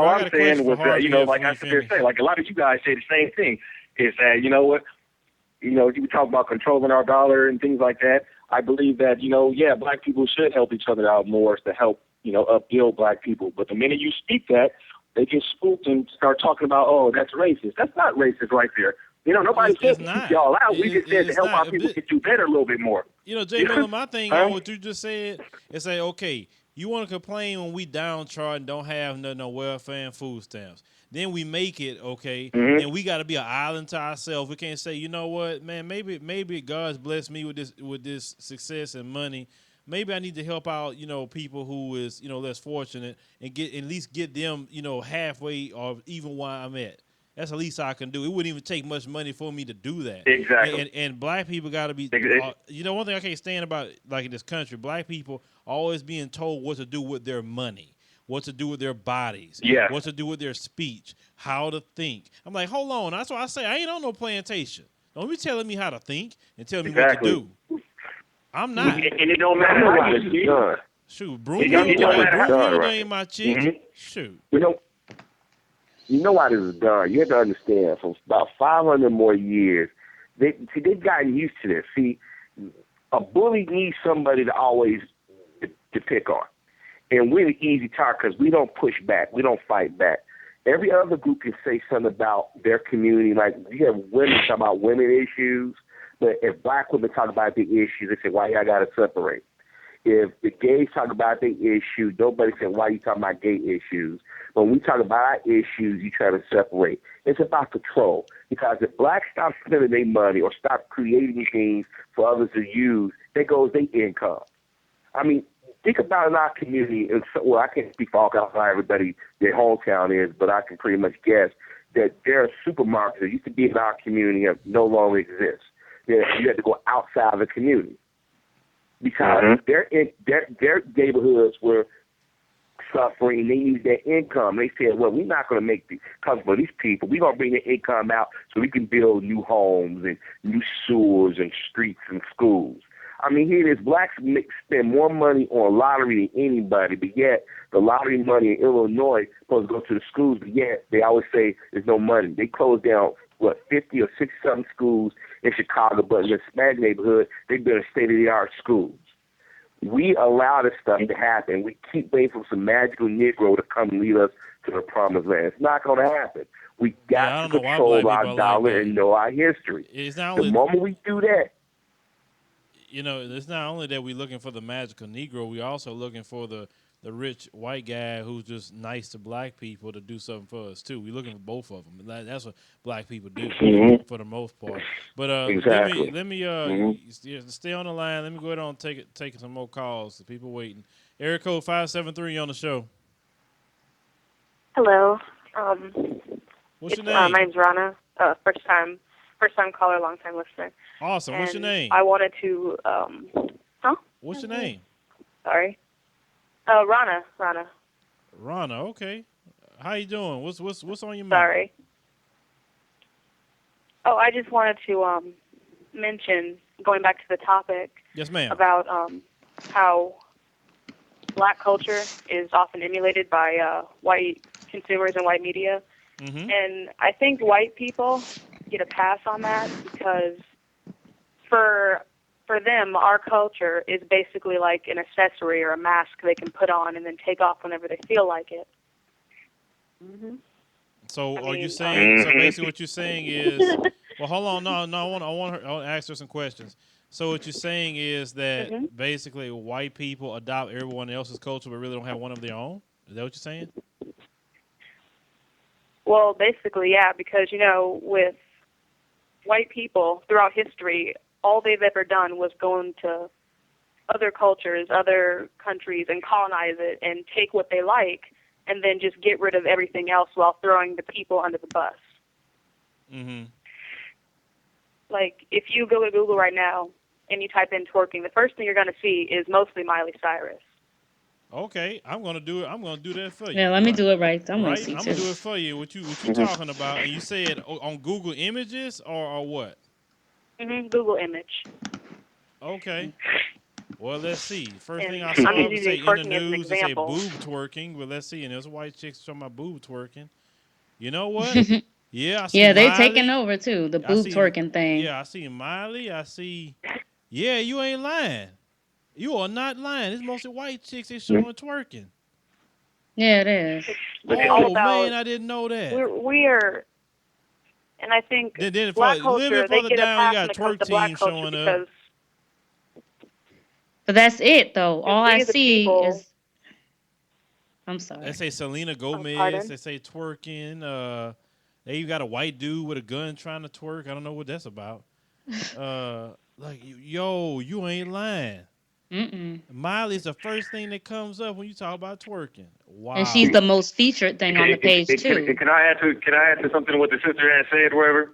I'm saying was that, like I sit there and say, like a lot of you guys say the same thing, is that, you talk about controlling our dollar and things like that. I believe that, black people should help each other out more to help, upbuild black people. But the minute you speak that, they get spooked and start talking about, oh, that's racist. That's not racist right there. Nobody said to keep y'all out. We just said to help our people get you better a little bit more. Jay Miller, my thing on what you just said is say, okay, you want to complain when we downtrodden, don't have no welfare and food stamps. Then we make it, okay, then we got to be an island to ourselves. We can't say, you know what, man, maybe God's blessed me with this success and money. Maybe I need to help out, people who is, less fortunate and at least get them, halfway or even where I'm at. That's the least I can do. It wouldn't even take much money for me to do that. Exactly. And black people got to be, one thing I can't stand about, like in this country, black people always being told what to do with their money, what to do with their bodies, what to do with their speech, how to think. I'm like, hold on. That's why I say I ain't on no plantation. Don't be telling me how to think and tell me what to do. I'm not. And it don't matter how it's done. Shoot, Broomfield ain't my chick. Shoot. You know why this is done. You have to understand, for about 500 more years, they've gotten used to this. See, a bully needs somebody to always to pick on. And we're the easy target because we don't push back. We don't fight back. Every other group can say something about their community. Like, you have women talk about women issues. But if black women talk about the issues, they say, why y'all got to separate? If the gays talk about their issue, nobody said, why you talking about gay issues? When we talk about our issues, you try to separate. It's about control. Because if blacks stop spending their money or stop creating things for others to use, there goes their income. I mean, think about in our community, and I can't speak for how everybody their hometown is, but I can pretty much guess that there are supermarkets that used to be in our community that no longer exist. that you had to go outside of the community because their neighborhoods were suffering and they needed their income. They said, well, we're not going to make the come for these people. We're going to bring their income out so we can build new homes and new sewers and streets and schools. I mean, here it is. Blacks spend more money on lottery than anybody, but yet the lottery money in Illinois is supposed to go to the schools, but yet they always say there's no money. They closed down, 50 or 60-something schools in Chicago, but in the Hispanic neighborhood, they built state-of-the-art schools. We allow this stuff to happen. We keep waiting for some magical Negro to come and lead us to the promised land. It's not going to happen. We got to control our dollar and know our history. The moment we do that, you know, it's not only that we're looking for the magical Negro, we're also looking for the rich white guy who's just nice to black people to do something for us, too. We're looking for both of them. That's what black people do for the most part. But exactly. let me stay on the line. Let me go ahead and take some more calls. The people waiting. Area code 573 on the show. Hello. What's your name? My name's Rihanna. First time caller, long time listener. Awesome. And what's your name? I wanted to. What's your name? Sorry. Rana. Rana. Okay. How you doing? What's on your mind? Sorry. Oh, I just wanted to mention, going back to the topic. Yes, ma'am. About how black culture is often emulated by white consumers and white media. Mm-hmm. And I think white people get a pass on that because for them, our culture is basically like an accessory or a mask they can put on and then take off whenever they feel like it. Mm-hmm. So are you saying? So basically, what you're saying is, well, hold on, no, I want to ask her some questions. So what you're saying is that basically white people adopt everyone else's culture, but really don't have one of their own. Is that what you're saying? Well, basically, yeah, because, you know, with white people throughout history, all they've ever done was go into other cultures, other countries, and colonize it and take what they like and then just get rid of everything else while throwing the people under the bus. Mm-hmm. Like, if you go to Google right now and you type in twerking, the first thing you're going to see is mostly Miley Cyrus. Okay, I'm gonna do it. I'm gonna do that for you. Yeah, let me do it right. I'm gonna right? see I'm too. gonna do it for you. What you talking about? And you said on Google Images or what? Google image. Okay. Well, let's see. First And thing I saw I'm was using say in the twerking as an news, they say example. boob twerking. Well, let's see. And there's a white chick showing my boob twerking. You know what? Yeah, I see Yeah, they Miley. taking over too, the boob twerking thing. Yeah, I see Miley. I see. Yeah, you ain't lying. You are not lying. It's mostly white chicks they showing twerking. Yeah, it is. It's all Oh about, man, I didn't know that. We're and I think Then black a culture, little bit they further get a down, you pass got when it comes twerk to black team culture showing because up. But that's it though. All I see people, is. I'm sorry. They say Selena Gomez. pardon? They say twerking. They even got a white dude with a gun trying to twerk. I don't know what that's about. Like, you ain't lying. Miley's the first thing that comes up when you talk about twerking. Wow. And she's the most featured thing on the page too. Can I add to something to what the sister had said, wherever?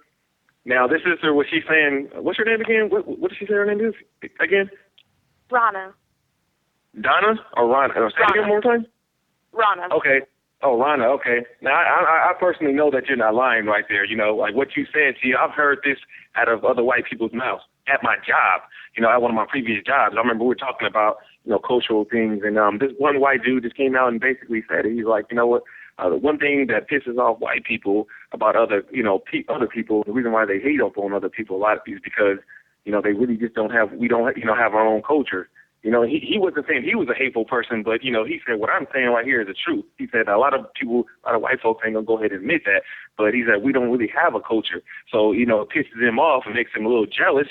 Now, this sister, what she's saying, what's her name again? What did she say her name is again? Rana. Donna or Rana? Say it again one more time. Rana. Okay. Oh, Rana. Okay. Now, I personally know that you're not lying right there. You know, like what you said. See, I've heard this out of other white people's mouths at my job. You know, at one of my previous jobs. I remember we were talking about, you know, cultural things, and this one white dude just came out and basically said it. He's like, you know what? The one thing that pisses off white people about other, you know, other people, the reason why they hate up on other people a lot is because, you know, they really just we don't, you know, have our own culture. You know, he wasn't saying he was a hateful person, but, you know, he said, what I'm saying right here is the truth. He said a lot of white folks ain't going to go ahead and admit that, but he said we don't really have a culture. So, you know, it pisses him off and makes him a little jealous.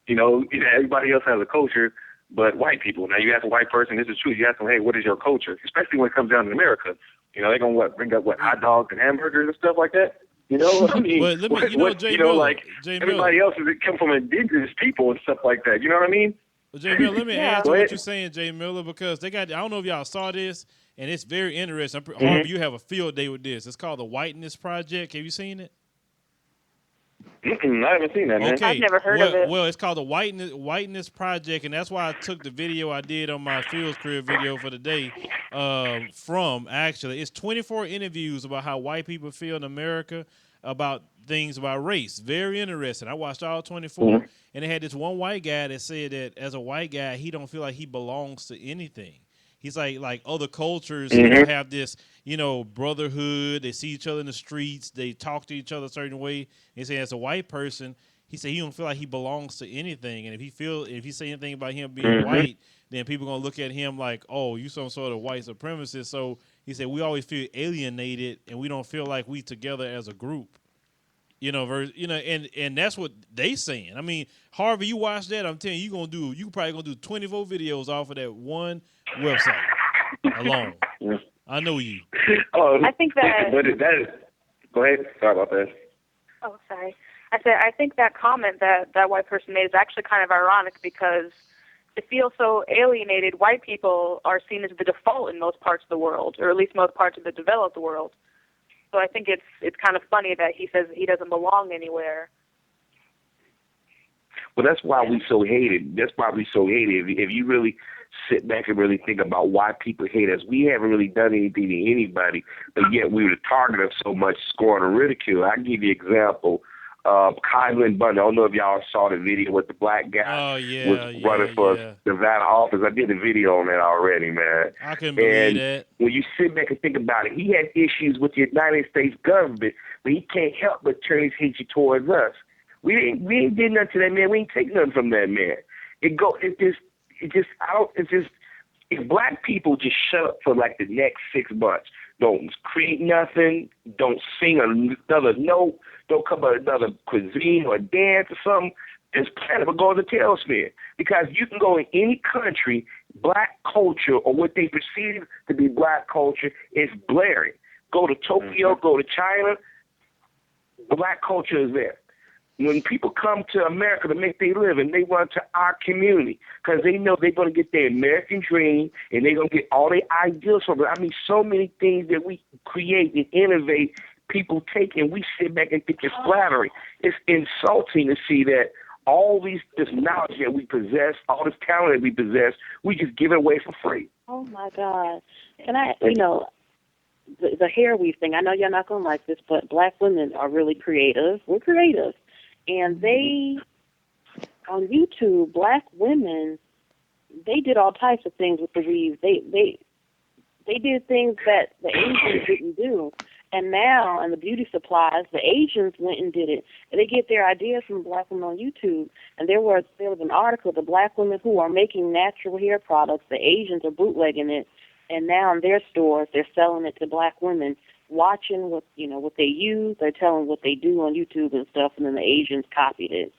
You know, everybody else has a culture, but white people. Now, you ask a white person, this is true. You ask them, hey, what is your culture? Especially when it comes down to America. You know, they're going to bring up, hot dogs and hamburgers and stuff like that? You know, I mean, but let me, Jay Miller, like Jay everybody Miller. else is come from indigenous people and stuff like that. You know what I mean? Well, Jay Miller, let me add to what you're saying, Jay Miller, because I don't know if y'all saw this, and it's very interesting. Harvey, you have a field day with this. It's called the Whiteness Project. Have you seen it? I haven't seen that, man. Okay. I've never heard of it. Well, it's called the Whiteness Project, and that's why I took the video I did on my Fields Career video for the day from, actually. It's 24 interviews about how white people feel in America about things about race. Very interesting. I watched all 24, and they had this one white guy that said that as a white guy, he don't feel like he belongs to anything. He's like other cultures, have this, brotherhood. They see each other in the streets. They talk to each other a certain way. He said, as a white person, he said he don't feel like he belongs to anything. And if he say anything about him being white, then people gonna look at him like, oh, you some sort of white supremacist. So he said we always feel alienated, and we don't feel like we together as a group. And that's what they saying. I mean, Harvey, you watch that, I'm telling you, you probably gonna do 24 videos off of that one website alone. I know you. I think that. Go ahead. Sorry about that. Oh, sorry. I think that comment that white person made is actually kind of ironic because to feel so alienated, white people are seen as the default in most parts of the world, or at least most parts of the developed world. So I think it's kind of funny that he says he doesn't belong anywhere. Well, that's why we so hated. That's why we so hated. If you really sit back and really think about why people hate us, we haven't really done anything to anybody, but yet we were the target of so much scorn and ridicule. I can give you an example. Kylan Bundy. I don't know if y'all saw the video with the black guy was running for Nevada office. I did a video on that already, man. I can believe that. When you sit back and think about it, he had issues with the United States government, but he can't help but turn his hatred towards us. We ain't did nothing to that man. We ain't take nothing from that man. If black people just shut up for like the next 6 months, don't create nothing, don't sing another note, don't come up with another cuisine or dance or something, this planet will go in the tailspin. Because you can go in any country, black culture or what they perceive to be black culture is blaring. Go to Tokyo, go to China, black culture is there. When people come to America to make their living, they run to our community because they know they're going to get their American dream and they're going to get all their ideals from it. I mean, so many things that we create and innovate, people take, and we sit back and think it's flattering. It's insulting to see that all this knowledge that we possess, all this talent that we possess, we just give it away for free. Oh, my God. And the hair weave thing, I know you're not going to like this, but black women are really creative. We're creative. And they, on YouTube, black women, they did all types of things with the weave. They did things that the Asians didn't do. And now, in the beauty supplies, the Asians went and did it. And they get their ideas from black women on YouTube. And there was an article, the black women who are making natural hair products, the Asians are bootlegging it. And now in their stores, they're selling it to black women, watching what they use. They're telling what they do on YouTube and stuff, and then the Asians copied it.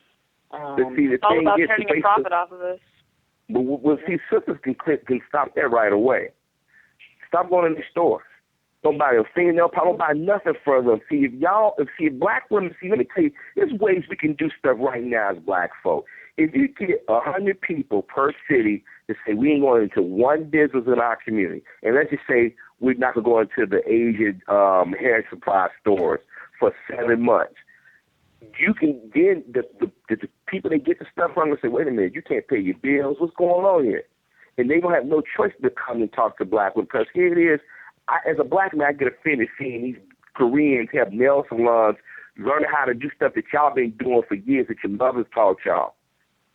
All about turning a profit off of us. Well, see, sisters can stop that right away. Stop going in the store. Don't buy a fingernail polish. Don't buy nothing for them. If black women, let me tell you, there's ways we can do stuff right now as black folk. If you get 100 people per city to say we ain't going into one business in our community, and let's just say we're not going to go into the Asian hair supply stores for 7 months, you can then the people that get the stuff from will say, wait a minute, you can't pay your bills. What's going on here? And they don't have no choice but to come and talk to black women because here it is. As a black man, I get offended seeing these Koreans have nail salons, learning how to do stuff that y'all been doing for years that your mothers taught y'all.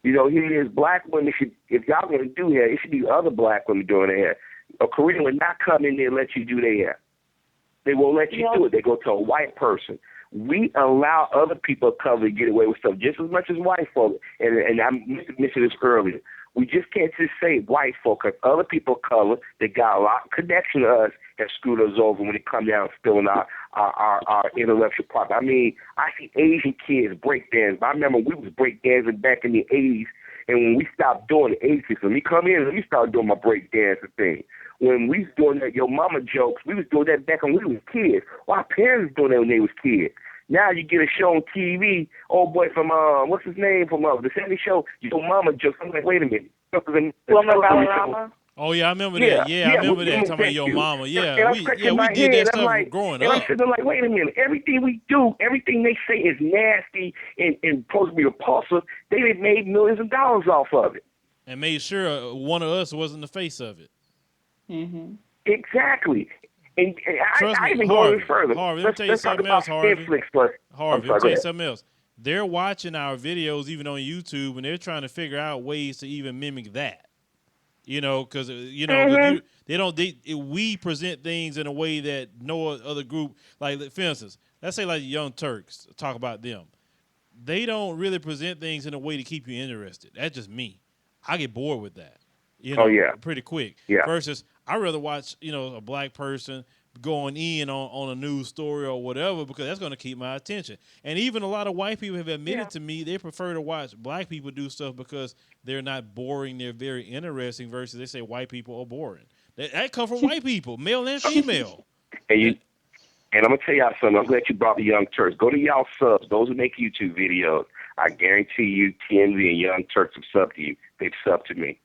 Here it is. Black women if y'all going to do hair, it should be other black women doing their hair. A Korean would not come in there and let you do their hair. They won't let you do it. They go to a white person. We allow other people of color to get away with stuff just as much as white folk. And I mentioned this earlier. We just can't just say white folk because other people of color that got a lot of connection to us have screwed us over when it comes down to stealing our intellectual property. I mean, I see Asian kids break dance. I remember we was break dancing back in the 80s, and when we stopped doing the 80s, let me come in and let me start doing my break dancing thing. When we was doing that Yo Mama jokes, we was doing that back when we was kids. Well, our parents was doing that when they was kids. Now you get a show on TV, old boy from, what's his name, from the 70s show, Yo Mama jokes. I'm like, wait a minute. Wilmer Valderrama? Oh yeah, I remember Yeah, that. Yeah, I yeah, remember that. Talking about thank your you. mama. Yeah, And I'm we scratching my did that head. I'm stuff like, growing and I'm up. sitting there like, wait a minute. Everything we do, everything they say is nasty and supposed to be repulsive. They done made millions of dollars off of it. And made sure one of us wasn't the face of it. Mhm. Exactly. And Trust I me, even go a little further. Harvey, let me tell you Let's talk something about else, Harvey. Netflix first. I'm Harvey, let me sorry, tell go you ahead. something else. They're watching our videos even on YouTube, and they're trying to figure out ways to even mimic that. You know, because Mm-hmm. we present things in a way that no other group, like for instance, let's say like Young Turks, talk about them. They don't really present things in a way to keep you interested. That's just me. I get bored with that, Oh, yeah. pretty quick. Yeah. Versus, I'd rather watch, a black person going in on a news story or whatever because that's going to keep my attention. And even a lot of white people have admitted to me they prefer to watch black people do stuff because they're not boring. They're very interesting versus they say white people are boring. That come from white people, male and female. And I'm gonna tell y'all something. I'm glad you brought the Young Turks. Go to y'all subs. Those who make YouTube videos, I guarantee you, TMZ and Young Turks have subbed to you. They've subbed to me.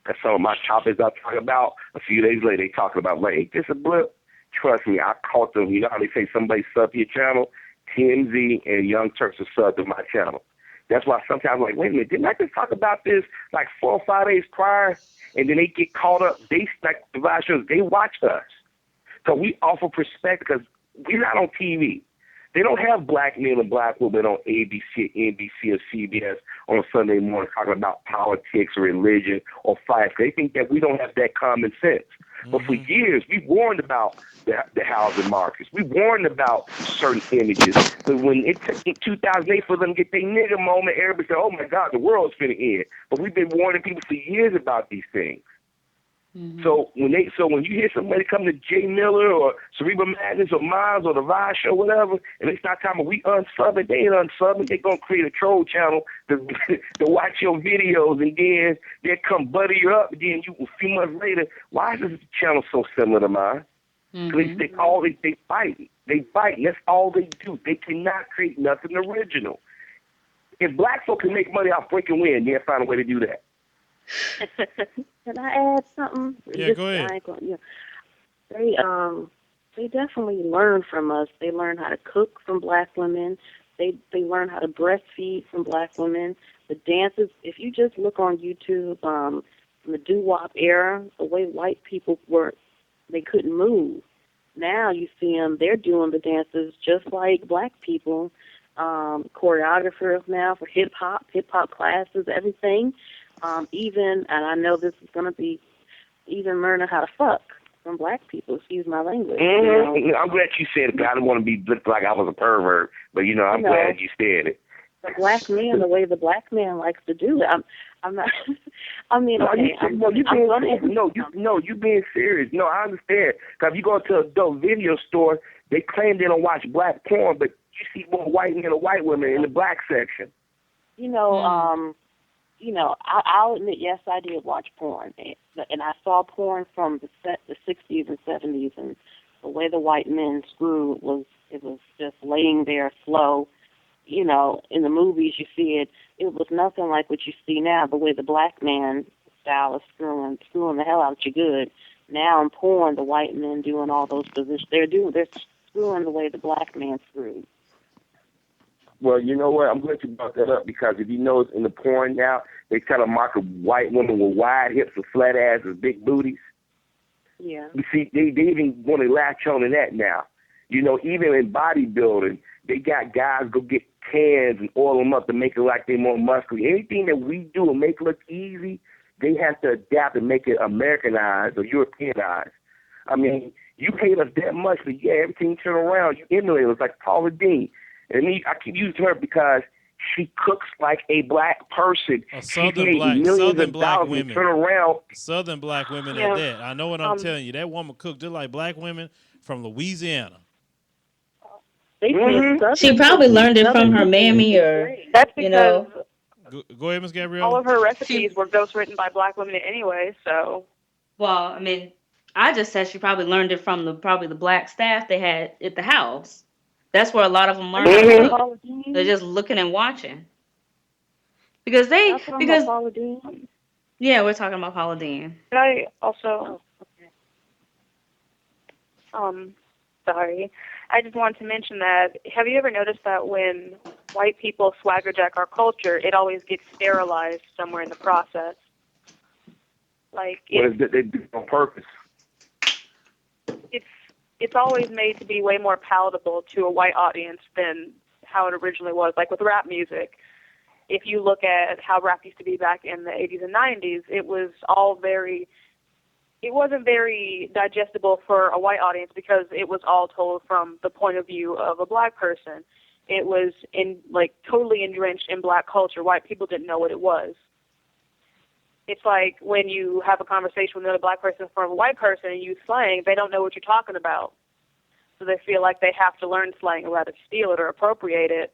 Because some of my topics I talk about, a few days later, they talking about, like, ain't this a blip? Trust me, I caught them. You know how they say somebody subbed to your channel? TMZ and Young Turks have subbed to my channel. That's why sometimes I'm like, wait a minute, didn't I just talk about this like 4 or 5 days prior? And then they get caught up. They, like the live shows, they watch us. So we offer perspective because we're not on TV. They don't have black men and black women on ABC, NBC, or CBS on a Sunday morning talking about politics or religion or fights. They think that we don't have that common sense. Mm-hmm. But for years, we warned about the housing markets. We warned about certain images. But when it took in 2008 for them to get their nigga moment, everybody said, oh, my God, the world's finna end. But we've been warning people for years about these things. Mm-hmm. So when you hear somebody come to Jay Miller or Cerebral Madness or Miles or the Vibe Show, whatever, and it's not time we unsubbing, they ain't unsubbing. They're gonna create a troll channel to watch your videos, and then they come butter you up. And then a few months later, why is this channel so similar to mine? Because they fight. They fight. And that's all they do. They cannot create nothing original. If black folk can make money off breaking wind, they'll find a way to do that. Can I add something? Yeah, go ahead. They definitely learn from us. They learn how to cook from black women. They learn how to breastfeed from black women. The dances, if you just look on YouTube, from the doo-wop era, the way white people were, they couldn't move. Now you see them, they're doing the dances just like black people. Choreographers now for hip-hop classes, everything. And I know this is going to be even learning how to fuck from black people, excuse my language. Mm-hmm. You know? I'm glad you said it, because I didn't want to be looked like I was a pervert, but, I'm glad you said it. The black man, the way the black man likes to do it. I'm not, I mean, okay. You being serious. No, I understand. Because if you go to an adult video store, they claim they don't watch black porn, but you see more white men and white women in the black section. I'll admit, yes, I did watch porn, and I saw porn from the 60s and 70s, and the way the white men screwed was just laying there slow. In the movies you see it. It was nothing like what you see now. The way the black man style is screwing the hell out of you good. Now in porn, the white men doing all those positions. They're screwing the way the black man screwed. Well, you know what? I'm glad you brought that up, because if you notice in the porn now, they kind of mark a white woman with wide hips and flat asses, big booties. Yeah. You see, they even want to latch on to that now. Even in bodybuilding, they got guys go get cans and oil them up to make it like they're more muscular. Anything that we do and make look easy, they have to adapt and make it Americanized or Europeanized. I mean, you paid us that much, but everything turn around. You emulate us like Paula Deen. And I keep using her because she cooks like a black person. Southern black women. Turn around. Southern black women at that. I know what I'm telling you. That woman cooked just like black women from Louisiana. She probably learned it from her mammy, or that's because Go ahead, Ms. Gabrielle. all of her recipes were ghostwritten by black women anyway. So, well, I mean, I just said she probably learned it from the black staff they had at the house. That's where a lot of them learn how to cook. They're just looking and watching. Because Yeah, we're talking about Paula Dean. And I also, sorry, I just wanted to mention that. Have you ever noticed that when white people swaggerjack our culture, it always gets sterilized somewhere in the process? Like What is that they do on purpose? it's always made to be way more palatable to a white audience than how it originally was. Like with rap music, if you look at how rap used to be back in the 80s and 90s, it wasn't very digestible for a white audience because it was all told from the point of view of a black person. It was totally entrenched in black culture. White people didn't know what it was. It's like when you have a conversation with another black person from a white person and use slang, they don't know what you're talking about. So they feel like they have to learn slang or rather steal it or appropriate it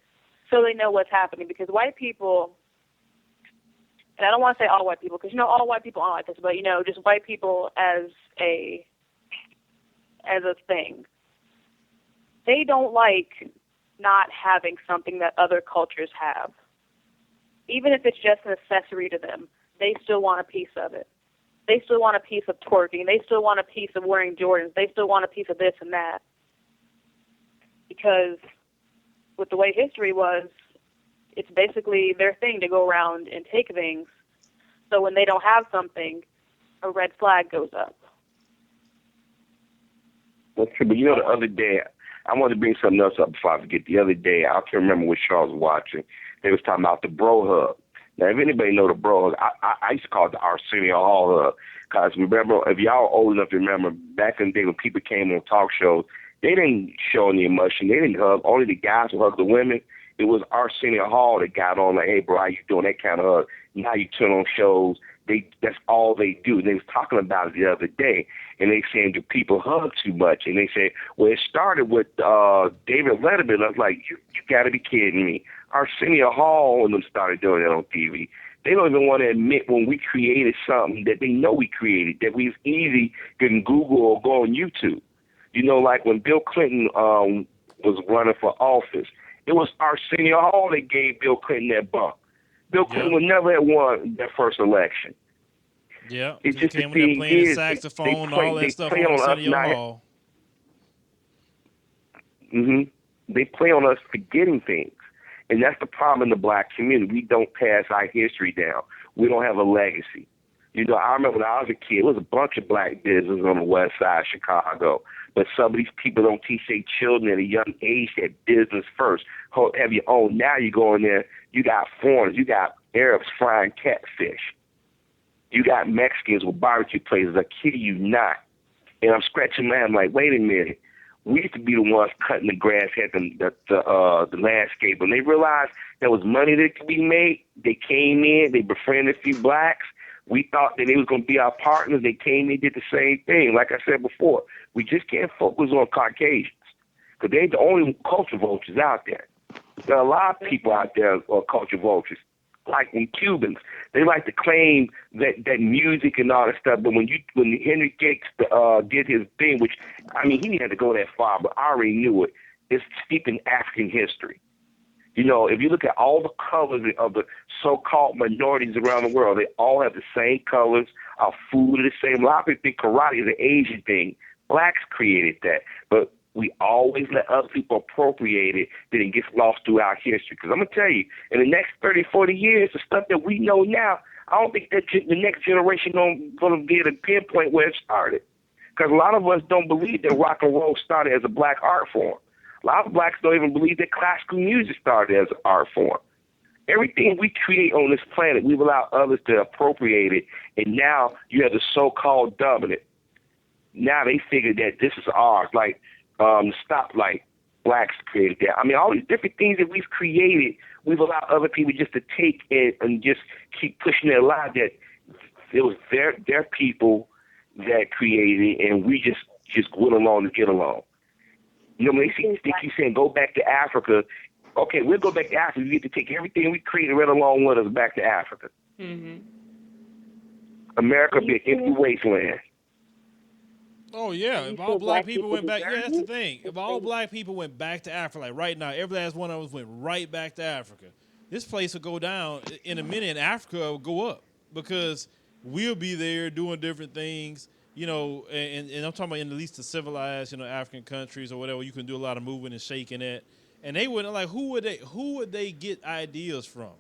so they know what's happening. Because white people, and I don't want to say all white people, because, all white people aren't like this, but, just white people as a thing, they don't like not having something that other cultures have. Even if it's just an accessory to them, they still want a piece of it. They still want a piece of twerking. They still want a piece of wearing Jordans. They still want a piece of this and that. Because with the way history was, it's basically their thing to go around and take things. So when they don't have something, a red flag goes up. That's true. But the other day, I wanted to bring something else up before I forget. The other day, I can't remember what show I was watching. They was talking about the bro hug. Now, if anybody know the bro hug, I used to call it the Arsenio Hall hug. Because remember, if y'all old enough to remember, back in the day when people came on talk shows, they didn't show any emotion. They didn't hug. Only the guys would hug the women. It was Arsenio Hall that got on like, hey, bro, how you doing? That kind of hug. Now you turn on shows, that's all they do. They was talking about it the other day, and they saying, do people hug too much? And they said, well, it started with David Letterman. I was like, you got to be kidding me. Arsenio Hall and them started doing that on TV. They don't even want to admit when we created something that they know we created, that we easy can Google or go on YouTube. Like when Bill Clinton was running for office, it was Arsenio Hall that gave Bill Clinton that bump. Bill Clinton would never have won that first election. Yeah, it's just came the in there thing playing the is, saxophone and all that stuff on Arsenio Hall. They play on us forgetting things. And that's the problem in the black community. We don't pass our history down. We don't have a legacy. I remember when I was a kid, it was a bunch of black businesses on the west side of Chicago. But some of these people don't teach their children at a young age that business first. Have your own. Now you go in there, you got foreigners, you got Arabs frying catfish. You got Mexicans with barbecue places. I kid you not. And I'm scratching my head. I'm like, wait a minute. We used to be the ones cutting the grass, had the landscape. When they realized there was money that could be made, they came in, they befriended a few blacks. We thought that they was going to be our partners. They came in, did the same thing. Like I said before, we just can't focus on Caucasians because they ain't the only culture vultures out there. There are a lot of people out there who are culture vultures, like in Cubans. They like to claim that music and all that stuff, but when Henry Gates did his thing, which, I mean, he didn't have to go that far, but I already knew it, it's steeped in African history. If you look at all the colors of the so-called minorities around the world, they all have the same colors. Our food is the same. A lot of people think karate is an Asian thing. Blacks created that. But we always let other people appropriate it, then it gets lost throughout history. Because I'm going to tell you, in the next 30, 40 years, the stuff that we know now, I don't think that the next generation going to be able to pinpoint where it started. Because a lot of us don't believe that rock and roll started as a black art form. A lot of blacks don't even believe that classical music started as an art form. Everything we create on this planet, we've allowed others to appropriate it, and now you have the so-called dominant. Now they figure that this is ours, like the stoplight. Blacks created that. I mean, all these different things that we've created, we've allowed other people just to take it and just keep pushing their lie that it was their people that created it, and we just went along to get along. When they keep saying go back to Africa, okay, we'll go back to Africa. We get to take everything we created right along with us back to Africa. Mm-hmm. America be an empty wasteland. Oh yeah, if all black people went back, yeah, that's the thing. If all black people went back to Africa, like right now, every last one of us went right back to Africa. This place will go down in a minute, and Africa will go up because we'll be there doing different things, you know, and I'm talking about in at least the civilized, you know, African countries or whatever, you can do a lot of moving and shaking at. And they wouldn't like who would they get ideas from?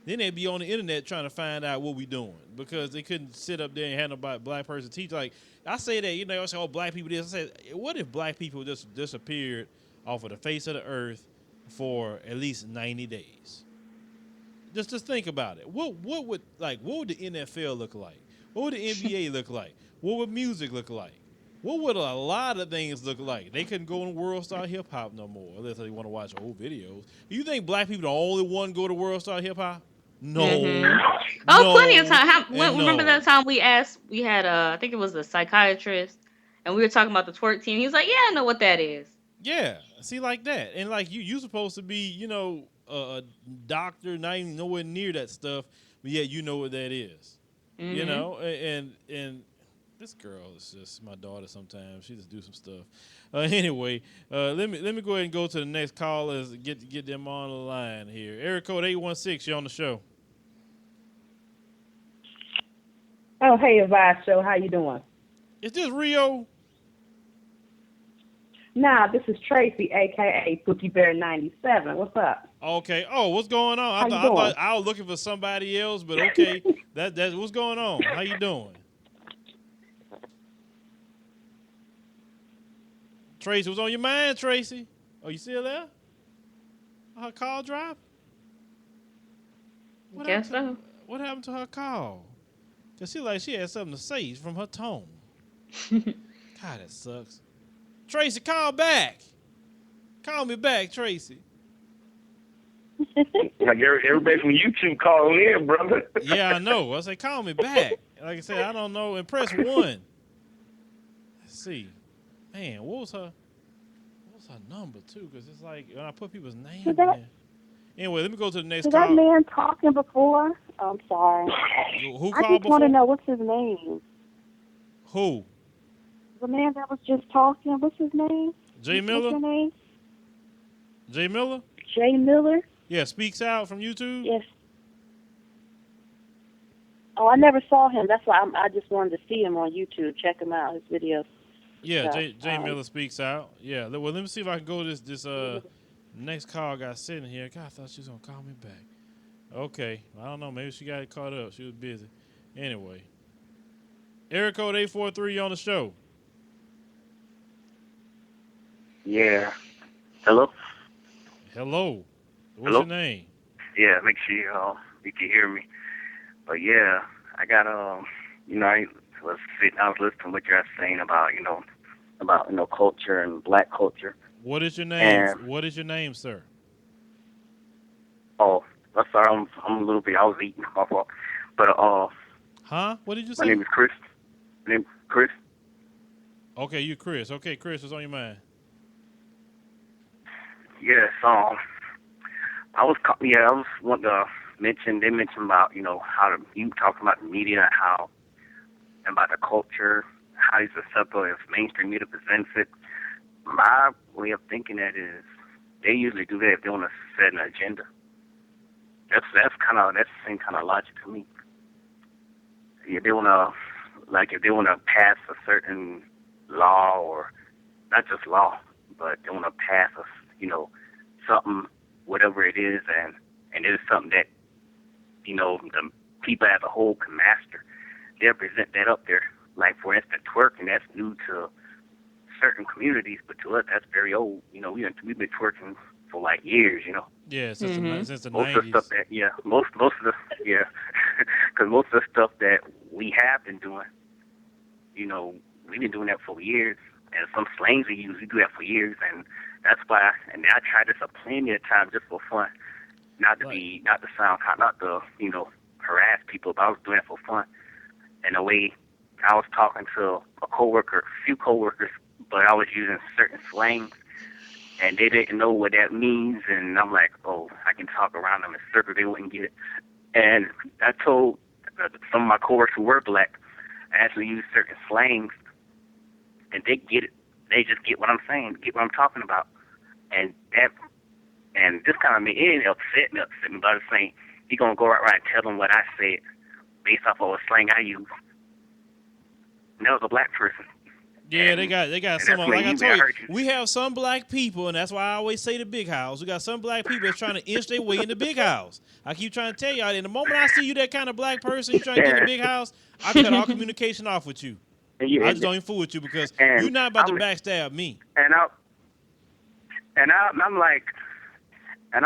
Then they'd be on the internet trying to find out what we doing because they couldn't sit up there and have nobody black person teach. Like I say that, you know, I say, oh, black people this. I say, what if black people just disappeared off of the face of the earth for at least 90 days? Just think about it. What would the NFL look like? What would the NBA look like? What would music look like? What would a lot of things look like? They couldn't go on World Star Hip Hop no more unless they want to watch old videos. Do you think black people the only one go to World Star Hip Hop? No. Oh, No. plenty of time. Remember No. that time we had I think it was a psychiatrist, and we were talking about the twerk team. He was like, "Yeah, I know what that is." Yeah. See, like that, and like you supposed to be, you know, a doctor, not even nowhere near that stuff, but yet you know what that is. You know, and this girl is just my daughter. Sometimes she just do some stuff. Anyway, let me go ahead and go to the next callers. Get them on the line here. Area code 816. You're on the show. Oh, hey, Advice Show. How you doing? Is this Rio? Nah, this is Tracy, a.k.a. Cookie Bear 97. What's up? Okay. Oh, what's going on? How you I doing? thought I was looking for somebody else, but okay. That's what's going on. How you doing? Tracy, what's on your mind, Tracy? Oh, you still there? Her call drop? Guess so. What happened to her call? Cause she had something to say from her tone. God, that sucks. Tracy, call back. Call me back, Tracy. Like everybody from YouTube calling in, brother. Yeah, I know. I say, call me back. Like I said, I don't know. And press 1. Let's see. Man, what was her number too? Because it's like when I put people's names in there. Anyway, let me go to the next Was call. that man talking before? I'm sorry. Who I called just want to before? know what's his name. Who? The man that was just talking. What's his name? Jay Miller? What's your name? Jay Miller? Jay Miller. Yeah, Speaks Out from YouTube. Yes. Oh, I never saw him. That's why I just wanted to see him on YouTube. Check him out. His videos. Yeah, So, Jay Miller Speaks Out. Yeah, well, let me see if I can go to this next call got sitting here. God, I thought she was gonna call me back. Okay, I don't know. Maybe she got caught up. She was busy. Anyway, area code 843 on the show. Yeah. Hello? Hello. What's Hello? your name? Yeah, make sure you can hear me. But yeah, I got I was listening to what you're saying about culture and black culture. What is your name? And, What is your name, sir? oh, I'm sorry, I'm a little bit. I was eating my fault. But Huh? What did you say? my name is Chris. My name is Chris. Okay, you Chris. Okay, Chris, what's on your mind? Yes, I was wanting to mention. They mentioned about how you talking about the media and how and about the culture, how it's acceptable if mainstream media presents it. My way of thinking that is they usually do that if they want to set an agenda. That's the same kind of logic to me. If they want to pass a certain law, or not just law, but they want to pass something, whatever it is, and it is something that the people as a whole can master. They'll present that up there. Like, for instance, twerking, that's new to certain communities, but to us, that's very old. We've been twerking for like years, Yeah, since the most 90s. of the stuff that, because most of the stuff that we have been doing, we've been doing that for years, and some slangs we use, we do that for years, and that's why. And I tried this plenty of times just for fun, not to sound, not to harass people, but I was doing it for fun. In a way, I was talking to a few coworkers, but I was using certain slangs, and they didn't know what that means. And I'm like, oh, I can talk around them in circles, they wouldn't get it. And I told some of my coworkers who were black, I actually use certain slangs, and they get it. They just get what I'm saying, get what I'm talking about. And this kind of made it upset me, but I was saying, you're going to go right and tell them what I said. based off of a slang I use. And that was a black person. Yeah, and, they got some. Like I told you, we have some black people, and that's why I always say the big house. We got some black people that's trying to inch their way in the big house. I keep trying to tell y'all, and the moment I see you that kind of black person, you trying to get in the big house, I cut all communication off with you. I just don't even fool with you because you're not about to backstab me. I'm like, in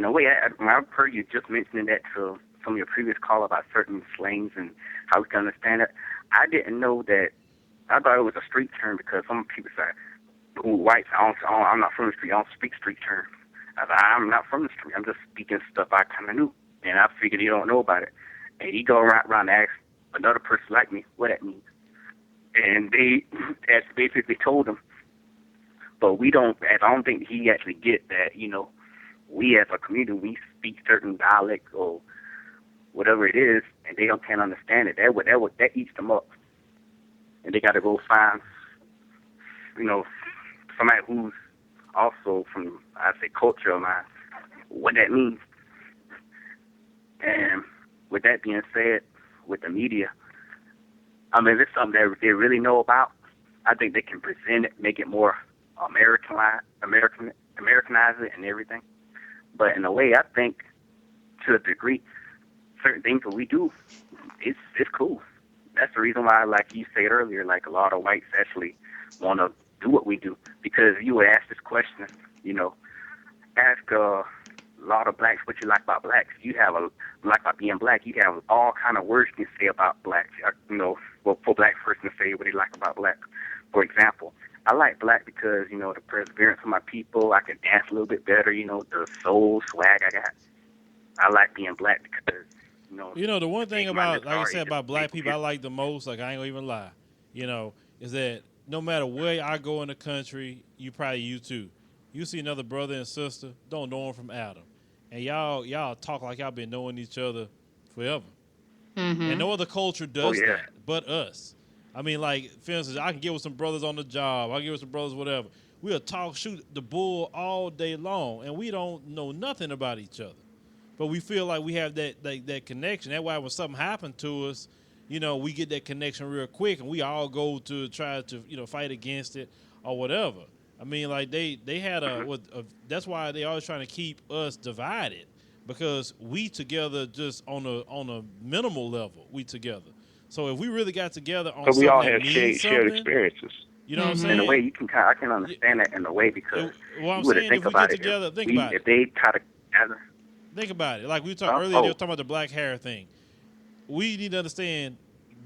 a way, I've heard you just mentioning that to some of your previous call about certain slangs and how we can understand it. I didn't know that. I thought it was a street term because some people say, whites, I'm not from the street, I don't speak street term. I'm not from the street, I'm just speaking stuff I kind of knew. And I figured you don't know about it. And you go around and ask another person like me what that means. And they basically told him. But I don't think he actually get that, we as a community, we speak certain dialect or whatever it is, and they can't understand it. That eats them up. And they got to go find, somebody who's also from, I say, culture of mine, what that means. And with that being said, with the media, I mean, if it's something that they really know about, I think they can present it, make it more Americanize it and everything. But in a way, I think, to a degree, certain things that we do, it's cool. That's the reason why, like you said earlier, like a lot of whites actually want to do what we do. Because you would ask this question, ask a lot of blacks what you like about blacks. You have like about being black. You have all kind of words you can say about blacks. For a black person to say what they like about black. For example, I like black because, the perseverance of my people. I can dance a little bit better, the soul swag I got. I like being black because, the one thing about, like I said, about black people I like the most, like I ain't gonna even lie, is that no matter where I go in the country, you too. You see another brother and sister, don't know them from Adam. And y'all talk like y'all been knowing each other forever. Mm-hmm. And no other culture does that but us. I mean, like, for instance, I can get with some brothers on the job. I can get with some brothers, whatever. We'll talk, shoot the bull all day long, and we don't know nothing about each other. But we feel like we have that connection. That's why when something happened to us, we get that connection real quick, and we all go to try to, fight against it or whatever. I mean, like, they had that's why they always trying to keep us divided, because we together just on a minimal level, we together. So if we really got together on something we all that have means shared something, experiences. you know what I'm saying? In a way, I can understand that in a way because I'm you would saying, think if we about get together, think about it. If they try to gather. Think about it. Like we talked earlier, they were talking about the black hair thing. We need to understand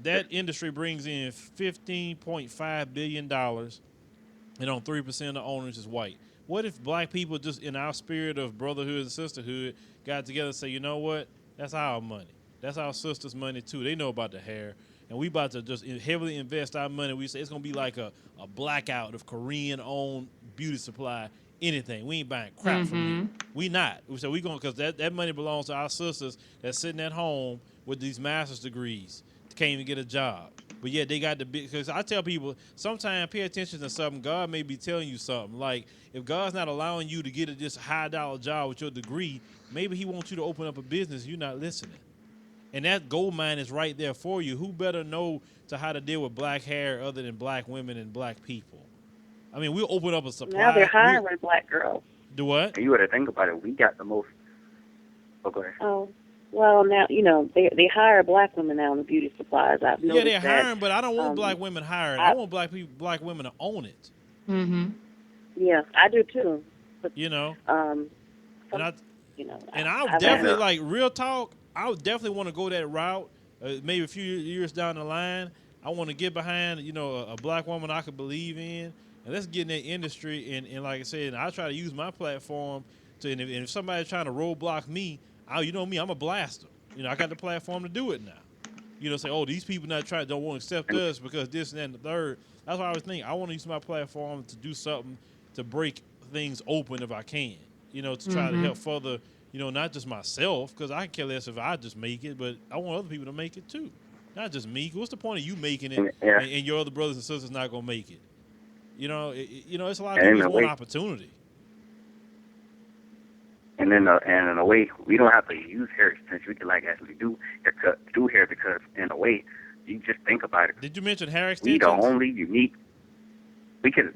that industry brings in $15.5 billion, and on 3% of the owners is white. What if black people just in our spirit of brotherhood and sisterhood got together and say, you know what? That's our money. That's our sister's money too. They know about the hair. And we about to just heavily invest our money. We say it's going to be like a blackout of Korean-owned beauty supply, anything. We ain't buying crap from you. We not. So we going, because that money belongs to our sisters that's sitting at home with these master's degrees. Can't even get a job. But yeah, they got the big, because I tell people, sometimes pay attention to something. God may be telling you something. Like, if God's not allowing you to get this high-dollar job with your degree, maybe he wants you to open up a business. You're not listening. And that gold mine is right there for you. Who better know to how to deal with black hair other than black women and black people? I mean, we'll open up a supply. Now they're hiring black girls. Do what? You got to think about it. We got the most. Oh, go ahead. Oh, well, now, they hire black women now in the beauty supplies. I've noticed they're hiring, but I don't want black women hired. I want black women to own it. Mm-hmm. Yeah, I do too. But, and I'll I've definitely, like, real talk, I would definitely want to go that route. Maybe a few years down the line, I want to get behind, a black woman I could believe in, and let's get in that industry. And like I said, I try to use my platform to. And if somebody's trying to roadblock me, you know me, I'm a blaster. I got the platform to do it now. Say, oh, these people don't want to accept us because this and that and the third. That's why I was thinking, I want to use my platform to do something to break things open if I can. To try to help further. Not just myself, because I can care less if I just make it, but I want other people to make it too. Not just me. What's the point of you making it and your other brothers and sisters not going to make it? It's a lot of people who want opportunity. And in a way, we don't have to use hair extensions. We can like actually do hair because in a way, you just think about it. Did you mention hair We extensions? the only unique. We can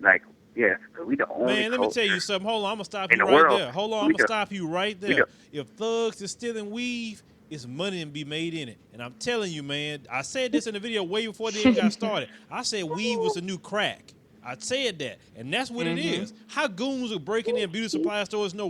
we the only. Man, let me tell you something. Hold on, I'm gonna stop you in the right world, there. Hold on, I'm gonna stop you right we there. If thugs is stealing weave, it's money to be made in it. And I'm telling you, man, I said this in the video way before they even got started. I said weave was the new crack. I said that, and that's what it is. How goons are breaking in beauty supply stores know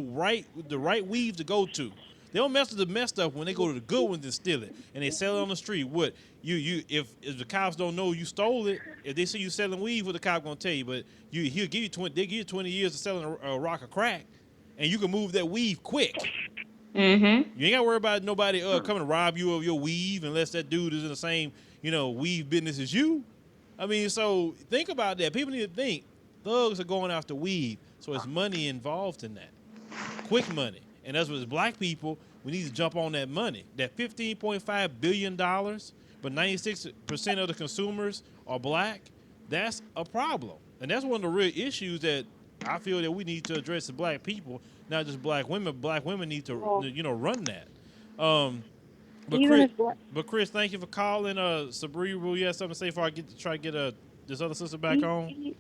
the right weave to go to. They don't mess with the messed up when they go to the good ones and steal it, and they sell it on the street. What if the cops don't know you stole it? If they see you selling weed, what the cop gonna tell you? But he'll give you 20. They give you 20 years of selling a rock of crack, and you can move that weave quick. You ain't gotta worry about nobody coming to rob you of your weave unless that dude is in the same weave business as you. I mean, so think about that. People need to think thugs are going after weave, so it's money involved in that, quick money. And that's what as black people, we need to jump on that money. That $15.5 billion, but 96% of the consumers are black, that's a problem. And that's one of the real issues that I feel that we need to address as black people, not just black women. Black women need to, run that. But Chris, thank you for calling. Cerebral, you have something to say before I try to get this other sister back on?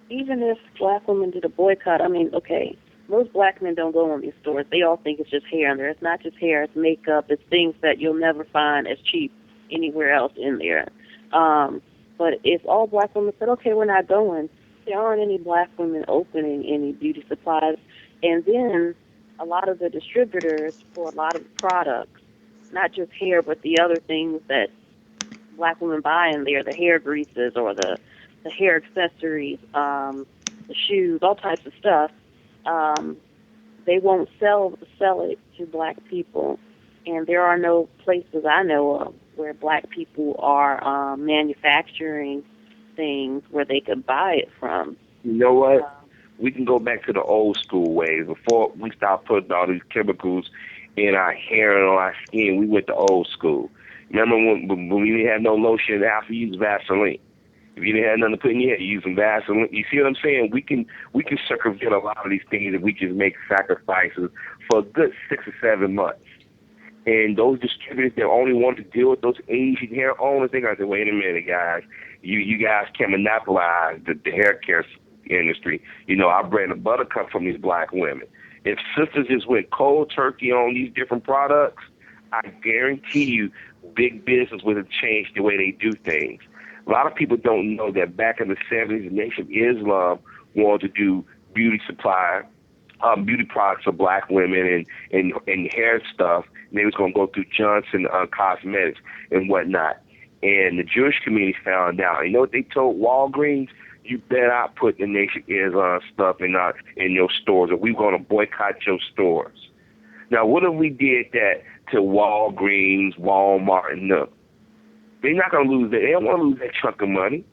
Even if black women did a boycott, I mean, okay, most black men don't go in these stores. They all think it's just hair in there. It's not just hair. It's makeup. It's things that you'll never find as cheap anywhere else in there. But if all black women said, okay, we're not going, there aren't any black women opening any beauty supplies. And then a lot of the distributors for a lot of products, not just hair, but the other things that black women buy in there, the hair greases or the hair accessories, the shoes, all types of stuff, they won't sell it to black people. And there are no places I know of where black people are manufacturing things where they could buy it from. You know what? We can go back to the old school ways. Before we stopped putting all these chemicals in our hair and on our skin, we went to old school. Remember when we didn't have no lotion, after you used Vaseline. If you didn't have nothing to put in your hair, you using Vaseline. You see what I'm saying? We can circumvent a lot of these things if we just make sacrifices for a good 6 or 7 months. And those distributors that only want to deal with those Asian hair owners, they got to say, wait a minute, guys. You guys can monopolize the hair care industry. Our bread and butter comes from these black women. If sisters just went cold turkey on these different products, I guarantee you big business would have changed the way they do things. A lot of people don't know that back in the 70s, the Nation of Islam wanted to do beauty products for black women and hair stuff. And they was going to go through Johnson Cosmetics and whatnot. And the Jewish community found out. You know what they told Walgreens? You better not put the Nation of Islam stuff in your stores, or we're going to boycott your stores. Now, what if we did that to Walgreens, Walmart, and them? They're not going to lose that. They don't want to lose that chunk of money.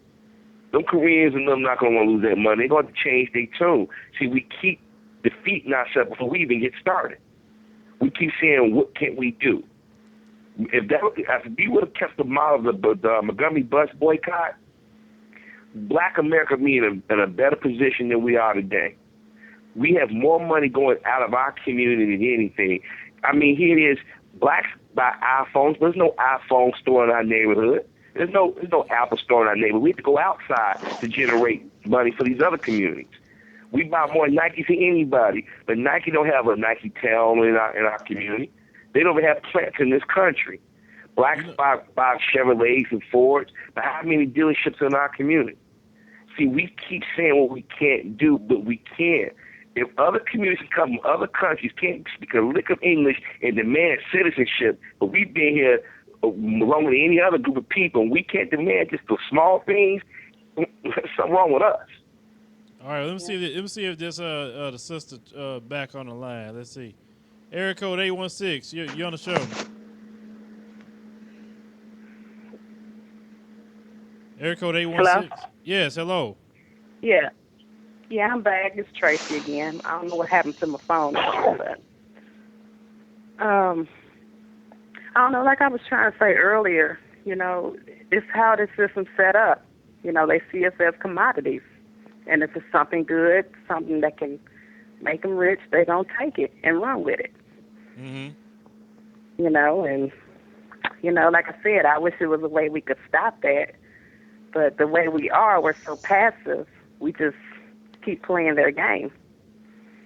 Them Koreans and them not going to want to lose that money. They're going to change their tune. See, we keep defeating ourselves before we even get started. We keep saying, what can we do? If we would have kept the model of the Montgomery bus boycott, black America would be in a better position than we are today. We have more money going out of our community than anything. I mean, here it is, blacks buy iPhones, but there's no iPhone store in our neighborhood. There's no Apple store in our neighborhood. We have to go outside to generate money for these other communities. We buy more Nike than anybody, but Nike don't have a Nike town in our community. They don't even have plants in this country. Blacks buy Chevrolets and Fords, but how many dealerships in our community? See, we keep saying what we can't do, but we can. If other communities come from other countries, can't speak a lick of English and demand citizenship, but we've been here longer than any other group of people, and we can't demand just the small things, something wrong with us. All right, let me see if there's the sister back on the line. Let's see. Area code 816. You're on the show. Area code 816. Hello? Yes, hello. Yeah. Yeah, I'm back. It's Tracy again. I don't know what happened to my phone, but I don't know, like I was trying to say earlier, it's how the system's set up. They see us as commodities. And if it's something good, something that can make them rich, they're going to take it and run with it. Mm-hmm. You know, and, you know, like I said, I wish there was a way we could stop that. But the way we are, we're so passive, we just keep playing their game.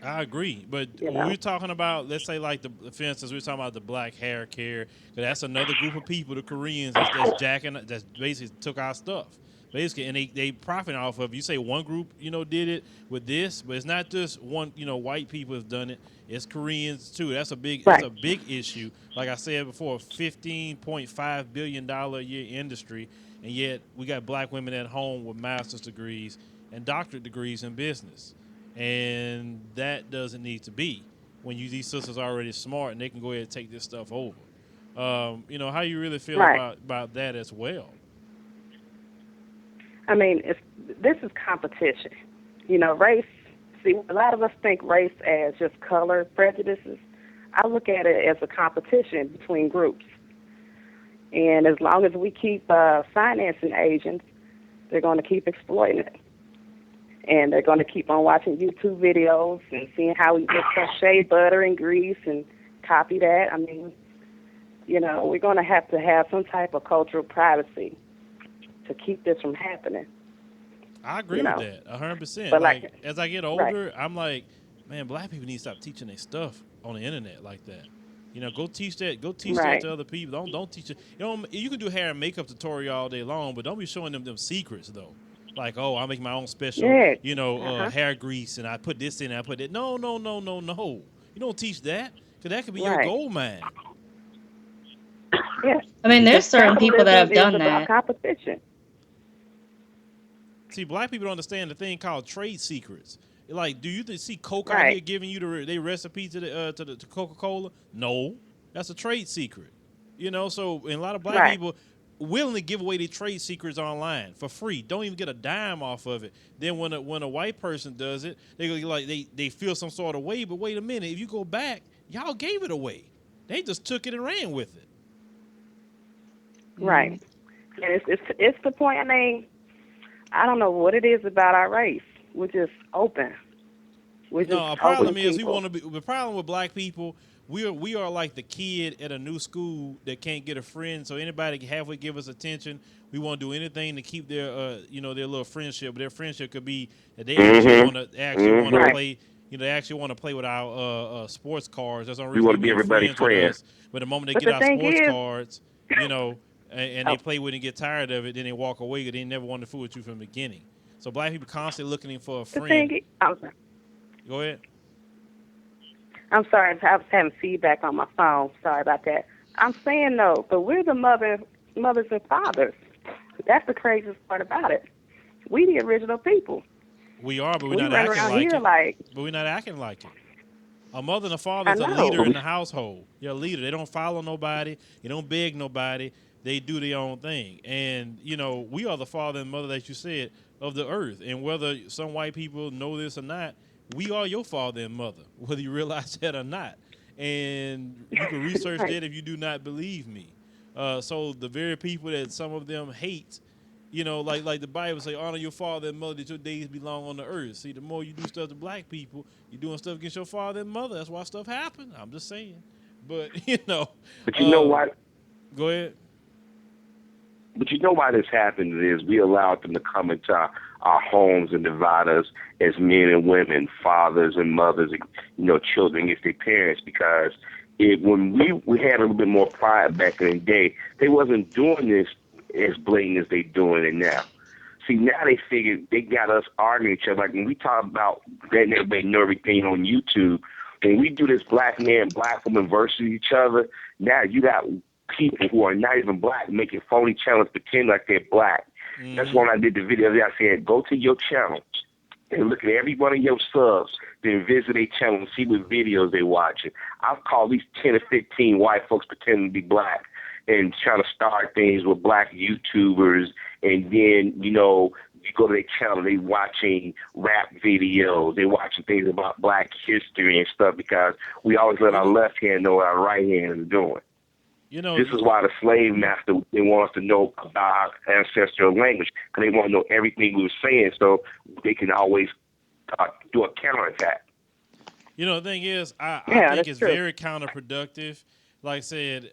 I agree, but You when know? we're talking about, let's say, like for instance, we're talking about the black hair care, because that's another group of people, the Koreans, that's jacking, that's basically took our stuff, basically, and they profit off of. You say one group, you know, did it with this, but it's not just one. You know, white people have done it. It's Koreans too. That's a big issue. Like I said before, $15.5 billion a year industry, and yet we got black women at home with master's degrees and doctorate degrees in business. And that doesn't need to be when these sisters are already smart and they can go ahead and take this stuff over. You know, how you really feel about that as well? I mean, this is competition. You know, race, see, a lot of us think race as just color prejudices. I look at it as a competition between groups. And as long as we keep financing agents, they're going to keep exploiting it. And they're going to keep on watching YouTube videos and seeing how we get some shea butter and grease and copy that. I mean, you know, we're going to have some type of cultural privacy to keep this from happening. I agree with that 100%. But like as I get older, I'm like, man, black people need to stop teaching their stuff on the internet like that. You know, go teach that to other people. Don't teach it. You can do hair and makeup tutorial all day long, but don't be showing them secrets though. Like, oh, I make my own special, hair grease, and I put this in, and I put that. No. You don't teach that, because that could be your gold mine. Yeah. I mean, there's certain people that have done about that. Competition. See, black people don't understand the thing called trade secrets. Like, do you see Coke out here giving you their recipe to Coca-Cola? No, that's a trade secret. You know, so and a lot of black people willingly give away their trade secrets online for free. Don't even get a dime off of it. Then when a white person does it, they go like they feel some sort of way. But wait a minute, if you go back, y'all gave it away. They just took it and ran with it. Right. And it's the point. I mean, I don't know what it is about our race. We're just open. The problem is the problem with black people. We are like the kid at a new school that can't get a friend, so anybody can halfway give us attention. We want to do anything to keep their their little friendship. But their friendship could be that they actually want to play. You know, they actually want to play with our sports cards. That's the only reason we want to be everybody's friend. But the moment they get our sports cards, you know, and they play with it and get tired of it, then they walk away because they never wanted to fool with you from the beginning. So black people constantly looking for a friend. Go ahead. I'm sorry, I was having feedback on my phone. Sorry about that. I'm saying though, but we're the mothers and fathers. That's the craziest part about it. We the original people. We are, but we're not acting like it. But we're not acting like it. A mother and a father is a leader in the household. They're a leader. They don't follow nobody. They don't beg nobody. They do their own thing. And, you know, we are the father and mother, that you said, of the earth. And whether some white people know this or not, we are your father and mother, whether you realize that or not. And you can research that if you do not believe me. So the very people that some of them hate, you know, like the Bible say, honor your father and mother that your days belong on the earth. See, the more you do stuff to black people, you're doing stuff against your father and mother. That's why stuff happens. I'm just saying. But, you know. But you know what? Go ahead. But you know why this happens is we allowed them to come into our homes and divide us as men and women, fathers and mothers, you know, children against their parents, because when we had a little bit more pride back in the day, they wasn't doing this as blatant as they doing it now. See, now they figured they got us arguing each other. Like when we talk about letting everybody know everything on YouTube, when we do this black man, black woman versus each other, now you got people who are not even black making phony channels pretend like they're black. Mm-hmm. That's when I did the video there. I said, go to your channel and look at every one of your subs, then visit their channel and see what videos they're watching. I've called these 10 or 15 white folks pretending to be black and trying to start things with black YouTubers, and then, you know, you go to their channel, they watching rap videos, they watching things about black history and stuff, because we always let our left hand know what our right hand is doing. You know, this is why the slave master, they want us to know about our ancestral language, because they want to know everything we were saying so they can always do a counterattack. You know, the thing is, I think that's it's true. very counterproductive. Like I said,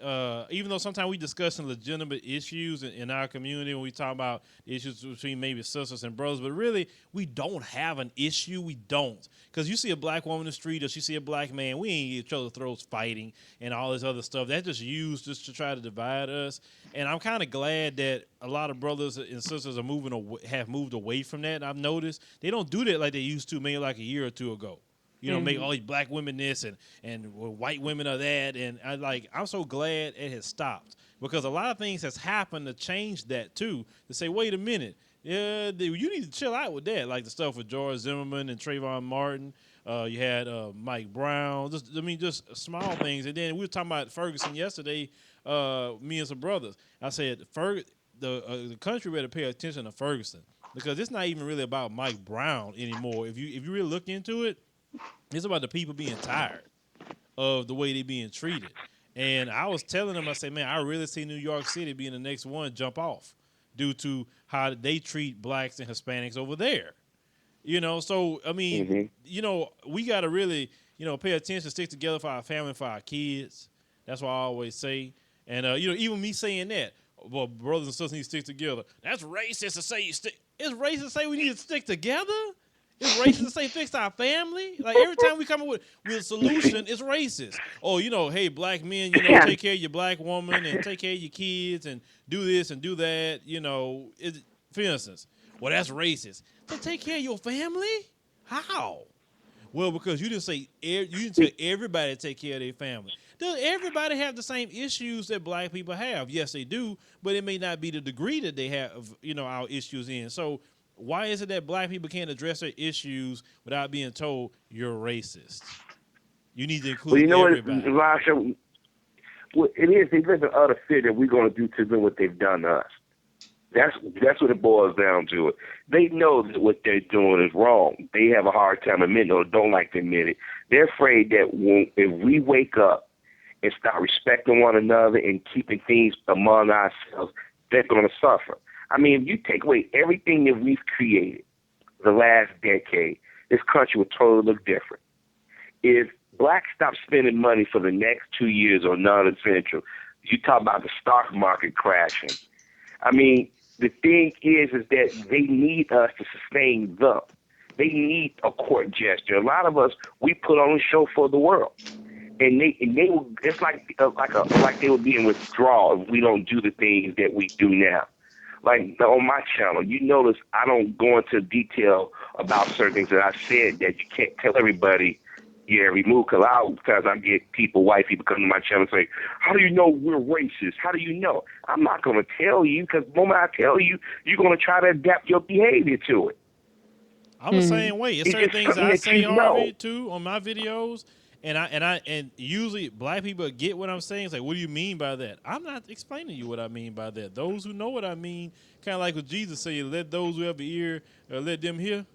even though sometimes we discussing legitimate issues in our community when we talk about issues between maybe sisters and brothers, but really we don't have an issue. We don't. Because you see a black woman in the street or you see a black man, we ain't each other throats fighting and all this other stuff. That's just used just to try to divide us. And I'm kind of glad that a lot of brothers and sisters are have moved away from that. I've noticed they don't do that like they used to maybe like a year or two ago. You know, make all these black women this and white women are that. And I'm so glad it has stopped because a lot of things has happened to change that too. To say, wait a minute, you need to chill out with that. Like the stuff with George Zimmerman and Trayvon Martin. You had Mike Brown. Just small things. And then we were talking about Ferguson yesterday, me and some brothers. I said, the country better pay attention to Ferguson because it's not even really about Mike Brown anymore. If you really look into it, it's about the people being tired of the way they're being treated. And I was telling them, I said, man, I really see New York City being the next one jump off due to how they treat blacks and Hispanics over there. You know, so, I mean, you know, we got to really, you know, pay attention, stick together for our family, for our kids. That's what I always say. And, you know, even me saying that, well, brothers and sisters need to stick together. That's racist to say it's racist to say we need to stick together? It's racist to say fix our family. Like every time we come up with a solution, it's racist. Oh, you know, hey, black men, you know, take care of your black woman and take care of your kids and do this and do that. You know, for instance, well, that's racist. To take care of your family? How? Well, because you didn't tell everybody to take care of their family. Does everybody have the same issues that black people have? Yes, they do, but it may not be the degree that they have, you know, our issues in. So why is it that black people can't address their issues without being told you're racist? You need to include everybody. Well, it is. They live in utter fear that we're going to do to them what they've done to us. That's what it boils down to. They know that what they're doing is wrong. They have a hard time admitting or don't like to admit it. They're afraid that if we wake up and start respecting one another and keeping things among ourselves, they're going to suffer. I mean, if you take away everything that we've created the last decade, this country would totally look different. If blacks stop spending money for the next 2 years or non-essential, you talk about the stock market crashing. I mean, the thing is that they need us to sustain them. They need a court gesture. A lot of us, we put on a show for the world. And they will, it's like they would be in withdrawal if we don't do the things that we do now. Like on my channel, you notice I don't go into detail about certain things that I said that you can't tell everybody remove because I get white people come to my channel and say, how do you know we're racist? How do you know? I'm not going to tell you because the moment I tell you, you're going to try to adapt your behavior to it. I'm the same way. It's certain things I say, Harvey, too, on my videos. And usually black people get what I'm saying. It's like, what do you mean by that? I'm not explaining to you what I mean by that. Those who know what I mean, kind of like what Jesus said, let those who have an ear, let them hear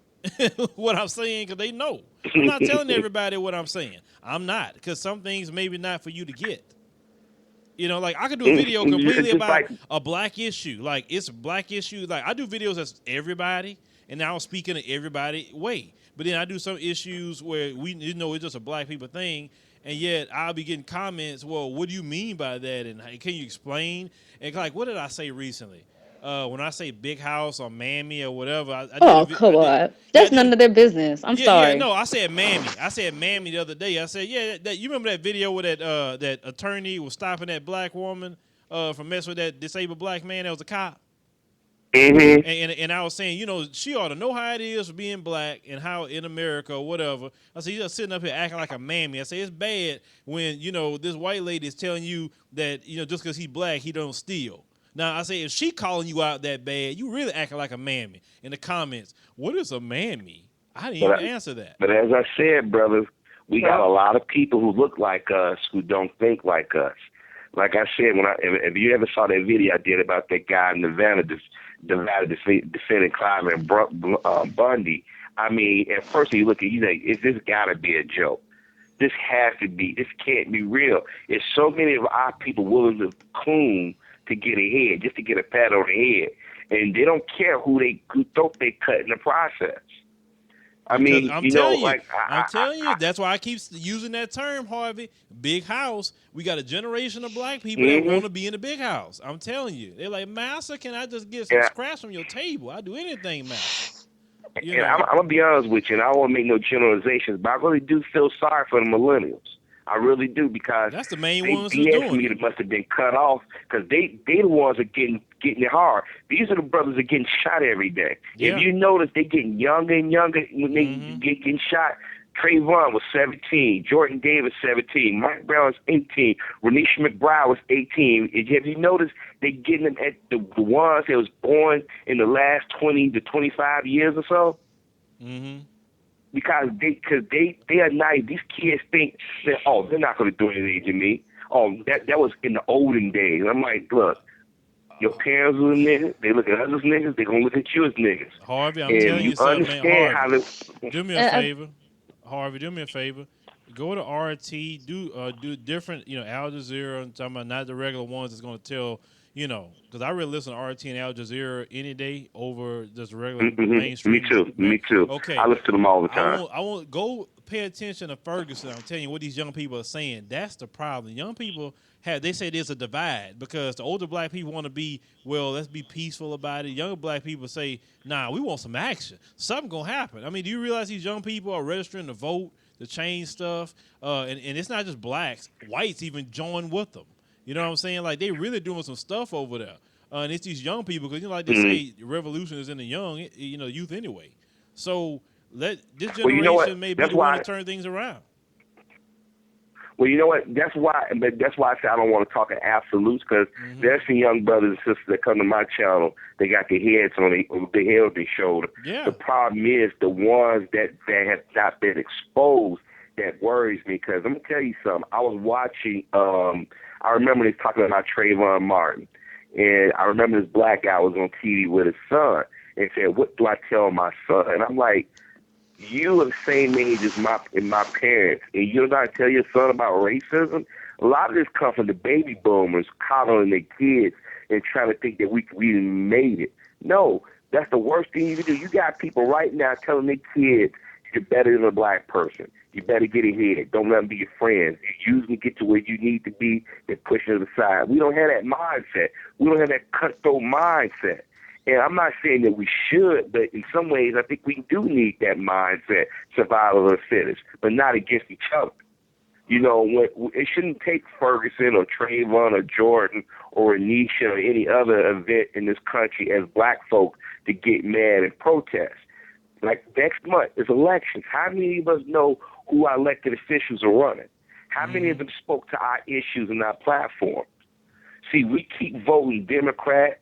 what I'm saying because they know. I'm not telling everybody what I'm saying. I'm not because some things maybe not for you to get. You know, like I could do a video completely about a black issue. Like it's a black issue. Like I do videos that's everybody, and now I'm speaking to everybody way. But then I do some issues where it's just a black people thing, and yet I'll be getting comments, well, what do you mean by that? And can you explain? And like, what did I say recently? When I say big house or mammy or whatever. Come on. That's none of their business. I'm sorry. Yeah, no, I said mammy. I said mammy the other day. I said, you remember that video where that attorney was stopping that black woman from messing with that disabled black man that was a cop? Mm-hmm. And I was saying, you know, she ought to know how it is for being black and how in America or whatever. I said, you're just sitting up here acting like a mammy. I say, it's bad when, you know, this white lady is telling you that, you know, just because he's black, he don't steal. Now, I say, if she calling you out that bad, you really acting like a mammy. In the comments, what is a mammy? I didn't even answer that. But as I said, brothers, we got a lot of people who look like us who don't think like us. Like I said, if you ever saw that video I did about that guy in Nevada defending Clive and Bundy, I mean, at first you look at you like, this got to be a joke. This can't be real. It's so many of our people willing to coon to get ahead, just to get a pat on the head. And they don't care who throat they cut in the process. I mean, I'm you know, telling you, like I'm telling you, that's why I keep using that term, Harvey. Big house. We got a generation of black people that want to be in the big house. I'm telling you, they're like, Master, can I just get some yeah, scraps from your table? I do anything, Master. You and know, I'm gonna be honest with you, and I don't want to make no generalizations, but I really do feel sorry for the millennials. I really do, because that's the main they ones who's BS doing me it. that must have been cut off, because they the ones that getting it hard. These are the brothers that getting shot every day. Yeah. If you notice, they getting younger and younger when they getting shot. Trayvon was 17, Jordan Davis 17, Mike Brown was 18, Renisha McBride was 18. Have you noticed they getting them at the ones that was born in the last 20 to 25 years or so? Because they are naive. These kids think that, oh, they're not going to do anything to me. Oh, that was in the olden days. I'm like, look, your parents were niggas. They look at us as niggas. They're going to look at you as niggas. Harvey, I'm and telling you something, man. Harvey, do me a Uh, favor. Harvey, do me a favor. Go to RT. Do different. Al Jazeera. I'm talking about not the regular ones that's going to tell. Because I really listen to RT and Al Jazeera any day over just regular mainstream. Me too. Okay. I listen to them all the time. I won't go pay attention to Ferguson. I'm telling you what these young people are saying. That's the problem. Young people they say there's a divide because the older black people want to be, well, let's be peaceful about it. Younger black people say, nah, we want some action. Something gonna happen. I mean, do you realize these young people are registering to vote, to change stuff? And it's not just blacks. Whites even join with them. You know what I'm saying? Like, they really doing some stuff over there. And it's these young people, because, like they say, revolution is in the young, youth anyway. So this generation may be the one to turn things around. Well, you know what? That's why I say I don't want to talk in absolutes, because there's some young brothers and sisters that come to my channel. They got their heads on their head on their shoulder. Yeah. The problem is the ones that have not been exposed that worries me, because I'm gonna tell you something. I was watching. I remember they talking about Trayvon Martin, and I remember this black guy was on TV with his son and said, "What do I tell my son?" And I'm like, you are the same age as my parents, and you're not tell your son about racism? A lot of this comes from the baby boomers coddling their kids and trying to think that we made it. No, that's the worst thing you can do. You got people right now telling their kids you're better than a black person. You better get ahead. Don't let them be your friends. You usually get to where you need to be, then push it aside. We don't have that mindset. We don't have that cutthroat mindset. And I'm not saying that we should, but in some ways I think we do need that mindset, survival of the fittest, but not against each other. It shouldn't take Ferguson or Trayvon or Jordan or Anisha or any other event in this country as black folk to get mad and protest. Like next month is elections. How many of us know who our elected officials are running? How many of them spoke to our issues and our platform? See, we keep voting Democrat,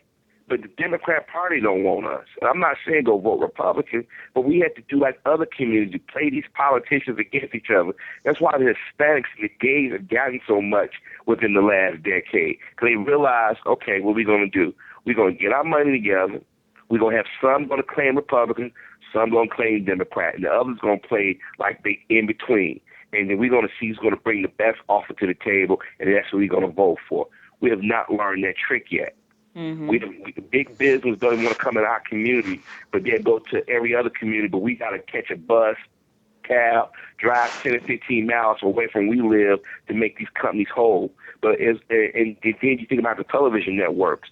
but the Democrat Party don't want us. And I'm not saying go vote Republican, but we have to do like other communities, play these politicians against each other. That's why the Hispanics and the gays have gotten so much within the last decade. Because they realize, okay, what we going to do? We're going to get our money together. We're going to have some going to claim Republican, some going to claim Democrat, and the others going to play like they in between. And then we're going to see who's going to bring the best offer to the table, and that's what we're going to vote for. We have not learned that trick yet. The big business doesn't want to come in our community, but they go to every other community. But we got to catch a bus, cab, drive 10 or 15 miles away from where we live to make these companies whole. But and then you think about the television networks.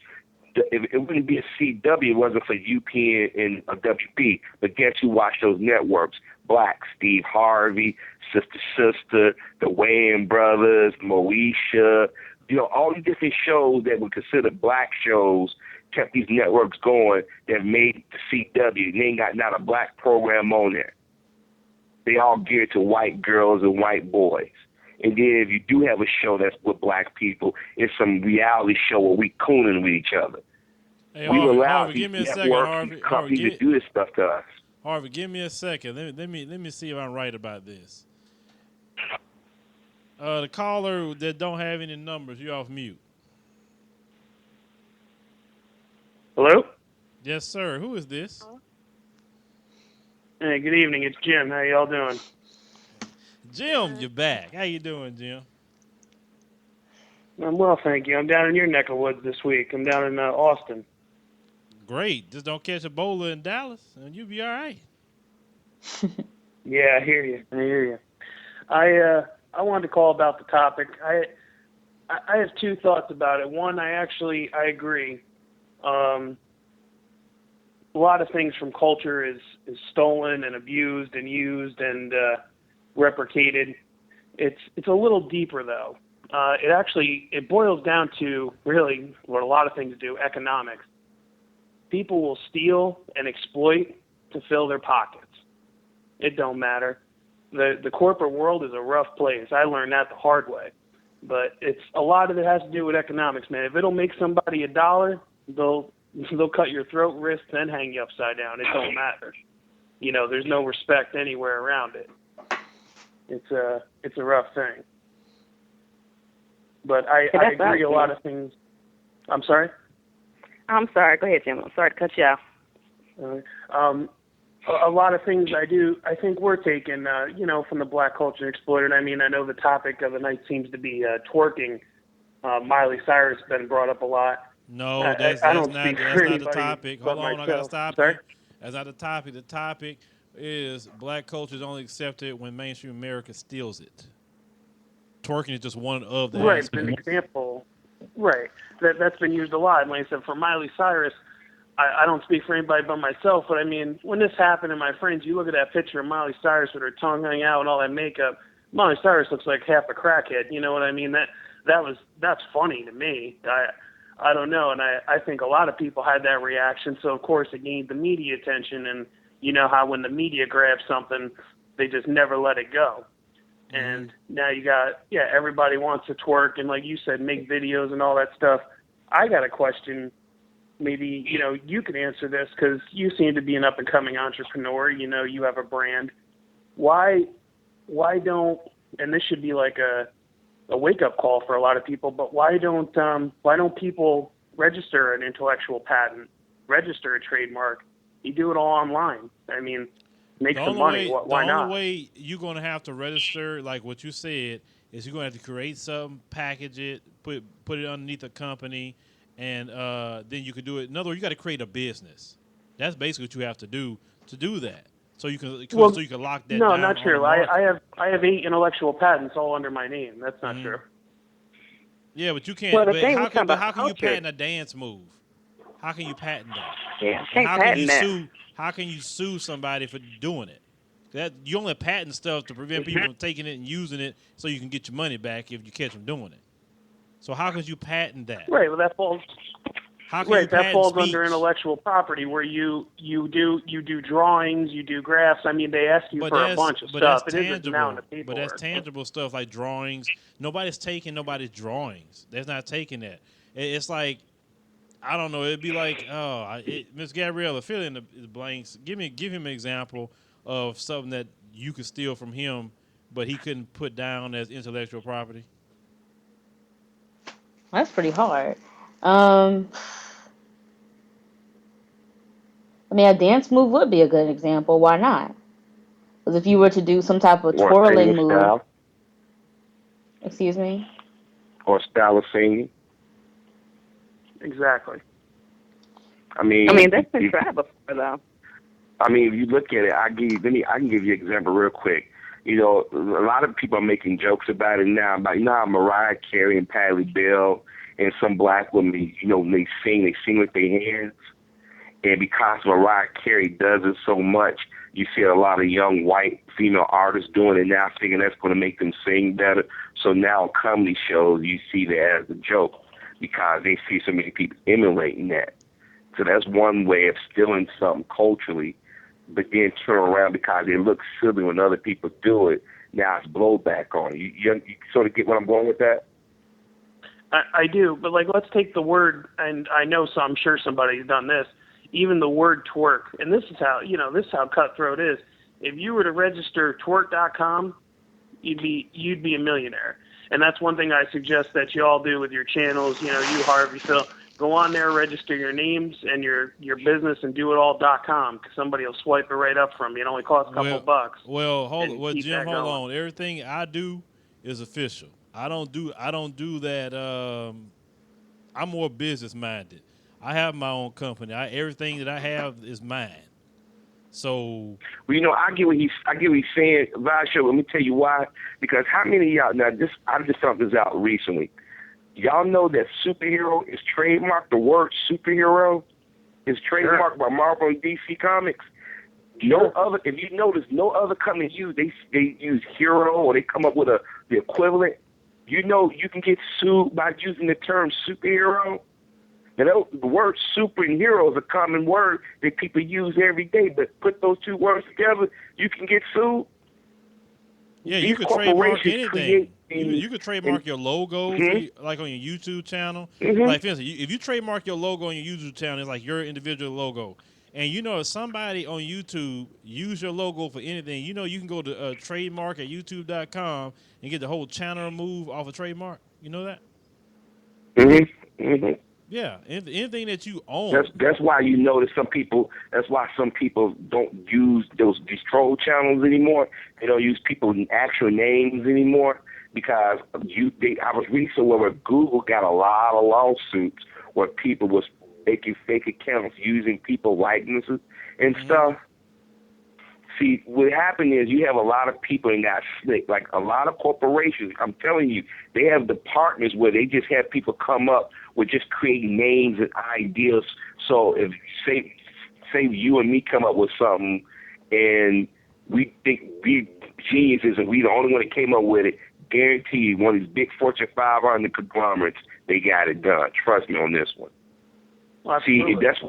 It wouldn't be a CW if it wasn't for UPN and WB. But guess who watched those networks? Black, Steve Harvey, Sister, the Wayans brothers, Moesha. All these different shows that were considered black shows kept these networks going that made the CW. They ain't got not a black program on there. They all geared to white girls and white boys. And then if you do have a show that's with black people, it's some reality show where we cooning with each other. Hey, we allow Harvey, these give me a second, networks, Harvey. these companies to do this stuff to us. Harvey, give me a second. Let me see if I'm right about this. The caller that don't have any numbers, you're off mute. Hello? Yes, sir. Who is this? Hey, good evening. It's Jim. How y'all doing? Jim, you're back. How you doing, Jim? I'm well, thank you. I'm down in your neck of woods this week. I'm down in Austin. Great. Just don't catch Ebola in Dallas, and you'll be all right. Yeah, I hear you. I wanted to call about the topic. I have two thoughts about it. One, I agree. A lot of things from culture is stolen and abused and used and replicated. It's a little deeper though. It boils down to really what a lot of things do: economics. People will steal and exploit to fill their pockets. It don't matter. The corporate world is a rough place. I learned that the hard way. But a lot of it has to do with economics, man. If it'll make somebody $1, they'll cut your throat, wrist, and hang you upside down. It don't matter. There's no respect anywhere around it. It's a rough thing. But I agree a lot of things. I'm sorry? I'm sorry. Go ahead, Jim. I'm sorry to cut you off. A lot of things I think we're taking, from the black culture exploited. I mean, I know the topic of the night seems to be twerking. Miley Cyrus has been brought up a lot. No, that's not the topic. Hold on, I gotta stop you. That's not the topic. The topic is black culture is only accepted when mainstream America steals it. Twerking is just one of the aspects. Right, an example. Right, that's been used a lot. And like I said, for Miley Cyrus, I don't speak for anybody but myself, but I mean, when this happened, and my friends, you look at that picture of Miley Cyrus with her tongue hanging out and all that makeup. Miley Cyrus looks like half a crackhead. You know what I mean? That's funny to me. I don't know, and I think a lot of people had that reaction. So of course it gained the media attention, and you know how when the media grabs something, they just never let it go. And now you got everybody wants to twerk and, like you said, make videos and all that stuff. I got a question. Maybe you can answer this because you seem to be an up and coming entrepreneur. You have a brand. Why don't, and this should be like a wake up call for a lot of people, but why don't people register an intellectual patent, register a trademark? You do it all online. I mean, make some money. Why not? The only way you're going to have to register, like what you said, is you're going to have to create something, package it, put it underneath a company, and then you could do it. In other words, you got to create a business. That's basically what you have to do that. So you can lock that down. No, not true. I have 8 intellectual patents all under my name. That's not true. Yeah, but you can't. Well, but how can you patent a dance move? How can you patent that? Yeah, can't patent that. How can you sue somebody for doing it? That you only patent stuff to prevent people from taking it and using it, so you can get your money back if you catch them doing it. So how could you patent that? Right. Well, that falls. That falls under intellectual property, where you do drawings, you do graphs. I mean, they ask you for a bunch of stuff. It isn't now in the paperwork. But that's tangible stuff like drawings. Nobody's taking nobody's drawings. They're not taking that. It's like, I don't know. It'd be like, Miss Gabriella, fill in the blanks. Give him an example of something that you could steal from him, but he couldn't put down as intellectual property. That's pretty hard. I mean, a dance move would be a good example. Why not? Because if you were to do some type of twirling move, style. Excuse me, or style of singing. Exactly. I mean that's been tried before, though. I mean, if you look at it, I can give you an example real quick. A lot of people are making jokes about it now. About how Mariah Carey and Patti LaBelle and some black women, they sing with their hands. And because Mariah Carey does it so much, you see a lot of young white female artists doing it now, thinking that's going to make them sing better. So now on comedy shows, you see that as a joke because they see so many people emulating that. So that's one way of stealing something culturally, but then turn around because it looks silly when other people do it. Now it's blowback on it. You sort of get what I'm going with that? I do, but let's take the word, and I'm sure somebody's done this. Even the word twerk, and this is how cutthroat is. If you were to register twerk.com, you'd be a millionaire. And that's one thing I suggest that you all do with your channels. You Harvey, Phil, go on there, register your names and your business, and do it all.com, because somebody will swipe it right up from you. It only costs a couple bucks. Well, Jim, hold on. Everything I do is official. I don't do that. I'm more business minded. I have my own company. Everything that I have is mine. So, well, I get what he's saying, Vasho. Let me tell you why. Because how many of y'all now? I just found this out recently. Y'all know that superhero is trademarked. The word superhero is trademarked by Marvel and DC Comics. No other, if you notice, no other company they use hero or they come up with the equivalent. You can get sued by using the term superhero. The word super and hero is a common word that people use every day, but put those two words together, you can get sued. Yeah, These you could trademark anything. create You could trademark your logo, like on your YouTube channel. Mm-hmm. Like, for instance, if you trademark your logo on your YouTube channel, it's like your individual logo. And if somebody on YouTube use your logo for anything, you can go to trademark at youtube.com and get the whole channel removed off a trademark. You know that? Mm-hmm. Mm-hmm. Yeah, anything that you own. That's why you notice some people. That's why some people don't use these troll channels anymore. They don't use people's actual names anymore because I was reading somewhere where Google got a lot of lawsuits where people was making fake accounts using people likenesses and stuff. See, what happened is you have a lot of people in that slick, like a lot of corporations. I'm telling you, they have departments where they just have people come up with just creating names and ideas. So if say you and me come up with something and we think we geniuses and we the only one that came up with it, guarantee one of these big Fortune 500 conglomerates, they got it done. Trust me on this one. Well, see, that's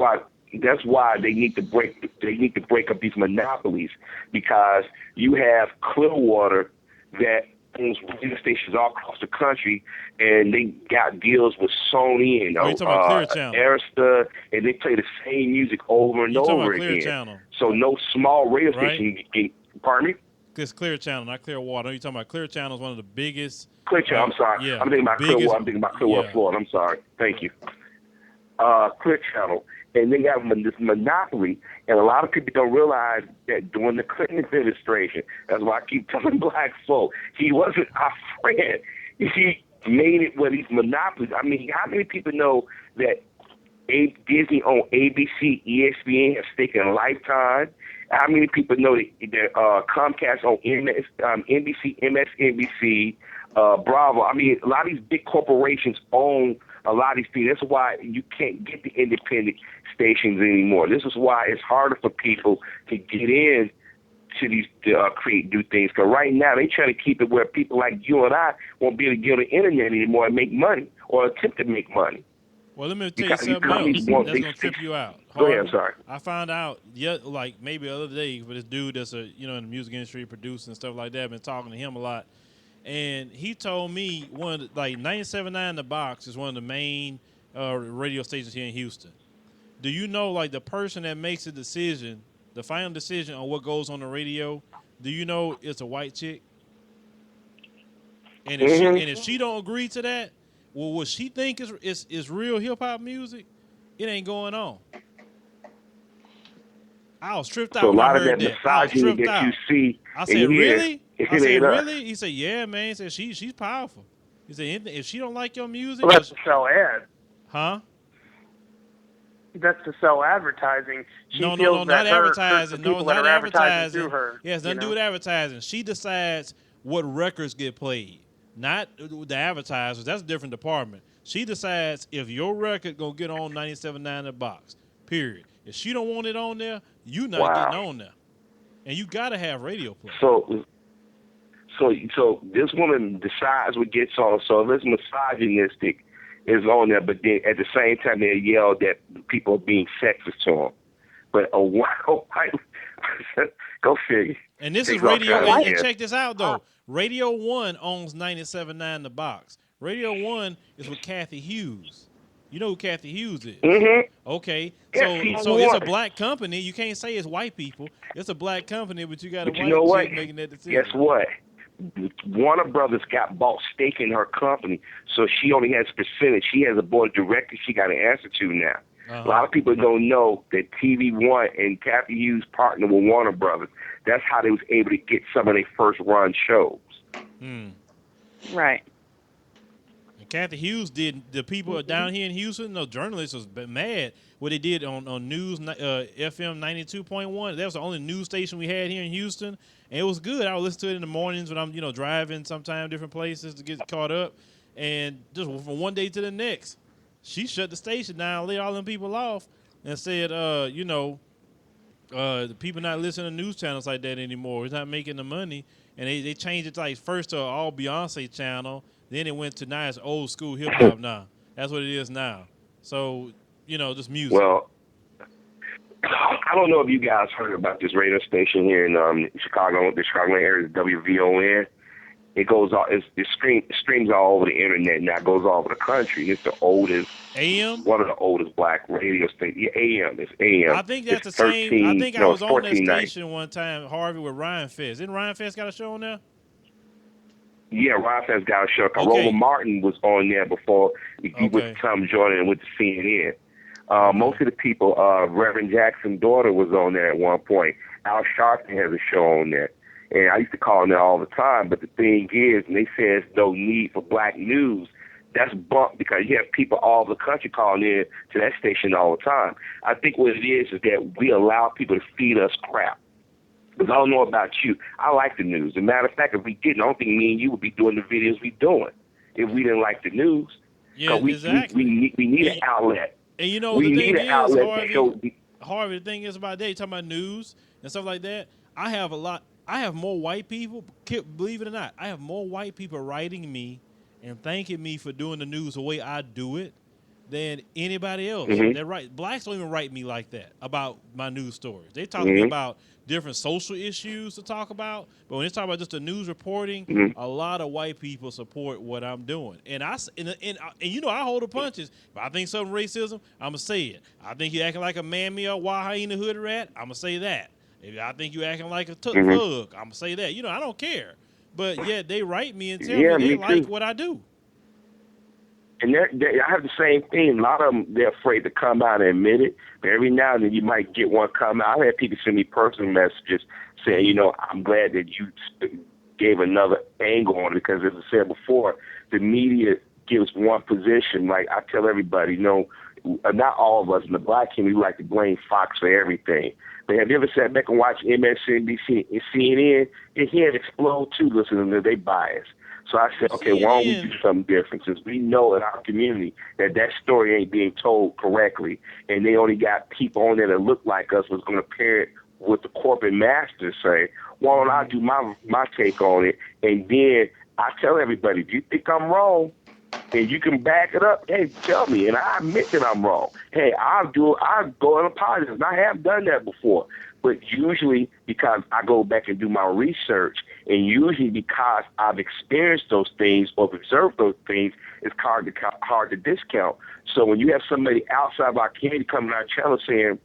why they need to break up these monopolies, because you have Clearwater that owns radio stations all across the country, and they got deals with Sony and Arista, and they play the same music over and over again. Channel. So no small radio station can. Pardon me? It's Clear Channel, not Clearwater. You're talking about Clear Channel is one of the biggest. Clear Channel. I'm sorry. Yeah, I'm thinking about Clearwater. I'm thinking about Clearwater, Florida. I'm sorry. Thank you. Clear Channel, and they have this monopoly, and a lot of people don't realize that during the Clinton administration, that's why I keep telling black folk, he wasn't our friend. He made it with these monopolies. I mean, how many people know that Disney owned ABC, ESPN, have stake in Lifetime? How many people know that Comcast owned NBC, MSNBC, Bravo? I mean, a lot of these big corporations own a lot of these people. That's why you can't get the independent stations anymore. This is why it's harder for people to get in to these create new things. Because right now they try to keep it where people like you and I won't be able to get on the internet anymore and make money or attempt to make money. Well, let me tell you something else that's going to trip you out. Go ahead, I'm sorry. I found out, like maybe the other day, but this dude that's in the music industry, producing and stuff like that, I've been talking to him a lot. And he told me 97.9 The Box is one of the main radio stations here in Houston. Do you know, like, the person that makes the decision, the final decision on what goes on the radio, do you know it's a white chick? And if she don't agree to that, well, what she think is real hip hop music, it ain't going on. I was tripped out. So a lot when I of heard that misogyny that you see, I said, really? I said, really? He said, yeah, man. He said, she's powerful. He said, if she don't like your music, well, that's to sell ads. Huh? That's to sell advertising. No, not advertising. No, not advertising. Through her, yeah, it's nothing to do with advertising. She decides what records get played, not the advertisers. That's a different department. She decides if your record gonna get on 97.9 The Box. Period. If she don't want it on there, you not getting on there, and you gotta have radio play. So this woman decides what gets on. So this misogynistic is on there, but then at the same time they yell that people are being sexist to them. But a white, go figure. And this is radio. And check this out though. Radio 1 owns 97.9 The Box. Radio 1 is with Kathy Hughes. You know who Kathy Hughes is? Mm-hmm. Okay, so it's a black company. You can't say it's white people. It's a black company, but you got a white chick making that decision. Guess what? Warner Brothers got bought stake in her company, so she only has a percentage. She has a board of directors she got to answer to now. A lot of people don't know that TV One and Kathy Hughes partnered with Warner Brothers. That's how they was able to get some of their first run shows. Right. And Kathy Hughes did. The people down here in Houston, no journalists was mad what they did on news FM 92.1. That was the only news station we had here in Houston, and it was good. I would listen to it in the mornings when I'm driving sometimes different places to get caught up, and just from one day to the next, she shut the station down, laid all them people off, and said, the people not listening to news channels like that anymore. It's not making the money. And they changed it like first to all Beyonce channel. Then it went to now it's old school hip hop now. That's what it is now. So, just music. Well, I don't know if you guys heard about this radio station here in Chicago, the Chicago area, WVON. It goes all it streams all over the internet now. It goes all over the country. It's the oldest AM, one of the oldest black radio stations. Yeah, AM. It's AM. I think that's it's the same. I think I was on that 14 station one time, Harvey, with Ryan Fest. Didn't Ryan Fest got a show on there? Yeah, Ryan Fest got a show. Okay. Roland Martin was on there before he went to Tom Jordan and went to CNN. Most of the people, Reverend Jackson's daughter was on there at one point. Al Sharpton has a show on there. And I used to call on there all the time. But the thing is, and they say there's no need for black news. That's bumped because you have people all over the country calling in to that station all the time. I think what it is that we allow people to feed us crap. Because I don't know about you. I like the news. As a matter of fact, if we didn't, I don't think me and you would be doing the videos we're doing if we didn't like the news. Yeah, exactly. We need an outlet. And we need an outlet to show. Harvey, the thing is about that, you're talking about news and stuff like that. I have more white people, believe it or not, I have more white people writing me and thanking me for doing the news the way I do it than anybody else. Mm-hmm. Blacks don't even write me like that about my news stories. They talk to me about different social issues to talk about, but when they talk about just the news reporting, a lot of white people support what I'm doing. And I hold the punches. If I think something racism, I'm going to say it. I think you acting like a mammy or wild hyena hood rat, I'm going to say that. If I think you acting like a thug, I'm going to say that. I don't care. But yet they write me and tell me they like what I do. And I have the same thing. A lot of them, they're afraid to come out and admit it. But every now and then you might get one come out. I've had people send me personal messages saying, I'm glad that you gave another angle on it because, as I said before, the media gives one position. Like I tell everybody, not all of us in the black community, we like to blame Fox for everything. But have you ever sat back and watched MSNBC and CNN? Your head explode too listening to their bias. So I said, okay, why don't we do something different? Since we know in our community that story ain't being told correctly, and they only got people on there that look like us was going to pair it with the corporate masters say, why don't I do my take on it? And then I tell everybody, if you think I'm wrong, and you can back it up, hey, tell me, and I admit that I'm wrong. Hey, I'll go and apologize. And I have done that before. But usually because I go back and do my research, and usually because I've experienced those things or observed those things, it's hard to discount. So when you have somebody outside of our community coming to our channel saying,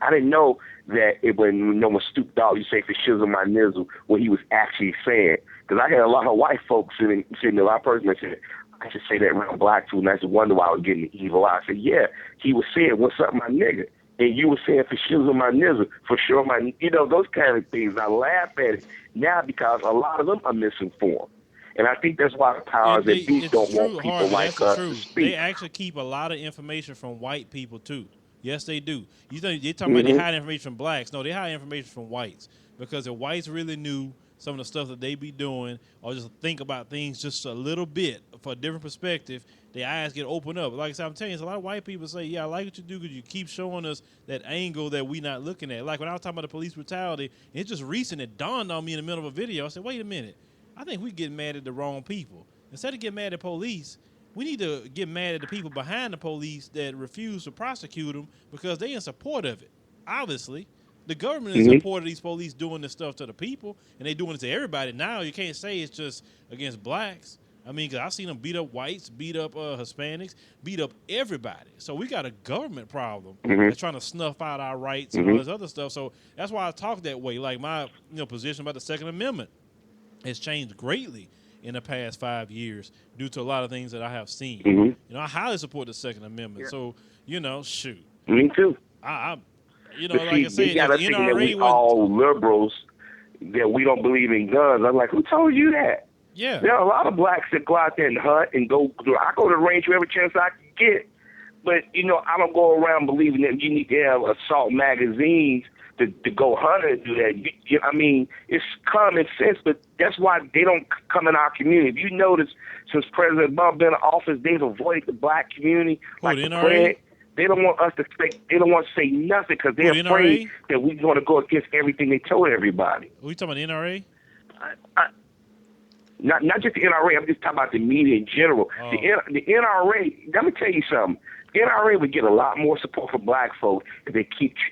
I didn't know that when no one stooped out, you say for shizzle my nizzle, what he was actually saying. Because I had a lot of white folks sitting a lot of person that said, I should say that around black people, and I just wonder why I was getting the evil eye. I said, yeah, he was saying, what's up, my nigga? And you were saying for shizzle my nizzle, for sure, those kind of things. I laugh at it now because a lot of them are misinformed. And I think that's why the powers that be don't want people like us to speak. They actually keep a lot of information from white people, too. Yes, they do. You think they're talking about they hide information from blacks. No, they hide information from whites. Because if whites really knew some of the stuff that they be doing or just think about things just a little bit for a different perspective, their eyes get opened up. Like I said, I'm telling you, a lot of white people say, yeah, I like what you do because you keep showing us that angle that we not looking at. Like when I was talking about the police brutality, it's just recent, it dawned on me in the middle of a video. I said, wait a minute. I think we getting mad at the wrong people. Instead of getting mad at police, we need to get mad at the people behind the police that refuse to prosecute them because they in support of it. Obviously, the government is in support of these police doing this stuff to the people, and they doing it to everybody. Now you can't say it's just against blacks. I mean, because I've seen them beat up whites, beat up Hispanics, beat up everybody. So we got a government problem that's trying to snuff out our rights and all this other stuff. So that's why I talk that way. Like my position about the Second Amendment has changed greatly in the past 5 years due to a lot of things that I have seen. I highly support the Second Amendment. So, shoot. Me too. Like I said, you gotta think that we all liberals, that we don't believe in guns. I'm like, who told you that? Yeah. There are a lot of blacks that go out there and hunt and go. I go to the range every chance I can get. But I don't go around believing that you need to have assault magazines to go hunting and do that. I mean, it's common sense, but that's why they don't come in our community. If you notice, since President Obama been in office, they've avoided the black community. Like the Fed, they don't want us to say. They don't want to say nothing because they're afraid that we're going to go against everything they told everybody. Are we talking about the NRA? Not just the NRA. I'm just talking about the media in general. Oh. The NRA. Let me tell you something. NRA would get a lot more support from black folks if they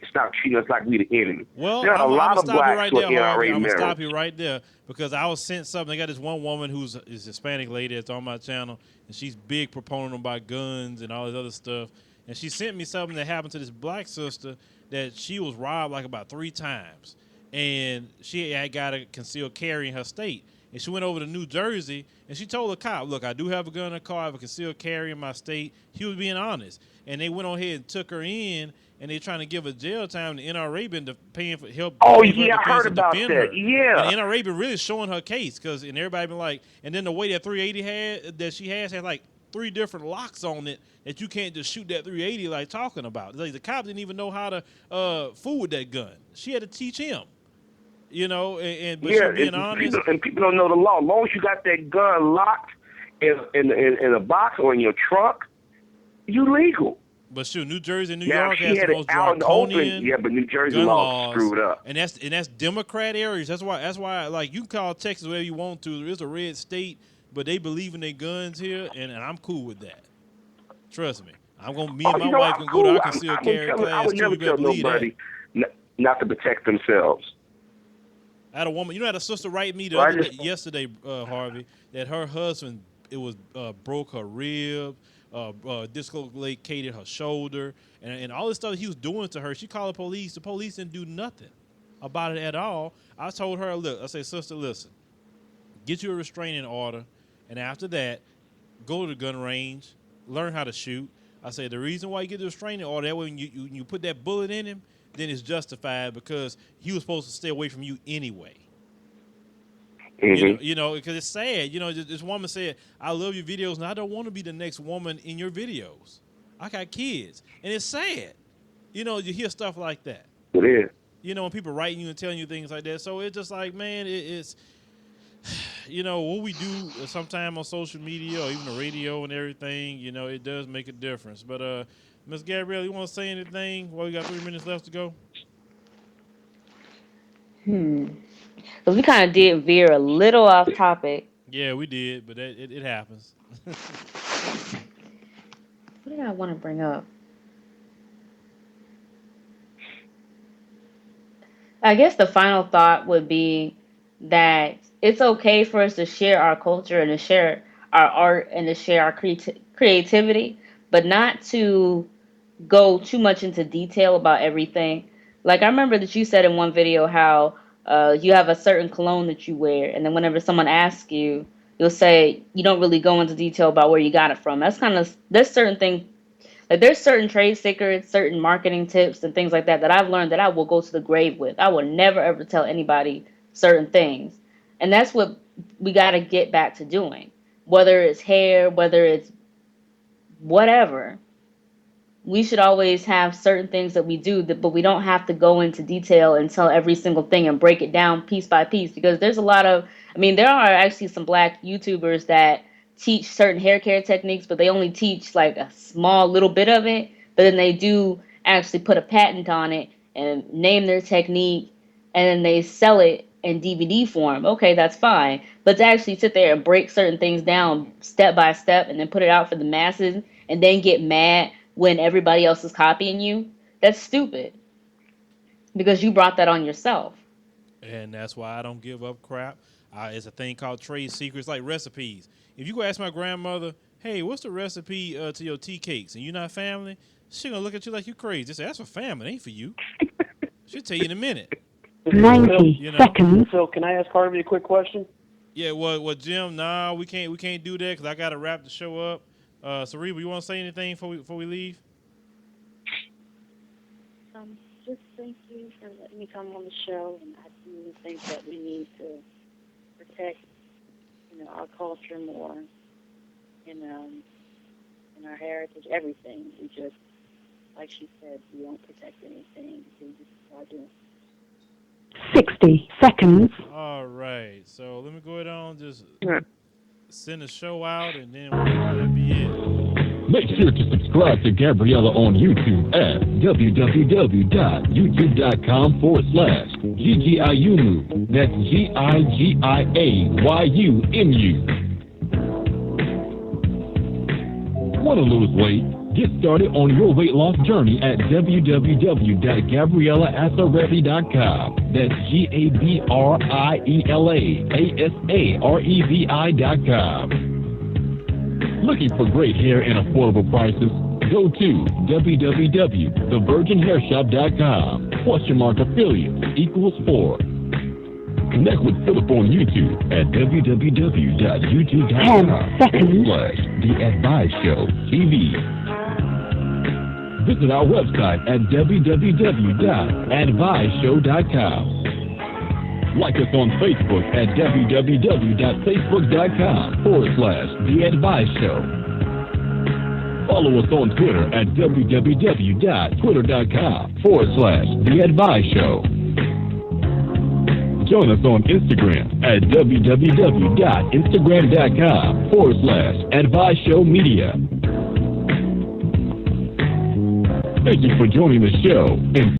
stop treating us like we the enemy. Well, there are a lot of blacks who are NRA I'm members. gonna stop you right there because I was sent something. They got this one woman who's a Hispanic lady that's on my channel, and she's big proponent about guns and all this other stuff. And she sent me something that happened to this black sister that she was robbed like about 3 times, and she had got a concealed carry in her state. And she went over to New Jersey, and she told the cop, look, I do have a gun in the car. I have a concealed carry in my state. He was being honest. And they went on ahead and took her in, and they're trying to give her jail time. The NRA been paying for help. Oh, yeah, I heard about that. Her. Yeah. And the NRA been really showing her case, and everybody been like, and then the way that 380 she has like 3 different locks on it that you can't just shoot that 380 like talking about. Like, the cop didn't even know how to fool with that gun. She had to teach him. But she being honest. People don't know the law. As long as you got that gun locked in a box or in your trunk, you legal. But shoot, New Jersey and New York has the most out draconian but New Jersey gun laws screwed up. And that's Democrat areas. That's why like, you can call Texas whatever you want to. There is a red state, but they believe in their guns here, and I'm cool with that. Trust me. Me and my wife can go to our concealed carry class. I would never tell nobody not to protect themselves. I had a woman, I had a sister write me yesterday, Harvey, that her husband, broke her rib, dislocated her shoulder, and all this stuff he was doing to her. She called the police. The police didn't do nothing about it at all. I told her, look, I said, sister, listen, get you a restraining order, and after that, go to the gun range, learn how to shoot. I said, the reason why you get the restraining order, that way when you put that bullet in him, then it's justified because he was supposed to stay away from you anyway. Mm-hmm. Because it's sad. This woman said, I love your videos, and I don't want to be the next woman in your videos. I got kids. And it's sad. You hear stuff like that. It is. When people writing you and telling you things like that. So it's just like, man, it's, what we do sometime on social media or even the radio and everything, it does make a difference. But, Ms. Gabrielle, you want to say anything? Well, we got 3 minutes left to go. Because we kind of did veer a little off topic. Yeah, we did, but it happens. What did I want to bring up? I guess the final thought would be that it's okay for us to share our culture and to share our art and to share our creativity, but not to go too much into detail about everything. Like, I remember that you said in one video how you have a certain cologne that you wear, and then whenever someone asks you, you'll say you don't really go into detail about where you got it from. There's certain things, like there's certain trade secrets, certain marketing tips and things like that I've learned that I will go to the grave with. I will never ever tell anybody certain things. And that's what we got to get back to doing. Whether it's hair, whether it's whatever, we should always have certain things that we do, but we don't have to go into detail and tell every single thing and break it down piece by piece, because there's a lot of, there are actually some black YouTubers that teach certain hair care techniques, but they only teach like a small little bit of it, but then they do actually put a patent on it and name their technique, and then they sell it in DVD form. Okay, that's fine. But to actually sit there and break certain things down step by step and then put it out for the masses and then get mad when everybody else is copying you, that's stupid. Because you brought that on yourself. And that's why I don't give up crap. It's a thing called trade secrets, like recipes. If you go ask my grandmother, hey, what's the recipe to your tea cakes, and you're not family, she going to look at you like you crazy. They say, that's for family, it ain't for you. She'll tell you in a minute. 90 seconds. So can I ask Harvey a quick question? Yeah, well, Jim, nah, we can't do that because I got to wrap the show up. Sareba, you want to say anything before we leave? Just thank you for letting me come on the show, and I do think that we need to protect, our culture more, and and our heritage, everything. We just, like she said, we don't protect anything. We just start doing 60 seconds. All right. So let me go ahead on just send a show out, and then that'll be it. Make sure to subscribe to Gabriella on YouTube at www.youtube.com/GGIUMU. That's GIGIAYUMU. Want to lose weight? Get started on your weight loss journey at www.GabriellaAsarevi.com. That's GABRIELAASAREVI.com. Looking for great hair and affordable prices? Go to www.thevirginhairshop.com. +affiliates equals 4. Connect with Philip on YouTube at www.youtube.com/theadviseshow.tv. Visit our website at www.adviseshow.com. Like us on Facebook at www.facebook.com/theadviseshow. Follow us on Twitter at www.twitter.com/theadviseshow. Join us on Instagram at www.instagram.com/adviseshowmedia. Thank you for joining the show. And